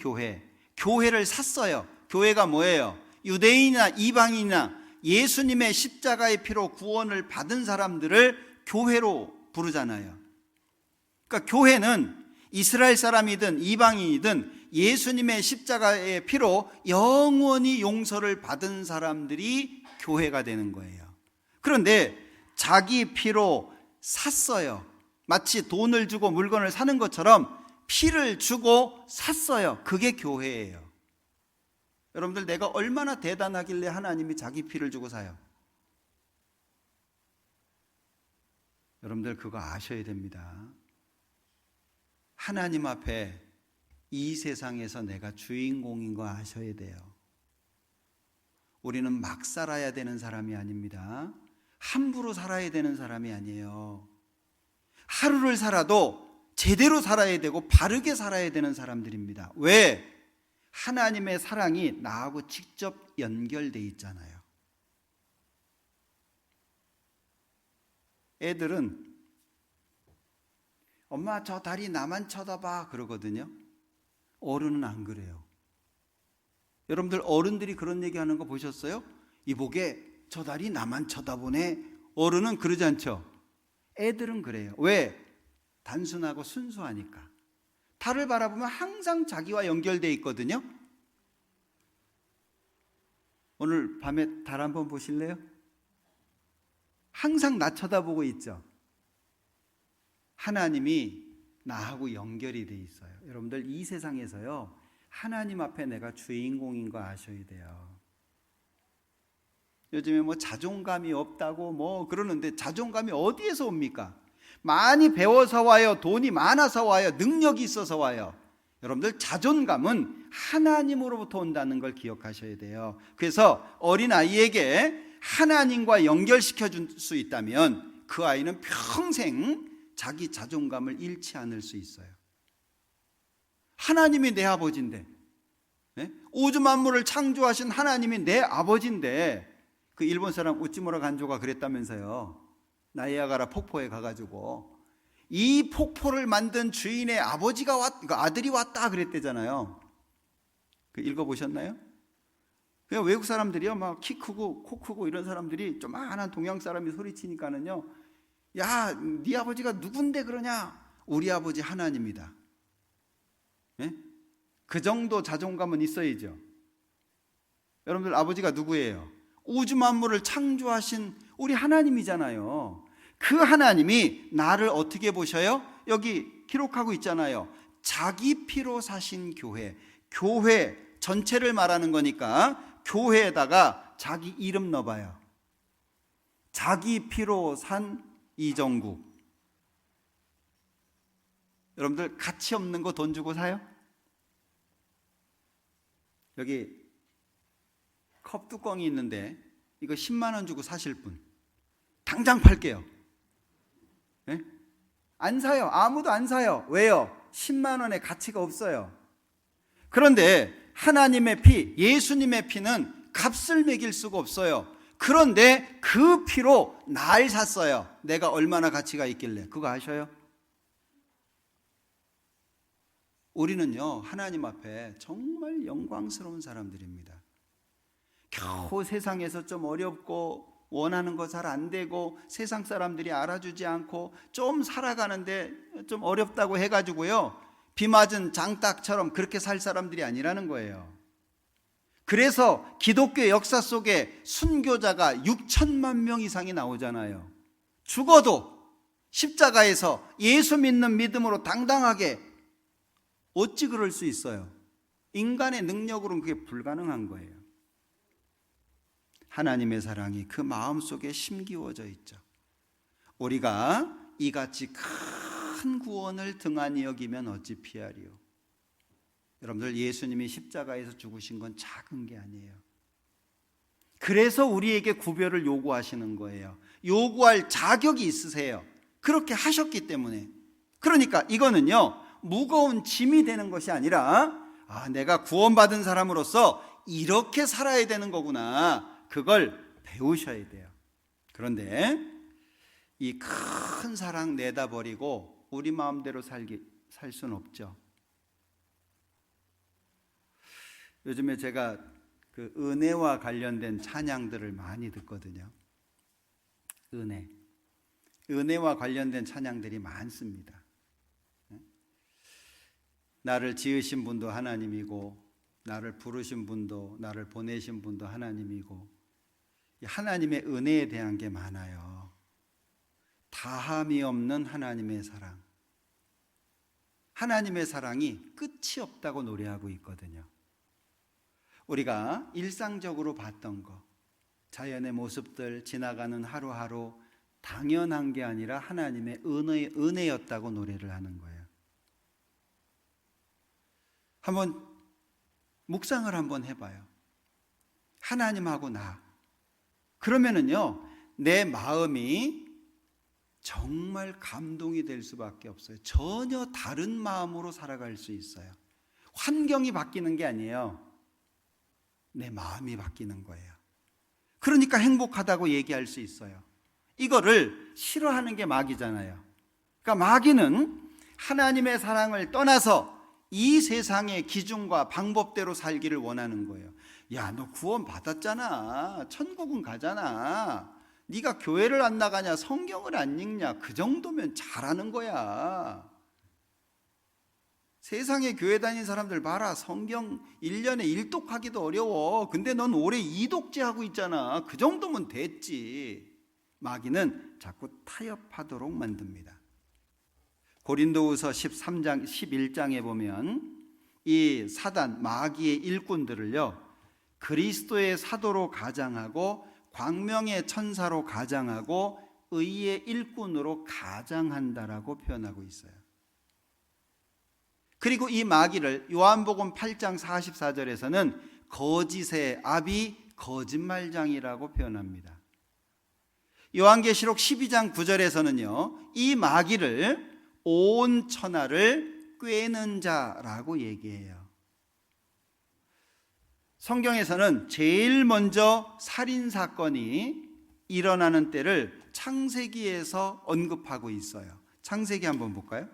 교회를 샀어요. 교회가 뭐예요? 유대인이나 이방인이나 예수님의 십자가의 피로 구원을 받은 사람들을 교회로 부르잖아요. 그러니까 교회는 이스라엘 사람이든 이방인이든 예수님의 십자가의 피로 영원히 용서를 받은 사람들이 교회가 되는 거예요. 그런데 자기 피로 샀어요. 마치 돈을 주고 물건을 사는 것처럼 피를 주고 샀어요. 그게 교회예요. 여러분들, 내가 얼마나 대단하길래 하나님이 자기 피를 주고 사요? 여러분들 그거 아셔야 됩니다. 하나님 앞에 이 세상에서 내가 주인공인 거 아셔야 돼요. 우리는 막 살아야 되는 사람이 아닙니다. 함부로 살아야 되는 사람이 아니에요. 하루를 살아도 제대로 살아야 되고 바르게 살아야 되는 사람들입니다. 왜? 하나님의 사랑이 나하고 직접 연결돼 있잖아요. 애들은 엄마 저 다리 나만 쳐다봐 그러거든요. 어른은 안 그래요. 여러분들 어른들이 그런 얘기하는 거 보셨어요? 이보게 저 다리 나만 쳐다보네. 어른은 그러지 않죠. 애들은 그래요. 왜? 단순하고 순수하니까. 달을 바라보면 항상 자기와 연결되어 있거든요. 오늘 밤에 달 한번 보실래요? 항상 나 쳐다보고 있죠. 하나님이 나하고 연결이 돼 있어요. 여러분들 이 세상에서요, 하나님 앞에 내가 주인공인 거 아셔야 돼요. 요즘에 뭐 자존감이 없다고 뭐 그러는데 자존감이 어디에서 옵니까? 많이 배워서 와요. 돈이 많아서 와요. 능력이 있어서 와요. 여러분들 자존감은 하나님으로부터 온다는 걸 기억하셔야 돼요. 그래서 어린아이에게 하나님과 연결시켜 줄 수 있다면 그 아이는 평생 자기 자존감을 잃지 않을 수 있어요. 하나님이 내 아버지인데, 우주 만물을 창조하신 하나님이 내 아버지인데, 그 일본 사람 우찌무라 간조가 그랬다면서요. 나이아가라 폭포에 가가지고 이 폭포를 만든 주인의 아버지가 아들이 왔다 그랬대잖아요. 그 읽어보셨나요? 그냥 외국 사람들이요, 막 키 크고 코 크고 이런 사람들이 조만한 동양 사람이 소리치니까는요, 야, 네 아버지가 누군데 그러냐? 우리 아버지 하나님이다. 그 정도 자존감은 있어야죠. 여러분들 아버지가 누구예요? 우주 만물을 창조하신 우리 하나님이잖아요. 그 하나님이 나를 어떻게 보셔요? 여기 기록하고 있잖아요. 자기 피로 사신 교회. 교회 전체를 말하는 거니까 교회에다가 자기 이름 넣어봐요. 자기 피로 산 이정국. 여러분들 가치 없는 거 돈 주고 사요? 여기 컵 뚜껑이 있는데 이거 10만 원 주고 사실 분, 당장 팔게요. 안 사요. 아무도 안 사요. 왜요? 10만 원의 가치가 없어요. 그런데 하나님의 피, 예수님의 피는 값을 매길 수가 없어요. 그런데 그 피로 날 샀어요. 내가 얼마나 가치가 있길래. 그거 아셔요? 우리는요, 하나님 앞에 정말 영광스러운 사람들입니다. 겨우 세상에서 좀 어렵고 원하는 거 잘 안 되고 세상 사람들이 알아주지 않고 좀 살아가는데 좀 어렵다고 해가지고요, 비 맞은 장딱처럼 그렇게 살 사람들이 아니라는 거예요. 그래서 기독교 역사 속에 순교자가 6천만 명 이상이 나오잖아요. 죽어도 십자가에서 예수 믿는 믿음으로 당당하게 어찌 그럴 수 있어요? 인간의 능력으로는 그게 불가능한 거예요. 하나님의 사랑이 그 마음속에 심기워져 있죠. 우리가 이같이 큰 구원을 등한히 여기면 어찌 피하리요. 여러분들, 예수님이 십자가에서 죽으신 건 작은 게 아니에요. 그래서 우리에게 구별을 요구하시는 거예요. 요구할 자격이 있으세요. 그렇게 하셨기 때문에. 그러니까 이거는요, 무거운 짐이 되는 것이 아니라, 내가 구원받은 사람으로서 이렇게 살아야 되는 거구나, 그걸 배우셔야 돼요. 그런데 이 큰 사랑 내다 버리고 우리 마음대로 살 수는 없죠. 요즘에 제가 그 은혜와 관련된 찬양들을 많이 듣거든요. 은혜와 관련된 찬양들이 많습니다. 나를 지으신 분도 하나님이고, 나를 부르신 분도, 나를 보내신 분도 하나님이고, 하나님의 은혜에 대한 게 많아요. 다함이 없는 하나님의 사랑. 하나님의 사랑이 끝이 없다고 노래하고 있거든요. 우리가 일상적으로 봤던 거, 자연의 모습들, 지나가는 하루하루 당연한 게 아니라 하나님의 은혜였다고 노래를 하는 거예요. 한번 묵상을 한번 해봐요. 하나님하고 나. 그러면은요, 내 마음이 정말 감동이 될 수밖에 없어요. 전혀 다른 마음으로 살아갈 수 있어요. 환경이 바뀌는 게 아니에요. 내 마음이 바뀌는 거예요. 그러니까 행복하다고 얘기할 수 있어요. 이거를 싫어하는 게 마귀잖아요. 그러니까 마귀는 하나님의 사랑을 떠나서 이 세상의 기준과 방법대로 살기를 원하는 거예요. 야, 너 구원 받았잖아. 천국은 가잖아. 네가 교회를 안 나가냐, 성경을 안 읽냐, 그 정도면 잘하는 거야. 세상에 교회 다니는 사람들 봐라. 성경 1년에 1독하기도 어려워. 근데 넌 올해 2독째 하고 있잖아. 그 정도면 됐지. 마귀는 자꾸 타협하도록 만듭니다. 고린도후서 13장 11장에 보면 이 사단 마귀의 일꾼들을요, 그리스도의 사도로 가장하고 광명의 천사로 가장하고 의의 일꾼으로 가장한다라고 표현하고 있어요. 그리고 이 마귀를 요한복음 8장 44절에서는 거짓의 아비, 거짓말장이라고 표현합니다. 요한계시록 12장 9절에서는요, 이 마귀를 온 천하를 꿰는 자라고 얘기해요. 성경에서는 제일 먼저 살인사건이 일어나는 때를 창세기에서 언급하고 있어요. 창세기 한번 볼까요?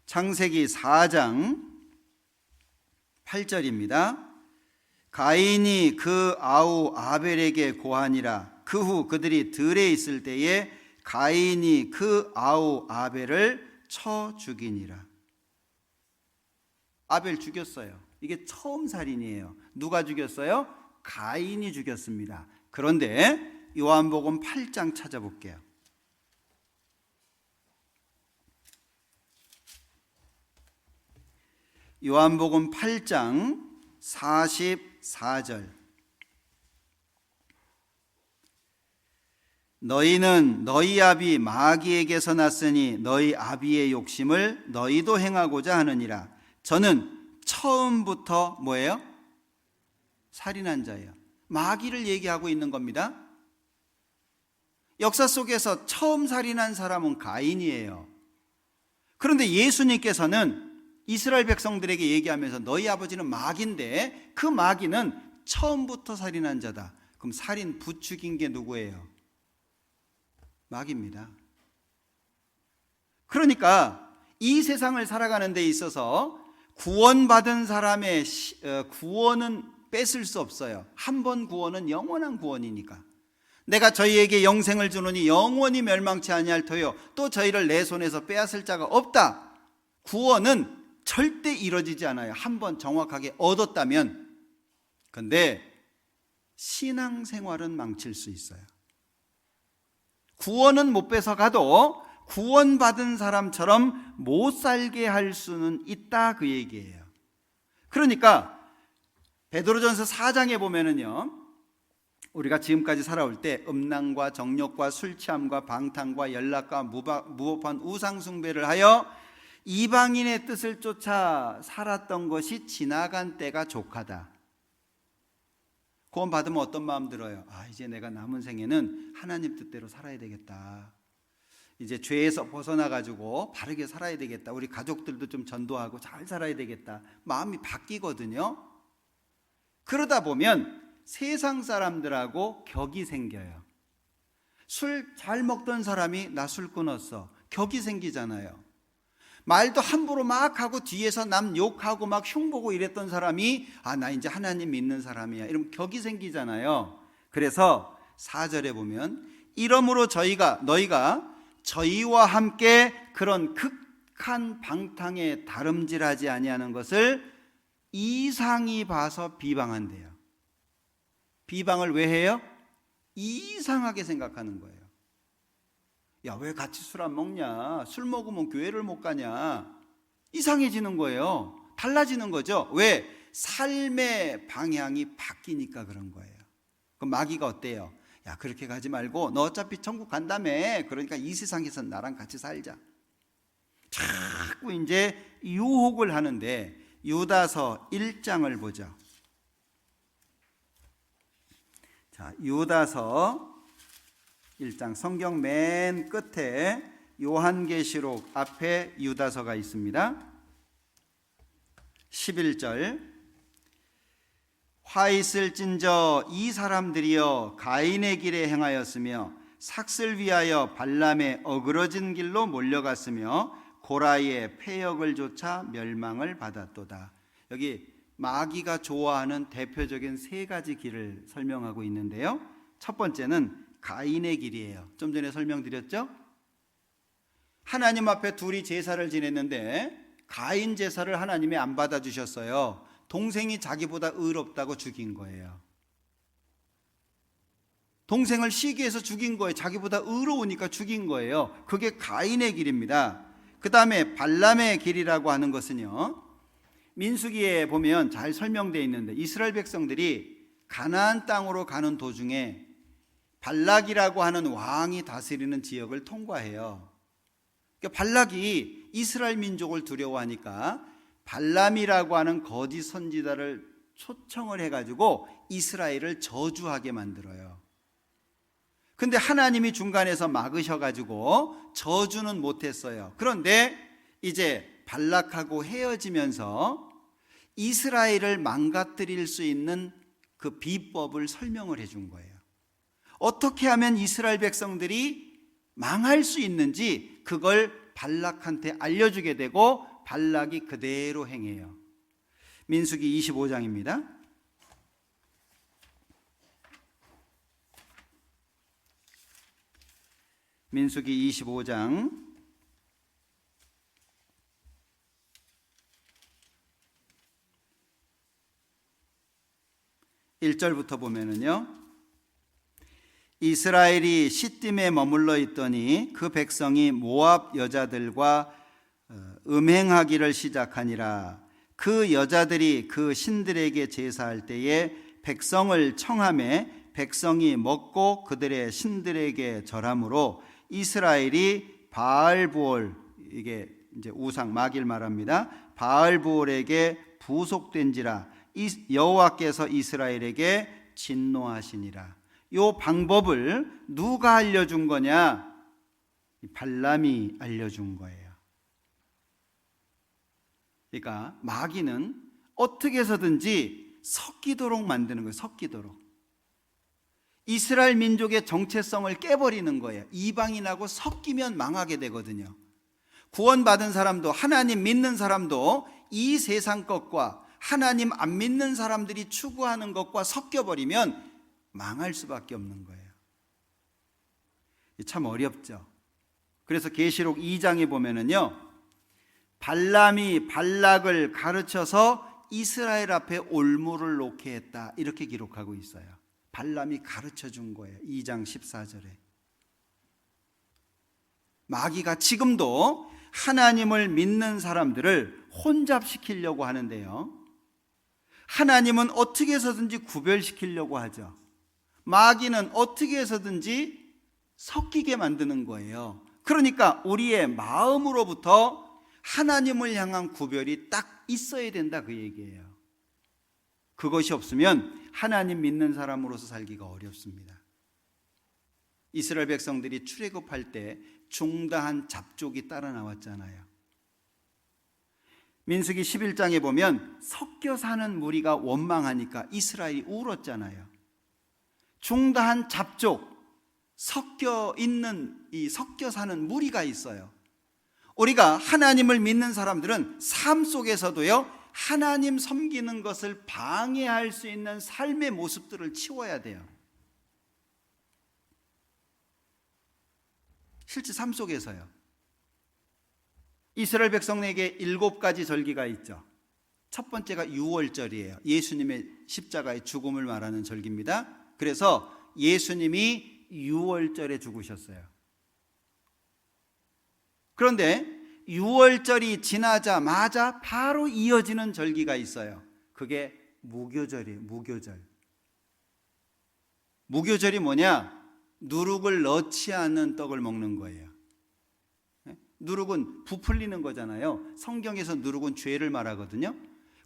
창세기 4장 8절입니다. 가인이 그 아우 아벨에게 고하니라. 그 후 그들이 들에 있을 때에 가인이 그 아우 아벨을 쳐 죽이니라. 아벨 죽였어요. 이게 처음 살인이에요. 누가 죽였어요? 가인이 죽였습니다. 그런데 요한복음 8장 찾아볼게요. 요한복음 8장 44절. 너희는 너희 아비 마귀에게서 났으니 너희 아비의 욕심을 너희도 행하고자 하느니라. 저는 처음부터 뭐예요? 살인한 자예요. 마귀를 얘기하고 있는 겁니다. 역사 속에서 처음 살인한 사람은 가인이에요. 그런데 예수님께서는 이스라엘 백성들에게 얘기하면서 너희 아버지는 마귀인데 그 마귀는 처음부터 살인한 자다. 그럼 살인 부추긴 게 누구예요? 마귀입니다. 그러니까 이 세상을 살아가는 데 있어서 구원받은 사람의 구원은 뺏을 수 없어요. 한 번 구원은 영원한 구원이니까. 내가 저희에게 영생을 주노니 영원히 멸망치 아니할 터요 또 저희를 내 손에서 빼앗을 자가 없다. 구원은 절대 이루어지지 않아요. 한번 정확하게 얻었다면. 근데 신앙생활은 망칠 수 있어요. 구원은 못 뺏어가도 구원받은 사람처럼 못 살게 할 수는 있다, 그 얘기예요. 그러니까 베드로전서 4장에 보면은요, 우리가 지금까지 살아올 때 음란과 정욕과 술 취함과 방탕과 연락과 무법한 우상 숭배를 하여 이방인의 뜻을 쫓아 살았던 것이 지나간 때가 족하다. 구원 받으면 어떤 마음 들어요? 아, 이제 내가 남은 생에는 하나님 뜻대로 살아야 되겠다. 이제 죄에서 벗어나 가지고 바르게 살아야 되겠다. 우리 가족들도 좀 전도하고 잘 살아야 되겠다. 마음이 바뀌거든요. 그러다 보면 세상 사람들하고 격이 생겨요. 술 잘 먹던 사람이 나 술 끊었어. 격이 생기잖아요. 말도 함부로 막 하고 뒤에서 남 욕하고 막 흉보고 이랬던 사람이 아, 나 이제 하나님 믿는 사람이야. 이러면 격이 생기잖아요. 그래서 4절에 보면 이러므로 너희가 저희와 함께 그런 극한 방탕에 다름질하지 아니하는 것을 이상히 봐서 비방한대요. 비방을 왜 해요? 이상하게 생각하는 거예요. 야, 왜 같이 술 안 먹냐? 술 먹으면 교회를 못 가냐? 이상해지는 거예요. 달라지는 거죠. 왜? 삶의 방향이 바뀌니까 그런 거예요. 그럼 마귀가 어때요? 야, 그렇게 가지 말고 너 어차피 천국 간다며. 그러니까 이 세상에서 나랑 같이 살자. 자꾸 이제 유혹을 하는데, 유다서 1장을 보죠. 자, 유다서 1장, 성경 맨 끝에 요한계시록 앞에 유다서가 있습니다. 11절, 화 있을진저 이 사람들이여 가인의 길에 행하였으며 삭슬 위하여 발람의 어그러진 길로 몰려갔으며 고라의 패역을 좇아 멸망을 받았도다. 여기 마귀가 좋아하는 대표적인 세 가지 길을 설명하고 있는데요. 첫 번째는 가인의 길이에요. 좀 전에 설명드렸죠? 하나님 앞에 둘이 제사를 지냈는데 가인 제사를 하나님이 안 받아주셨어요. 동생이 자기보다 의롭다고 죽인 거예요. 동생을 시기해서 죽인 거예요. 자기보다 의로우니까 죽인 거예요. 그게 가인의 길입니다. 그 다음에 발람의 길이라고 하는 것은요, 민수기에 보면 잘 설명되어 있는데 이스라엘 백성들이 가나안 땅으로 가는 도중에 발락이라고 하는 왕이 다스리는 지역을 통과해요. 그러니까 발락이 이스라엘 민족을 두려워하니까 발람이라고 하는 거짓 선지자를 초청을 해가지고 이스라엘을 저주하게 만들어요. 근데 하나님이 중간에서 막으셔가지고 저주는 못했어요. 그런데 이제 발락하고 헤어지면서 이스라엘을 망가뜨릴 수 있는 그 비법을 설명을 해준 거예요. 어떻게 하면 이스라엘 백성들이 망할 수 있는지 그걸 발락한테 알려주게 되고 발락이 그대로 행해요. 민수기 25장입니다. 민수기 25장 1절부터 보면은요, 이스라엘이 시딤에 머물러 있더니 그 백성이 모압 여자들과 음행하기를 시작하니라. 그 여자들이 그 신들에게 제사할 때에 백성을 청하매 백성이 먹고 그들의 신들에게 절함으로 이스라엘이 바알부올, 이게 이제 우상 마귀를 말합니다. 바알부올에게 부속된지라. 여호와께서 이스라엘에게 진노하시니라. 이 방법을 누가 알려준 거냐? 발람이 알려준 거예요. 그러니까 마귀는 어떻게 해서든지 섞이도록 만드는 거예요. 섞이도록. 이스라엘 민족의 정체성을 깨버리는 거예요. 이방인하고 섞이면 망하게 되거든요. 구원받은 사람도, 하나님 믿는 사람도 이 세상 것과 하나님 안 믿는 사람들이 추구하는 것과 섞여버리면 망할 수밖에 없는 거예요. 참 어렵죠. 그래서 계시록 2장에 보면은요, 발람이 발락을 가르쳐서 이스라엘 앞에 올무를 놓게 했다, 이렇게 기록하고 있어요. 발람이 가르쳐 준 거예요. 2장 14절에. 마귀가 지금도 하나님을 믿는 사람들을 혼잡시키려고 하는데요, 하나님은 어떻게 해서든지 구별시키려고 하죠. 마귀는 어떻게 해서든지 섞이게 만드는 거예요. 그러니까 우리의 마음으로부터 하나님을 향한 구별이 딱 있어야 된다, 그 얘기예요. 그것이 없으면 하나님 믿는 사람으로서 살기가 어렵습니다. 이스라엘 백성들이 출애굽할 때 중다한 잡족이 따라 나왔잖아요. 민수기 11장에 보면 섞여 사는 무리가 원망하니까 이스라엘이 울었잖아요. 중다한 잡족, 섞여 있는 이 섞여 사는 무리가 있어요. 우리가 하나님을 믿는 사람들은 삶 속에서도요, 하나님 섬기는 것을 방해할 수 있는 삶의 모습들을 치워야 돼요. 실제 삶 속에서요. 이스라엘 백성에게 7가지 절기가 있죠. 첫 번째가 유월절이에요. 예수님의 십자가의 죽음을 말하는 절기입니다. 그래서 예수님이 유월절에 죽으셨어요. 그런데 6월절이 지나자마자 바로 이어지는 절기가 있어요. 그게 무교절이에요. 무교절. 무교절이 뭐냐? 누룩을 넣지 않는 떡을 먹는 거예요. 누룩은 부풀리는 거잖아요. 성경에서 누룩은 죄를 말하거든요.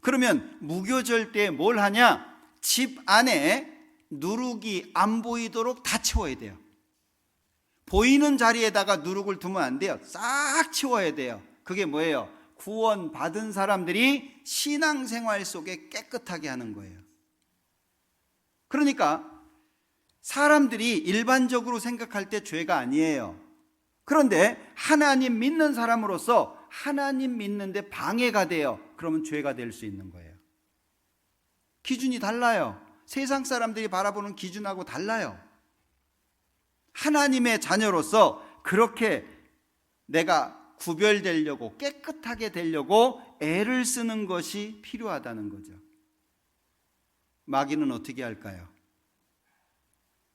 그러면 무교절 때 뭘 하냐? 집 안에 누룩이 안 보이도록 다 치워야 돼요. 보이는 자리에다가 누룩을 두면 안 돼요. 싹 치워야 돼요. 그게 뭐예요? 구원 받은 사람들이 신앙생활 속에 깨끗하게 하는 거예요. 그러니까 사람들이 일반적으로 생각할 때 죄가 아니에요. 그런데 하나님 믿는 사람으로서 하나님 믿는데 방해가 돼요. 그러면 죄가 될 수 있는 거예요. 기준이 달라요. 세상 사람들이 바라보는 기준하고 달라요. 하나님의 자녀로서 그렇게 내가 구별되려고, 깨끗하게 되려고 애를 쓰는 것이 필요하다는 거죠. 마귀는 어떻게 할까요?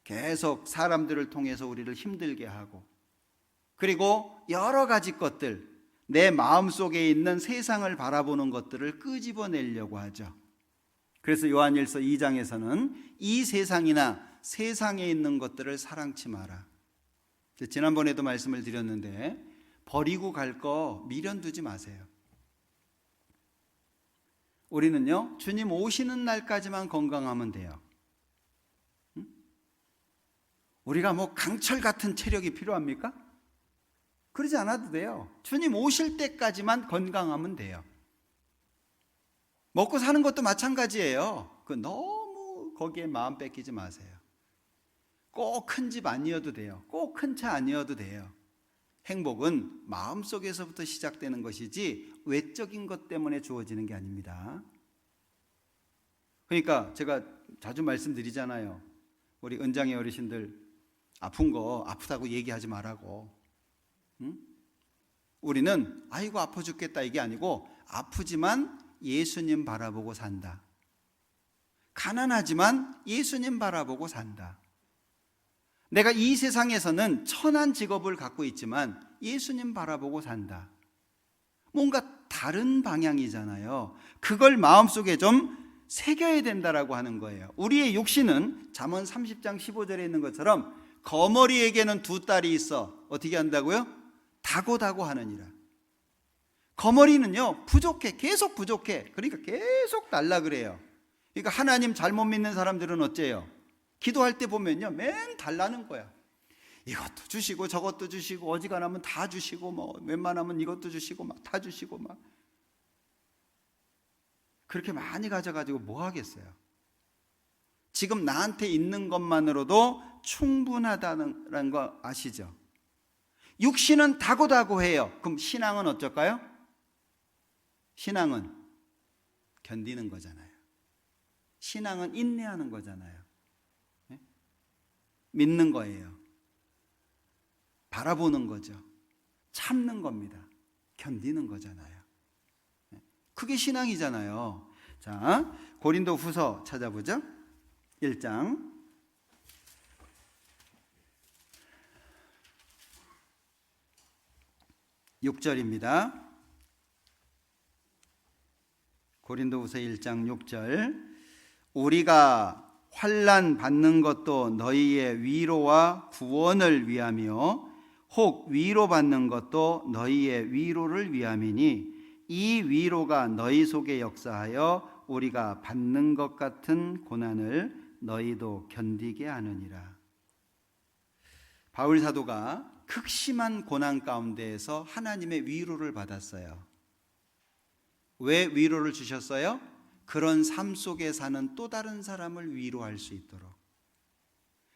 계속 사람들을 통해서 우리를 힘들게 하고, 그리고 여러 가지 것들, 내 마음속에 있는 세상을 바라보는 것들을 끄집어내려고 하죠. 그래서 요한일서 2장에서는 이 세상이나 세상에 있는 것들을 사랑치 마라. 지난번에도 말씀을 드렸는데 버리고 갈 거 미련 두지 마세요. 우리는요, 주님 오시는 날까지만 건강하면 돼요. 우리가 뭐 강철 같은 체력이 필요합니까? 그러지 않아도 돼요. 주님 오실 때까지만 건강하면 돼요. 먹고 사는 것도 마찬가지예요. 너무 거기에 마음 뺏기지 마세요. 꼭 큰 집 아니어도 돼요. 꼭 큰 차 아니어도 돼요. 행복은 마음속에서부터 시작되는 것이지 외적인 것 때문에 주어지는 게 아닙니다. 그러니까 제가 자주 말씀드리잖아요. 우리 은장의 어르신들 아픈 거 아프다고 얘기하지 말라고. 응? 우리는 아이고 아파 죽겠다 이게 아니고 아프지만 예수님 바라보고 산다. 가난하지만 예수님 바라보고 산다. 내가 이 세상에서는 천한 직업을 갖고 있지만 예수님 바라보고 산다. 뭔가 다른 방향이잖아요. 그걸 마음속에 좀 새겨야 된다라고 하는 거예요. 우리의 육신은 잠언 30장 15절에 있는 것처럼 거머리에게는 두 딸이 있어 어떻게 한다고요? 다고다고 하느니라. 거머리는요 부족해. 계속 부족해. 그러니까 계속 달라 그래요. 그러니까 하나님 잘못 믿는 사람들은 어째요? 기도할 때 보면요 맨 달라는 거야. 이것도 주시고 저것도 주시고 어지간하면 다 주시고 뭐 웬만하면 이것도 주시고 막 다 주시고 막 그렇게 많이 가져가지고 뭐 하겠어요? 지금 나한테 있는 것만으로도 충분하다는 거 아시죠? 육신은 다고다고해요. 그럼 신앙은 어쩔까요? 신앙은 견디는 거잖아요. 신앙은 인내하는 거잖아요. 네? 믿는 거예요. 바라보는 거죠. 참는 겁니다. 견디는 거잖아요. 그게 신앙이잖아요. 자, 고린도 후서 찾아보죠. 1장 6절입니다. 고린도후서 1장 6절. 우리가 환난 받는 것도 너희의 위로와 구원을 위하며 혹 위로받는 것도 너희의 위로를 위함이니 이 위로가 너희 속에 역사하여 우리가 받는 것 같은 고난을 너희도 견디게 하느니라. 바울 사도가 극심한 고난 가운데에서 하나님의 위로를 받았어요. 왜 위로를 주셨어요? 그런 삶 속에 사는 또 다른 사람을 위로할 수 있도록.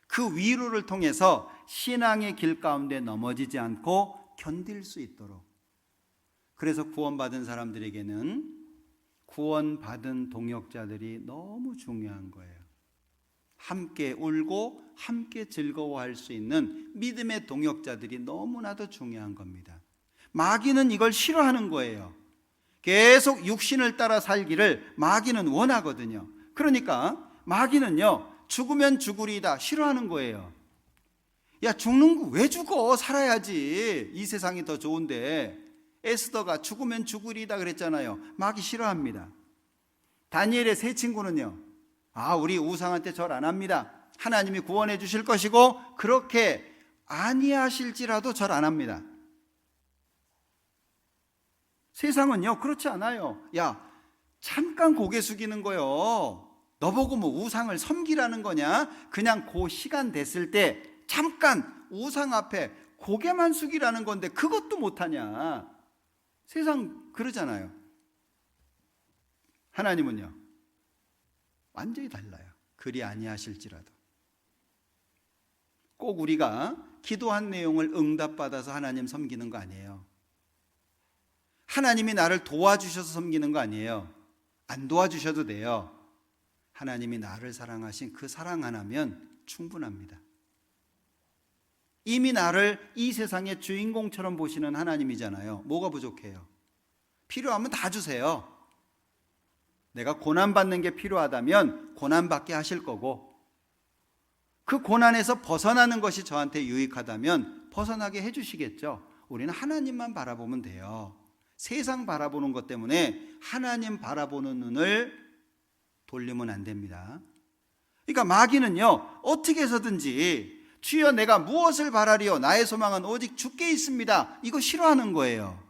그 위로를 통해서 신앙의 길 가운데 넘어지지 않고 견딜 수 있도록. 그래서 구원받은 사람들에게는 구원받은 동역자들이 너무 중요한 거예요. 함께 울고 함께 즐거워할 수 있는 믿음의 동역자들이 너무나도 중요한 겁니다. 마귀는 이걸 싫어하는 거예요. 계속 육신을 따라 살기를 마귀는 원하거든요. 그러니까 마귀는요 죽으면 죽으리다 싫어하는 거예요. 야, 죽는 거 왜 죽어? 살아야지. 이 세상이 더 좋은데. 에스더가 죽으면 죽으리다 그랬잖아요. 마귀 싫어합니다. 다니엘의 세 친구는요, 우리 우상한테 절 안 합니다. 하나님이 구원해 주실 것이고 그렇게 아니하실지라도 절 안 합니다. 세상은요 그렇지 않아요. 야, 잠깐 고개 숙이는 거요. 너보고 뭐 우상을 섬기라는 거냐? 그냥 그 시간 됐을 때 잠깐 우상 앞에 고개만 숙이라는 건데 그것도 못하냐? 세상 그러잖아요. 하나님은요 완전히 달라요. 그리 아니하실지라도. 꼭 우리가 기도한 내용을 응답받아서 하나님 섬기는 거 아니에요. 하나님이 나를 도와주셔서 섬기는 거 아니에요. 안 도와주셔도 돼요. 하나님이 나를 사랑하신 그 사랑 하나면 충분합니다. 이미 나를 이 세상의 주인공처럼 보시는 하나님이잖아요. 뭐가 부족해요? 필요하면 다 주세요. 내가 고난받는 게 필요하다면 고난받게 하실 거고, 그 고난에서 벗어나는 것이 저한테 유익하다면 벗어나게 해주시겠죠. 우리는 하나님만 바라보면 돼요. 세상 바라보는 것 때문에 하나님 바라보는 눈을 돌리면 안 됩니다. 그러니까 마귀는요 어떻게 해서든지 주여 내가 무엇을 바라리요? 나의 소망은 오직 주께 있습니다. 이거 싫어하는 거예요.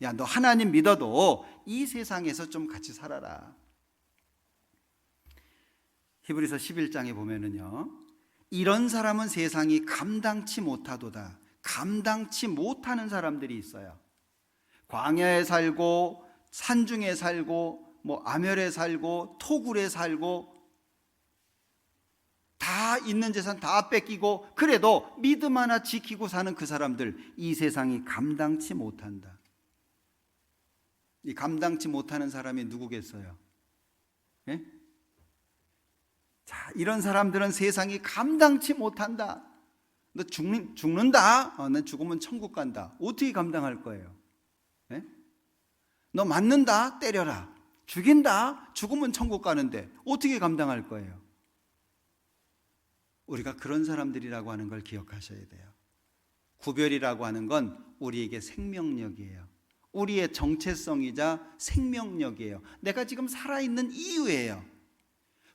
야, 너 하나님 믿어도 이 세상에서 좀 같이 살아라. 히브리서 11장에 보면은요, 이런 사람은 세상이 감당치 못하도다. 감당치 못하는 사람들이 있어요. 광야에 살고 산중에 살고 뭐 암열에 살고 토굴에 살고 다 있는 재산 다 뺏기고 그래도 믿음 하나 지키고 사는 그 사람들, 이 세상이 감당치 못한다. 이 감당치 못하는 사람이 누구겠어요? 예? 자, 이런 사람들은 세상이 감당치 못한다. 너 죽는다? 난 죽으면 천국 간다. 어떻게 감당할 거예요? 예? 너 맞는다? 때려라. 죽인다? 죽으면 천국 가는데 어떻게 감당할 거예요? 우리가 그런 사람들이라고 하는 걸 기억하셔야 돼요. 구별이라고 하는 건 우리에게 생명력이에요. 우리의 정체성이자 생명력이에요. 내가 지금 살아있는 이유예요.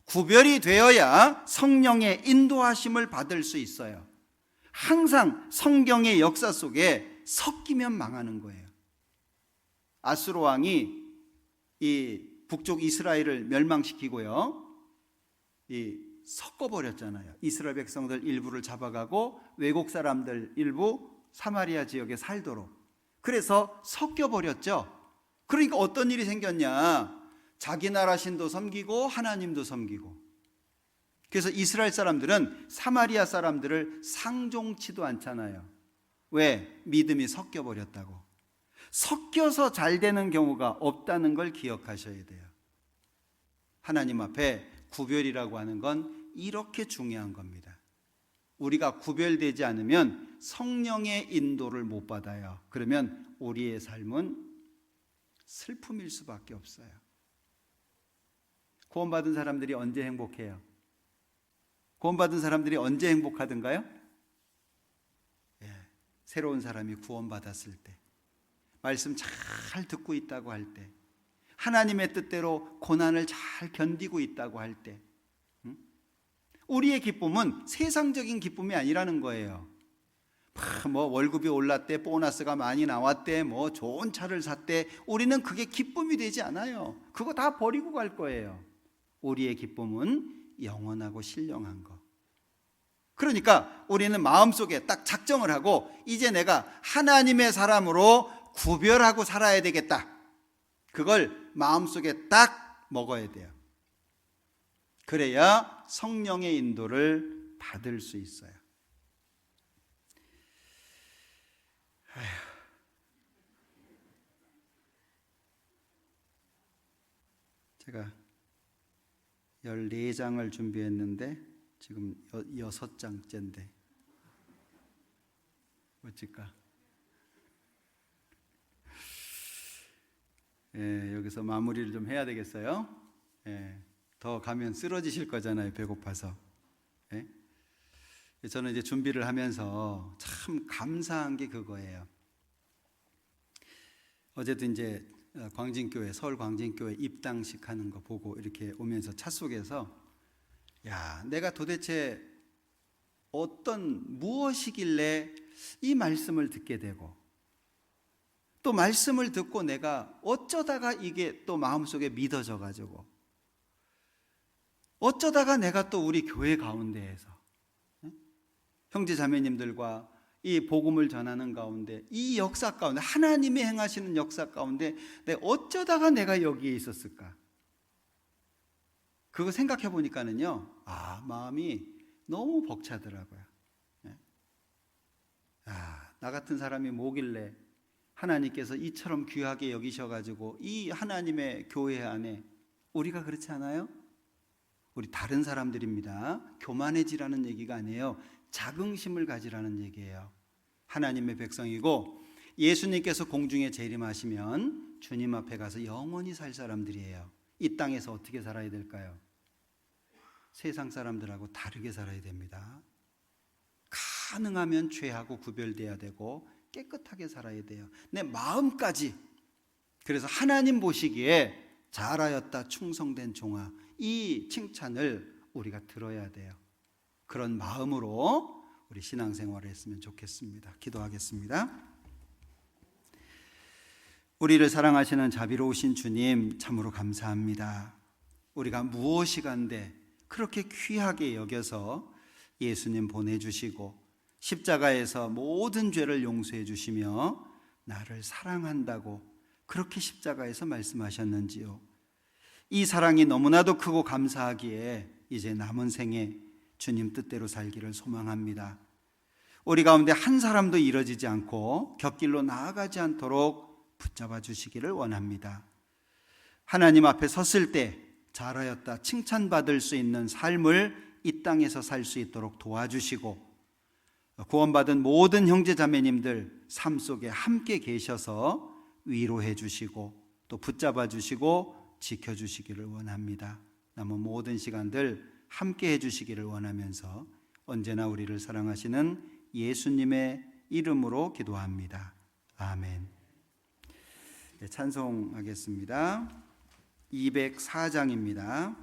구별이 되어야 성령의 인도하심을 받을 수 있어요. 항상 성경의 역사 속에 섞이면 망하는 거예요. 아수르 왕이 이 북쪽 이스라엘을 멸망시키고요, 섞어버렸잖아요. 이스라엘 백성들 일부를 잡아가고 외국 사람들 일부 사마리아 지역에 살도록. 그래서 섞여버렸죠. 그러니까 어떤 일이 생겼냐? 자기 나라 신도 섬기고 하나님도 섬기고. 그래서 이스라엘 사람들은 사마리아 사람들을 상종치도 않잖아요. 왜? 믿음이 섞여버렸다고. 섞여서 잘 되는 경우가 없다는 걸 기억하셔야 돼요. 하나님 앞에 구별이라고 하는 건 이렇게 중요한 겁니다. 우리가 구별되지 않으면 성령의 인도를 못 받아요. 그러면 우리의 삶은 슬픔일 수밖에 없어요. 구원받은 사람들이 언제 행복해요? 구원받은 사람들이 언제 행복하던가요? 새로운 사람이 구원받았을 때, 말씀 잘 듣고 있다고 할 때, 하나님의 뜻대로 고난을 잘 견디고 있다고 할 때, 우리의 기쁨은 세상적인 기쁨이 아니라는 거예요. 뭐 월급이 올랐대, 보너스가 많이 나왔대, 뭐 좋은 차를 샀대, 우리는 그게 기쁨이 되지 않아요. 그거 다 버리고 갈 거예요. 우리의 기쁨은 영원하고 신령한 거. 그러니까 우리는 마음속에 딱 작정을 하고 이제 내가 하나님의 사람으로 구별하고 살아야 되겠다. 그걸 마음속에 딱 먹어야 돼요. 그래야 성령의 인도를 받을 수 있어요. 제가 14장을 준비했는데 지금 6장째인데 어쩔까? 여기서 마무리를 좀 해야 되겠어요. 더 가면 쓰러지실 거잖아요, 배고파서. 저는 이제 준비를 하면서 참 감사한 게 그거예요. 어제도 이제 광진교회, 서울 광진교회 입당식 하는 거 보고 이렇게 오면서 차 속에서 야, 내가 도대체 무엇이길래 이 말씀을 듣게 되고 또 말씀을 듣고 내가 어쩌다가 이게 또 마음속에 믿어져 가지고 어쩌다가 내가 또 우리 교회 가운데에서 형제 자매님들과 이 복음을 전하는 가운데 이 역사 가운데 하나님이 행하시는 역사 가운데 어쩌다가 내가 여기에 있었을까? 그거 생각해 보니까는요, 마음이 너무 벅차더라고요. 나 같은 사람이 뭐길래 하나님께서 이처럼 귀하게 여기셔가지고 이 하나님의 교회 안에 우리가 그렇지 않아요? 우리 다른 사람들입니다. 교만해지라는 얘기가 아니에요. 자긍심을 가지라는 얘기예요. 하나님의 백성이고 예수님께서 공중에 재림하시면 주님 앞에 가서 영원히 살 사람들이에요. 이 땅에서 어떻게 살아야 될까요? 세상 사람들하고 다르게 살아야 됩니다. 가능하면 죄하고 구별돼야 되고 깨끗하게 살아야 돼요. 내 마음까지. 그래서 하나님 보시기에 잘하였다 충성된 종아, 이 칭찬을 우리가 들어야 돼요. 그런 마음으로 우리 신앙생활을 했으면 좋겠습니다. 기도하겠습니다. 우리를 사랑하시는 자비로우신 주님, 참으로 감사합니다. 우리가 무엇이간데 그렇게 귀하게 여겨서 예수님 보내주시고 십자가에서 모든 죄를 용서해 주시며 나를 사랑한다고 그렇게 십자가에서 말씀하셨는지요. 이 사랑이 너무나도 크고 감사하기에 이제 남은 생에 주님 뜻대로 살기를 소망합니다. 우리 가운데 한 사람도 이뤄지지 않고 곁길로 나아가지 않도록 붙잡아 주시기를 원합니다. 하나님 앞에 섰을 때 잘하였다 칭찬받을 수 있는 삶을 이 땅에서 살 수 있도록 도와주시고 구원받은 모든 형제자매님들 삶 속에 함께 계셔서 위로해 주시고 또 붙잡아 주시고 지켜주시기를 원합니다. 남은 모든 시간들 함께 해주시기를 원하면서 언제나 우리를 사랑하시는 예수님의 이름으로 기도합니다. 아멘. 네, 찬송하겠습니다. 204장입니다.